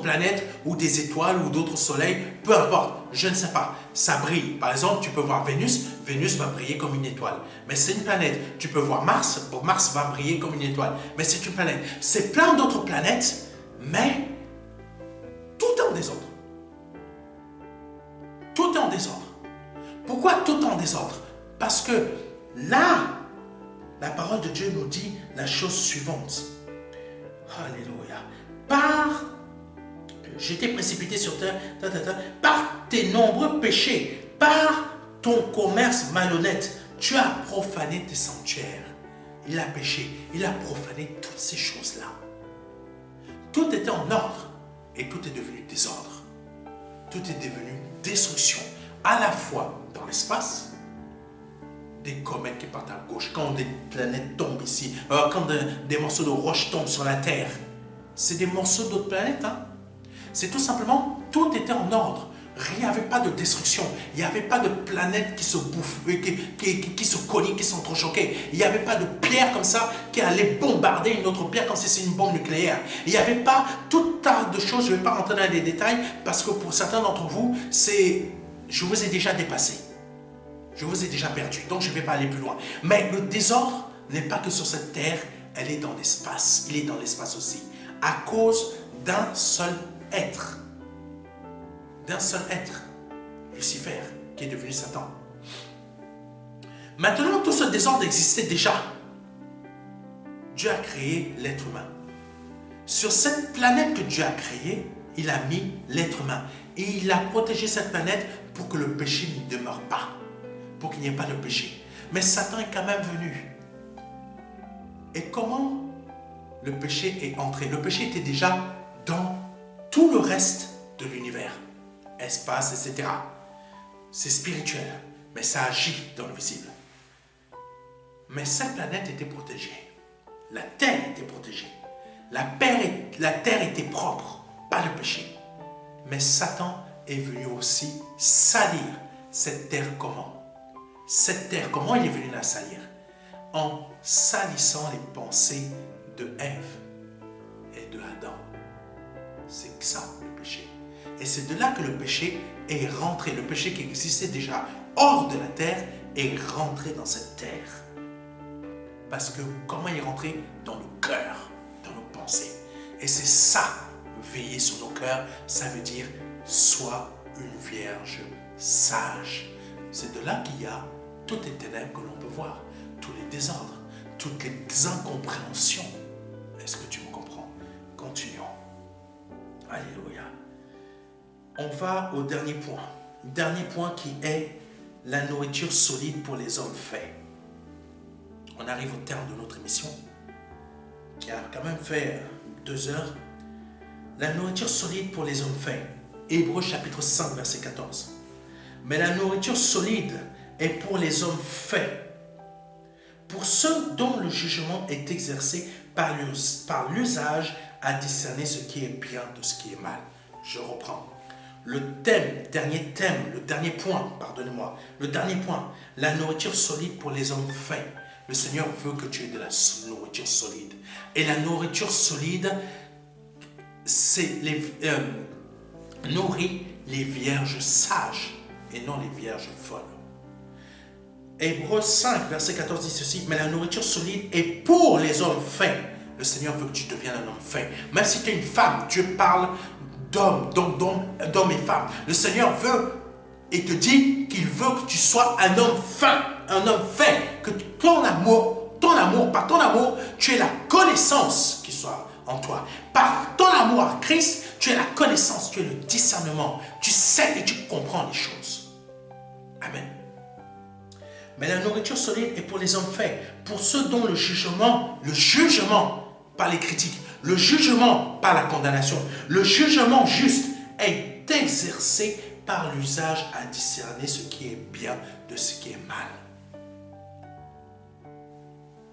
Speaker 1: planètes ou des étoiles ou d'autres soleils, peu importe, je ne sais pas, ça brille. Par exemple, tu peux voir Vénus, Vénus va briller comme une étoile, mais c'est une planète. Tu peux voir Mars, Mars va briller comme une étoile, mais c'est une planète. C'est plein d'autres planètes, mais tout est en désordre. Tout est en désordre. Pourquoi tout est en désordre? Parce que là, la parole de Dieu nous dit la chose suivante. Alléluia. J'étais précipité sur terre, par tes nombreux péchés, par ton commerce malhonnête, tu as profané tes sanctuaires. Il a péché, il a profané toutes ces choses-là. Tout était en ordre et tout est devenu désordre. Tout est devenu destruction, à la fois dans l'espace, des comètes qui partent à gauche, quand des planètes tombent ici, quand des morceaux de roche tombent sur la Terre. C'est des morceaux d'autres planètes, hein? C'est tout simplement, tout était en ordre. Il n'y avait pas de destruction. Il n'y avait pas de planète qui se bouffe, qui se cognaient, qui s'entrechoquaient. Il n'y avait pas de pierre comme ça qui allait bombarder une autre pierre comme si c'était une bombe nucléaire. Il n'y avait pas tout tas de choses. Je ne vais pas rentrer dans les détails parce que pour certains d'entre vous, je vous ai déjà dépassé. Je vous ai déjà perdu. Donc je ne vais pas aller plus loin. Mais le désordre n'est pas que sur cette terre elle est dans l'espace. Il est dans l'espace aussi. À cause d'un seul être. D'un seul être. Lucifer, qui est devenu Satan. Maintenant, tout ce désordre existait déjà. Dieu a créé l'être humain. Sur cette planète que Dieu a créée, il a mis l'être humain. Et il a protégé cette planète pour que le péché n'y demeure pas. Pour qu'il n'y ait pas de péché. Mais Satan est quand même venu. Et comment le péché est entré? Le péché était déjà dans tout le reste de l'univers. Espace, etc. C'est spirituel. Mais ça agit dans le visible. Mais cette planète était protégée. La terre était protégée. La terre était propre, pas le péché. Mais Satan est venu aussi salir cette terre comment? Cette terre, comment il est venu la salir? En salissant les pensées de Ève et de Adam. C'est ça le péché. Et c'est de là que le péché est rentré. Le péché qui existait déjà hors de la terre est rentré dans cette terre. Parce que comment il est rentré? Dans le cœur, dans nos pensées. Et c'est ça, veiller sur nos cœurs, ça veut dire sois une vierge sage. C'est de là qu'il y a toutes les ténèbres que l'on peut voir, tous les désordres, toutes les incompréhensions. Est-ce que tu me comprends? Continuons. Alléluia. On va au dernier point. Dernier point qui est la nourriture solide pour les hommes faits. On arrive au terme de notre émission, qui a quand même fait 2 heures. La nourriture solide pour les hommes faits. Hébreux chapitre 5, verset 14. Mais la nourriture solide est pour les hommes faits, pour ceux dont le jugement est exercé par l'usage à discerner ce qui est bien de ce qui est mal. Je reprends. Le dernier point, pardonnez-moi, le dernier point, la nourriture solide pour les hommes faits. Le Seigneur veut que tu aies de la nourriture solide. Et la nourriture solide, c'est nourrit les vierges sages et non les vierges folles. Hébreux 5, verset 14 dit ceci, mais la nourriture solide est pour les hommes faits. Le Seigneur veut que tu deviennes un homme fait. Même si tu es une femme, Dieu parle d'hommes, d'hommes et femmes. Le Seigneur veut et te dit qu'il veut que tu sois un homme fin, un homme fait, que par ton amour, tu aies la connaissance qui soit en toi. Par ton amour à Christ, tu as la connaissance, tu as le discernement, tu sais et tu comprends les choses. Amen. Mais la nourriture solide est pour les hommes faits, pour ceux dont le jugement par les critiques, le jugement par la condamnation, le jugement juste est exercé par l'usage à discerner ce qui est bien de ce qui est mal.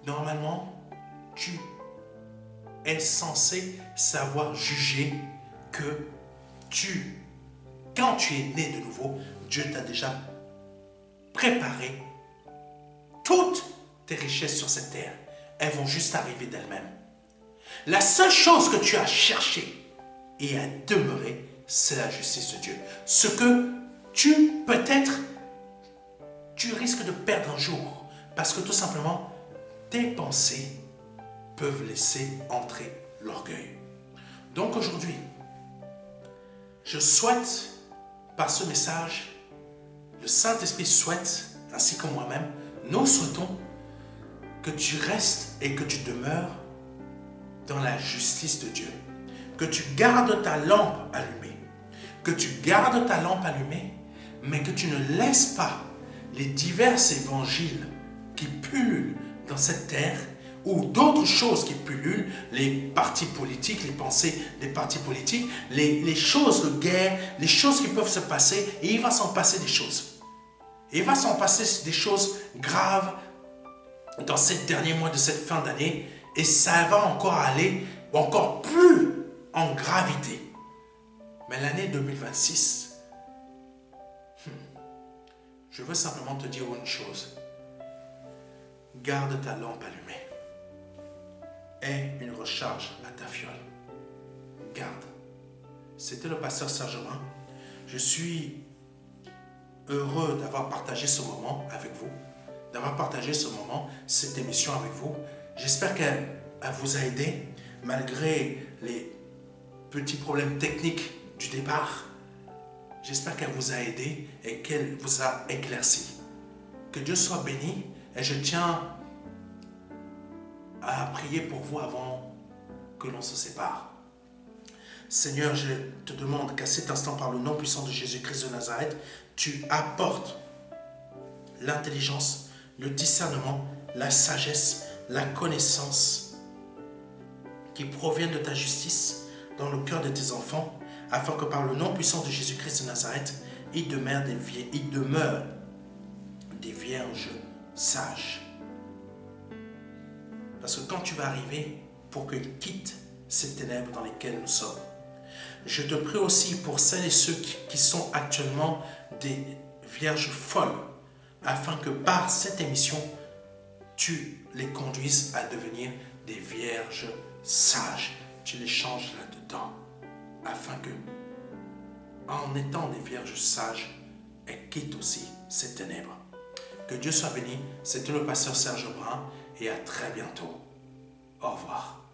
Speaker 1: Normalement, tu es censé savoir juger que quand tu es né de nouveau, Dieu t'a déjà préparé toutes tes richesses sur cette terre. Elles vont juste arriver d'elles-mêmes. La seule chose que tu as cherché et à demeurer, c'est la justice de Dieu. Ce que peut-être, tu risques de perdre un jour. Parce que tout simplement, tes pensées peuvent laisser entrer l'orgueil. Donc aujourd'hui, je souhaite, par ce message, le Saint-Esprit souhaite, ainsi que moi-même, nous souhaitons que tu restes et que tu demeures dans la justice de Dieu. Que tu gardes ta lampe allumée. Que tu gardes ta lampe allumée, mais que tu ne laisses pas les divers évangiles qui pullulent dans cette terre ou d'autres choses qui pullulent, les partis politiques, les pensées des partis politiques, les choses de guerre, les choses qui peuvent se passer, et il va s'en passer des choses. Il va s'en passer des choses graves dans ces derniers mois de cette fin d'année, et ça va encore aller encore plus en gravité. Mais l'année 2026, je veux simplement te dire une chose. Garde ta lampe allumée. Aie une recharge à ta fiole. Garde. C'était le pasteur Saint-Germain. Je suis heureux d'avoir partagé ce moment avec vous, d'avoir partagé ce moment, cette émission avec vous. J'espère qu'elle elle vous a aidé, malgré les petits problèmes techniques du départ. J'espère qu'elle vous a aidé et qu'elle vous a éclairci. Que Dieu soit béni et je tiens à prier pour vous avant que l'on se sépare. Seigneur, je te demande qu'à cet instant, par le nom puissant de Jésus-Christ de Nazareth, tu apportes l'intelligence, le discernement, la sagesse, la connaissance qui proviennent de ta justice dans le cœur de tes enfants, afin que par le nom puissant de Jésus-Christ de Nazareth, il demeure des vierges sages. Parce que quand tu vas arriver, pour qu'ils quittent ces ténèbres dans lesquelles nous sommes, je te prie aussi pour celles et ceux qui sont actuellement des vierges folles, afin que par cette émission, tu les conduises à devenir des vierges sages. Tu les changes là-dedans, afin que, en étant des vierges sages, elles quittent aussi ces ténèbres. Que Dieu soit béni. C'était le pasteur Serge Brun et à très bientôt. Au revoir.